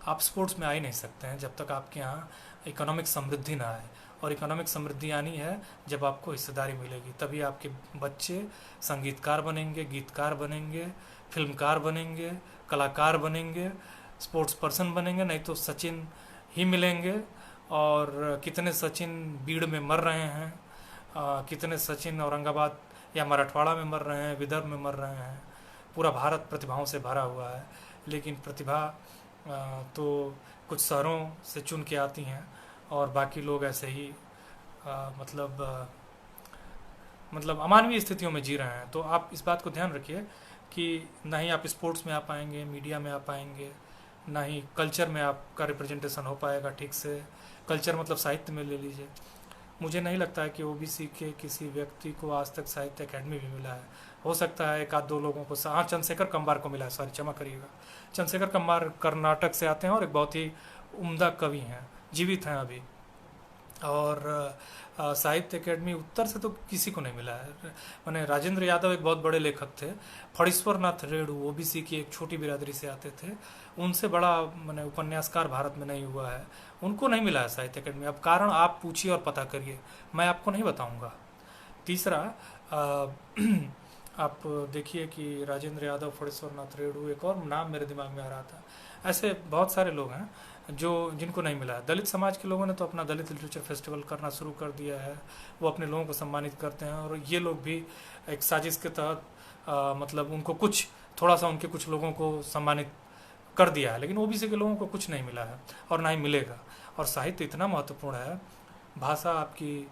Speaker 1: आप स्पोर्ट्स में आ ही नहीं सकते हैं जब तक आपके यहाँ इकोनॉमिक समृद्धि ना आए। और इकोनॉमिक समृद्धि आनी है जब आपको हिस्सेदारी मिलेगी, तभी आपके बच्चे संगीतकार बनेंगे, गीतकार बनेंगे, फिल्मकार बनेंगे, कलाकार बनेंगे, स्पोर्ट्स पर्सन बनेंगे। नहीं तो सचिन ही मिलेंगे। और कितने सचिन बीड़ में मर रहे हैं, कितने सचिन औरंगाबाद या मराठवाड़ा में मर रहे हैं, विदर्भ में मर रहे हैं। पूरा भारत प्रतिभाओं से भरा हुआ है, लेकिन प्रतिभा तो कुछ शहरों से चुन के आती हैं और बाकी लोग ऐसे ही मतलब अमानवीय स्थितियों में जी रहे हैं। तो आप इस बात को ध्यान रखिए कि ना ही आप स्पोर्ट्स में आ पाएंगे, मीडिया में आ पाएंगे, ना ही कल्चर में आपका रिप्रेजेंटेशन हो पाएगा ठीक से। कल्चर मतलब साहित्य में ले लीजिए। मुझे नहीं लगता है कि ओबीसी के किसी व्यक्ति को आज तक साहित्य अकेडमी भी मिला है। हो सकता है एक आध दो लोगों को, हाँ चंद्रशेखर कंबार को मिला है, सॉरी क्षमा करिएगा। चंद्रशेखर कंबार कर्नाटक से आते हैं और एक बहुत ही उम्दा कवि हैं, जीवित हैं अभी। और साहित्य अकेडमी उत्तर से तो किसी को नहीं मिला है। मैंने राजेंद्र यादव एक बहुत बड़े लेखक थे, फणीश्वर नाथ रेणु ओबीसी की एक छोटी बिरादरी से आते थे, उनसे बड़ा मैंने उपन्यासकार भारत में नहीं हुआ है, उनको नहीं मिला है साहित्य अकेडमी। अब कारण आप पूछिए और पता करिए, मैं आपको नहीं बताऊंगा। तीसरा, आप देखिए कि राजेंद्र यादव, फणीश्वर नाथ रेणु, एक और नाम मेरे दिमाग में आ रहा था, ऐसे बहुत सारे लोग हैं जो जिनको नहीं मिला है। दलित समाज के लोगों ने तो अपना दलित लिटरेचर फेस्टिवल करना शुरू कर दिया है, वो अपने लोगों को सम्मानित करते हैं। और ये लोग भी एक साजिश के तहत मतलब उनको कुछ थोड़ा सा उनके कुछ लोगों को सम्मानित कर दिया है, लेकिन ओबीसी के लोगों को कुछ नहीं मिला है और ना ही मिलेगा। और साहित्य इतना महत्वपूर्ण है, भाषा आपकी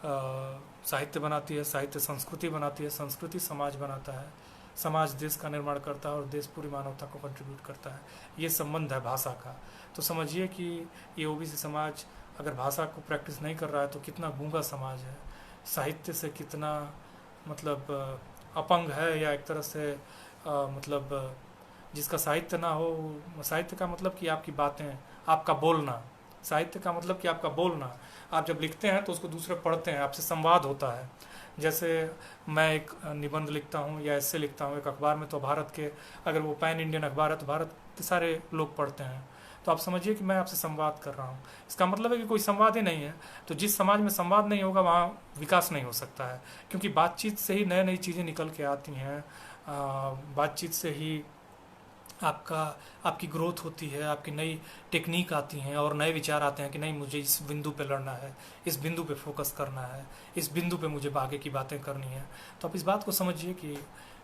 Speaker 1: साहित्य बनाती है, साहित्य संस्कृति बनाती है, संस्कृति समाज बनाता है, समाज देश का निर्माण करता है और देश पूरी मानवता को कंट्रीब्यूट करता है। ये संबंध है भाषा का। तो समझिए कि ये ओबीसी समाज अगर भाषा को प्रैक्टिस नहीं कर रहा है तो कितना गूंगा समाज है, साहित्य से कितना मतलब अपंग है, या एक तरह से मतलब जिसका साहित्य ना हो। साहित्य का मतलब कि आपकी बातें, आपका बोलना। साहित्य का मतलब कि आपका बोलना। आप जब लिखते हैं तो उसको दूसरे पढ़ते हैं, आपसे संवाद होता है। जैसे मैं एक निबंध लिखता हूँ या ऐसे लिखता हूँ एक अखबार में, तो भारत के, अगर वो पैन इंडियन अखबार है तो भारत के सारे लोग पढ़ते हैं। तो आप समझिए कि मैं आपसे संवाद कर रहा हूँ। इसका मतलब है कि कोई संवाद ही नहीं है। तो जिस समाज में संवाद नहीं होगा वहाँ विकास नहीं हो सकता है, क्योंकि बातचीत से ही नई नई चीज़ें निकल के आती हैं। बातचीत से ही आपकी ग्रोथ होती है, आपकी नई टेक्निक आती हैं और नए विचार आते हैं कि नहीं, मुझे इस बिंदु पे लड़ना है, इस बिंदु पे फोकस करना है, इस बिंदु पे मुझे आगे की बातें करनी है। तो आप इस बात को समझिए कि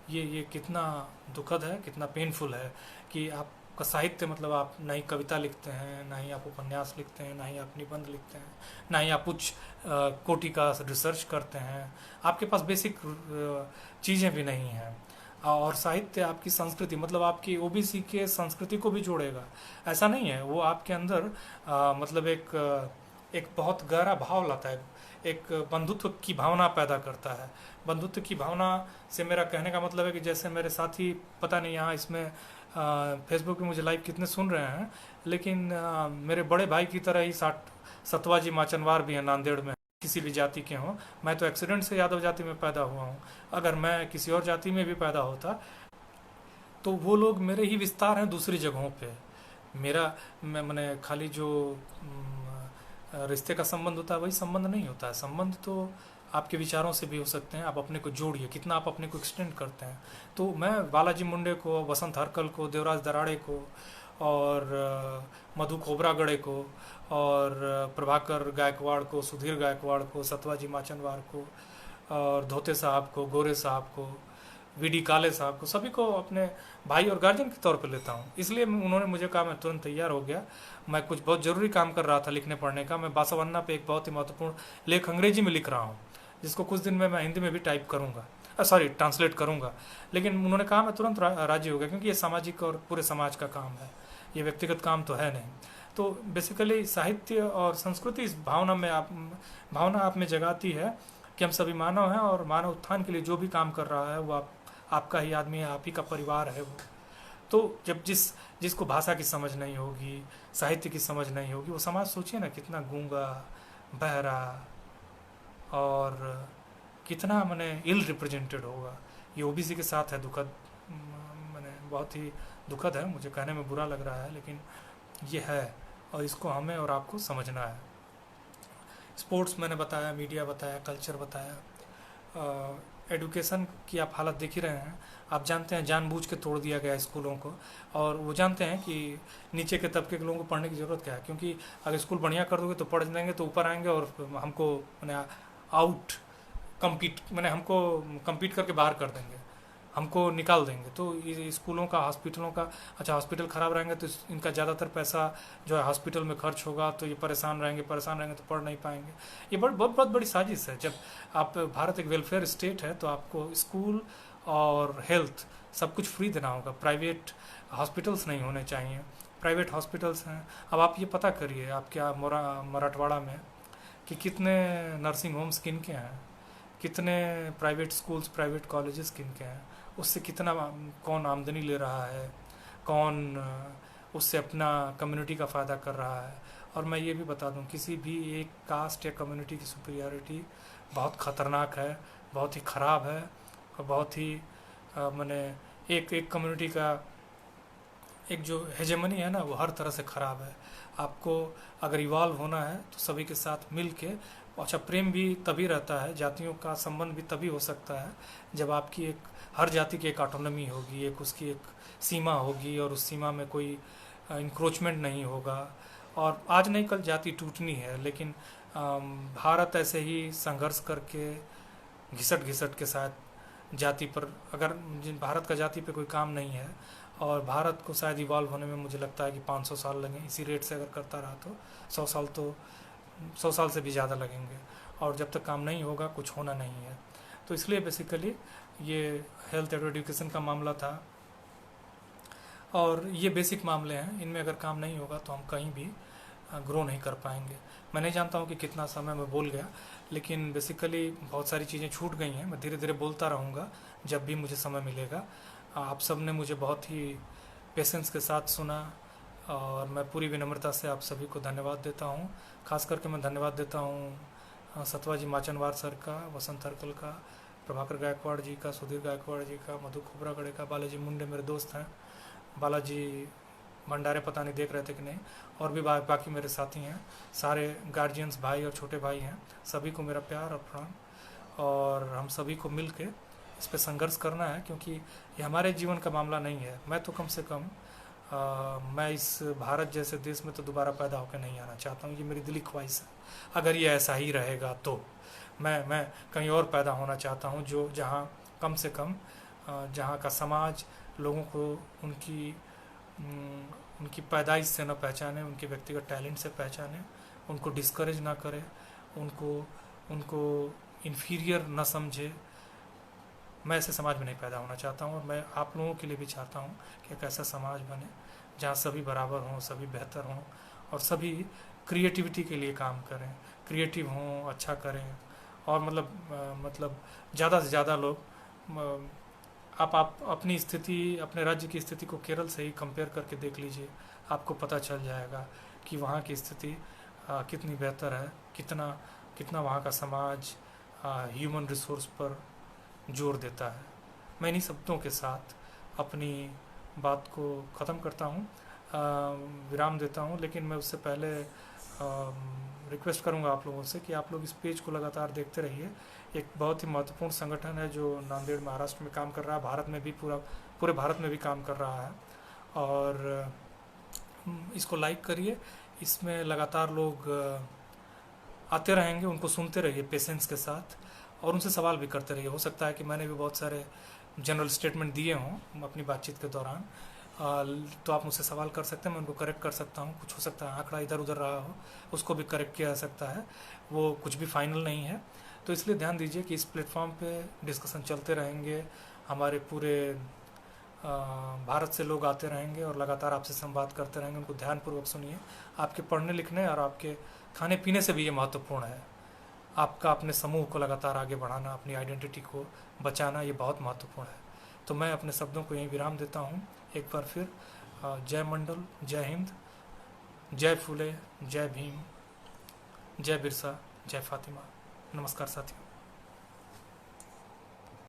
Speaker 1: ये कितना दुखद है, कितना पेनफुल है कि आपका साहित्य मतलब आप ना ही कविता लिखते हैं, ना ही आप उपन्यास लिखते हैं, ना ही आप निबंध लिखते हैं, ना ही आप उच्च कोटि का रिसर्च करते हैं, आपके पास बेसिक चीज़ें भी नहीं हैं। और साहित्य आपकी संस्कृति मतलब आपकी ओबीसी के संस्कृति को भी जोड़ेगा। ऐसा नहीं है, वो आपके अंदर मतलब एक बहुत गहरा भाव लाता है, एक बंधुत्व की भावना पैदा करता है। बंधुत्व की भावना से मेरा कहने का मतलब है कि जैसे मेरे साथी, पता नहीं यहाँ इसमें फेसबुक पे मुझे लाइव कितने सुन रहे हैं, लेकिन मेरे बड़े भाई की तरह ही सतवाजी माचनवार भी हैं नांदेड़ में, किसी भी जाति के हों। मैं तो एक्सीडेंट से यादव जाति में पैदा हुआ हूँ, अगर मैं किसी और जाति में भी पैदा होता तो वो लोग मेरे ही विस्तार हैं दूसरी जगहों पे। मैंने खाली जो रिश्ते का संबंध होता है वही संबंध नहीं होता है। संबंध तो आपके विचारों से भी हो सकते हैं। आप अपने को जोड़िए, कितना आप अपने को एक्सटेंड करते हैं। तो मैं बालाजी मुंडे को, वसंत हरकल को, देवराज दराड़े को और मधु खोबरागड़े को और प्रभाकर गायकवाड़ को, सुधीर गायकवाड़ को, सतवाजी माचनवार को और धोते साहब को, गोरे साहब को, वीडी काले साहब को, सभी को अपने भाई और गार्जियन के तौर पे लेता हूँ। इसलिए उन्होंने मुझे कहा, मैं तुरंत तैयार हो गया। मैं कुछ बहुत ज़रूरी काम कर रहा था लिखने पढ़ने का। मैं बासवन्ना पे एक बहुत ही महत्वपूर्ण लेख अंग्रेजी में लिख रहा हूँ, जिसको कुछ दिन में मैं हिंदी में भी टाइप करूँगा, ट्रांसलेट करूँगा। लेकिन उन्होंने कहा, मैं तुरंत राजी हो गया, क्योंकि ये सामाजिक और पूरे समाज का काम है, ये व्यक्तिगत काम तो है नहीं। तो बेसिकली साहित्य और संस्कृति इस भावना आप में जगाती है कि हम सभी मानव हैं और मानव उत्थान के लिए जो भी काम कर रहा है वो आपका ही आदमी है, आप ही का परिवार है वो। तो जब जिसको भाषा की समझ नहीं होगी, साहित्य की समझ नहीं होगी, वो समाज सोचिए ना कितना गूंगा, बहरा और कितना मैंने इल रिप्रेजेंटेड होगा। ये ओबीसी के साथ है दुखद, मैंने बहुत ही दुखद है, मुझे कहने में बुरा लग रहा है, लेकिन ये है और इसको हमें और आपको समझना है। स्पोर्ट्स मैंने बताया, मीडिया बताया, कल्चर बताया, एजुकेशन की आप हालत देख ही रहे हैं। आप जानते हैं जानबूझ के तोड़ दिया गया स्कूलों को, और वो जानते हैं कि नीचे के तबके के लोगों को पढ़ने की ज़रूरत क्या है, क्योंकि अगर स्कूल बढ़िया कर दोगे तो पढ़ लेंगे तो ऊपर आएंगे और हमको मैंने आउट कम्पीट मैंने हमको कम्पीट करके बाहर कर देंगे, हमको निकाल देंगे। तो ये स्कूलों का, हॉस्पिटलों का, अच्छा हॉस्पिटल ख़राब रहेंगे तो इनका ज़्यादातर पैसा जो है हॉस्पिटल में खर्च होगा, तो ये परेशान रहेंगे तो पढ़ नहीं पाएंगे। ये बहुत बड़ी साजिश है। जब आप, भारत एक वेलफेयर स्टेट है, तो आपको स्कूल और हेल्थ सब कुछ फ्री देना होगा। प्राइवेट हॉस्पिटल्स नहीं होने चाहिए। प्राइवेट हॉस्पिटल्स हैं। अब आप ये पता करिए आप क्या मराठवाड़ा में कि कितने नर्सिंग होम्स किन के हैं, कितने प्राइवेट स्कूल्स, प्राइवेट कॉलेजेस किन के हैं, उससे कितना कौन आमदनी ले रहा है, कौन उससे अपना कम्युनिटी का फ़ायदा कर रहा है। और मैं ये भी बता दूं, किसी भी एक कास्ट या कम्युनिटी की सुपीरियरिटी बहुत ख़तरनाक है, बहुत ही ख़राब है, और बहुत ही मैंने एक कम्युनिटी का एक जो हेजेमनी है ना, वो हर तरह से ख़राब है। आपको अगर इवॉल्व होना है तो सभी के साथ मिल के, अच्छा प्रेम भी तभी रहता है, जातियों का संबंध भी तभी हो सकता है जब आपकी एक, हर जाति की एक ऑटोनॉमी होगी, एक उसकी एक सीमा होगी, और उस सीमा में कोई इंक्रोचमेंट नहीं होगा। और आज नहीं कल जाति टूटनी है, लेकिन भारत ऐसे ही संघर्ष करके घिसट के साथ जाति पर, अगर भारत का जाति पे कोई काम नहीं है, और भारत को शायद इवॉल्व होने में मुझे लगता है कि 500 साल लगें। इसी रेट से अगर करता रहा तो 100 साल से भी ज़्यादा लगेंगे, और जब तक काम नहीं होगा कुछ होना नहीं है। तो इसलिए बेसिकली ये हेल्थ एजुकेशन का मामला था, और ये बेसिक मामले हैं, इनमें अगर काम नहीं होगा तो हम कहीं भी ग्रो नहीं कर पाएंगे। मैं नहीं जानता हूँ कि कितना समय मैं बोल गया, लेकिन बेसिकली बहुत सारी चीज़ें छूट गई हैं। मैं धीरे धीरे बोलता रहूँगा जब भी मुझे समय मिलेगा। आप सब ने मुझे बहुत ही पेशेंस के साथ सुना, और मैं पूरी विनम्रता से आप सभी को धन्यवाद देता हूँ। खास करके मैं धन्यवाद देता हूँ सतवाजी माचनवार सर का, वसंत हरकल का, प्रभाकर गायकवाड़ जी का, सुधीर गायकवाड़ जी का, मधु खोबरागड़े का, बालाजी मुंडे मेरे दोस्त हैं, बालाजी भंडारे पता नहीं देख रहे थे कि नहीं, और भी बाकी मेरे साथी हैं, सारे गार्जियंस भाई और छोटे भाई हैं, सभी को मेरा प्यार और प्रणाम। और हम सभी को मिल के इस पर संघर्ष करना है, क्योंकि ये हमारे जीवन का मामला नहीं है। मैं तो कम से कम मैं इस भारत जैसे देश में तो दोबारा पैदा होकर नहीं आना चाहता हूँ, ये मेरी दिली ख्वाहिश है। अगर ये ऐसा ही रहेगा तो मैं कहीं और पैदा होना चाहता हूँ, जो जहाँ कम से कम जहाँ का समाज लोगों को उनकी पैदाइश से न पहचाने, उनके व्यक्तिगत टैलेंट से पहचाने, उनको डिस्करेज ना करे, उनको इन्फीरियर न समझे। मैं ऐसे समाज में नहीं पैदा होना चाहता हूँ, और मैं आप लोगों के लिए भी चाहता हूँ कि एक ऐसा समाज बने जहाँ सभी बराबर हों, सभी बेहतर हों, और सभी क्रिएटिविटी के लिए काम करें, क्रिएटिव हों, अच्छा करें। और मतलब ज़्यादा से ज़्यादा लोग, आप अपनी स्थिति, अपने राज्य की स्थिति को केरल से ही कंपेयर करके देख लीजिए, आपको पता चल जाएगा कि वहाँ की स्थिति कितनी बेहतर है, कितना वहाँ का समाज ह्यूमन रिसोर्स पर जोर देता है। मैं इन्हीं शब्दों के साथ अपनी बात को ख़त्म करता हूँ, विराम देता हूँ। लेकिन मैं उससे पहले रिक्वेस्ट करूँगा आप लोगों से कि आप लोग इस पेज को लगातार देखते रहिए। एक बहुत ही महत्वपूर्ण संगठन है जो नांदेड़ महाराष्ट्र में काम कर रहा है, भारत में भी पूरे भारत में भी काम कर रहा है। और इसको लाइक करिए, इसमें लगातार लोग आते रहेंगे, उनको सुनते रहिए पेशेंस के साथ, और उनसे सवाल भी करते रहिए। हो सकता है कि मैंने भी बहुत सारे जनरल स्टेटमेंट दिए हों अपनी बातचीत के दौरान, तो आप मुझसे सवाल कर सकते हैं, मैं उनको करेक्ट कर सकता हूँ। कुछ हो सकता है आंकड़ा इधर उधर रहा हो, उसको भी करेक्ट किया जा सकता है, वो कुछ भी फाइनल नहीं है। तो इसलिए ध्यान दीजिए कि इस प्लेटफॉर्म पे डिस्कशन चलते रहेंगे, हमारे पूरे भारत से लोग आते रहेंगे और लगातार आपसे संवाद करते रहेंगे। उनको ध्यानपूर्वक सुनिए। आपके पढ़ने लिखने और आपके खाने पीने से भी ये महत्वपूर्ण है। आपका अपने समूह को लगातार आगे बढ़ाना, अपनी आइडेंटिटी को बचाना, ये बहुत महत्वपूर्ण है। तो मैं अपने शब्दों को यहीं विराम देता हूँ। एक बार फिर जय मंडल, जय हिंद, जय फुले, जय भीम, जय बिरसा, जय फातिमा। नमस्कार साथियों।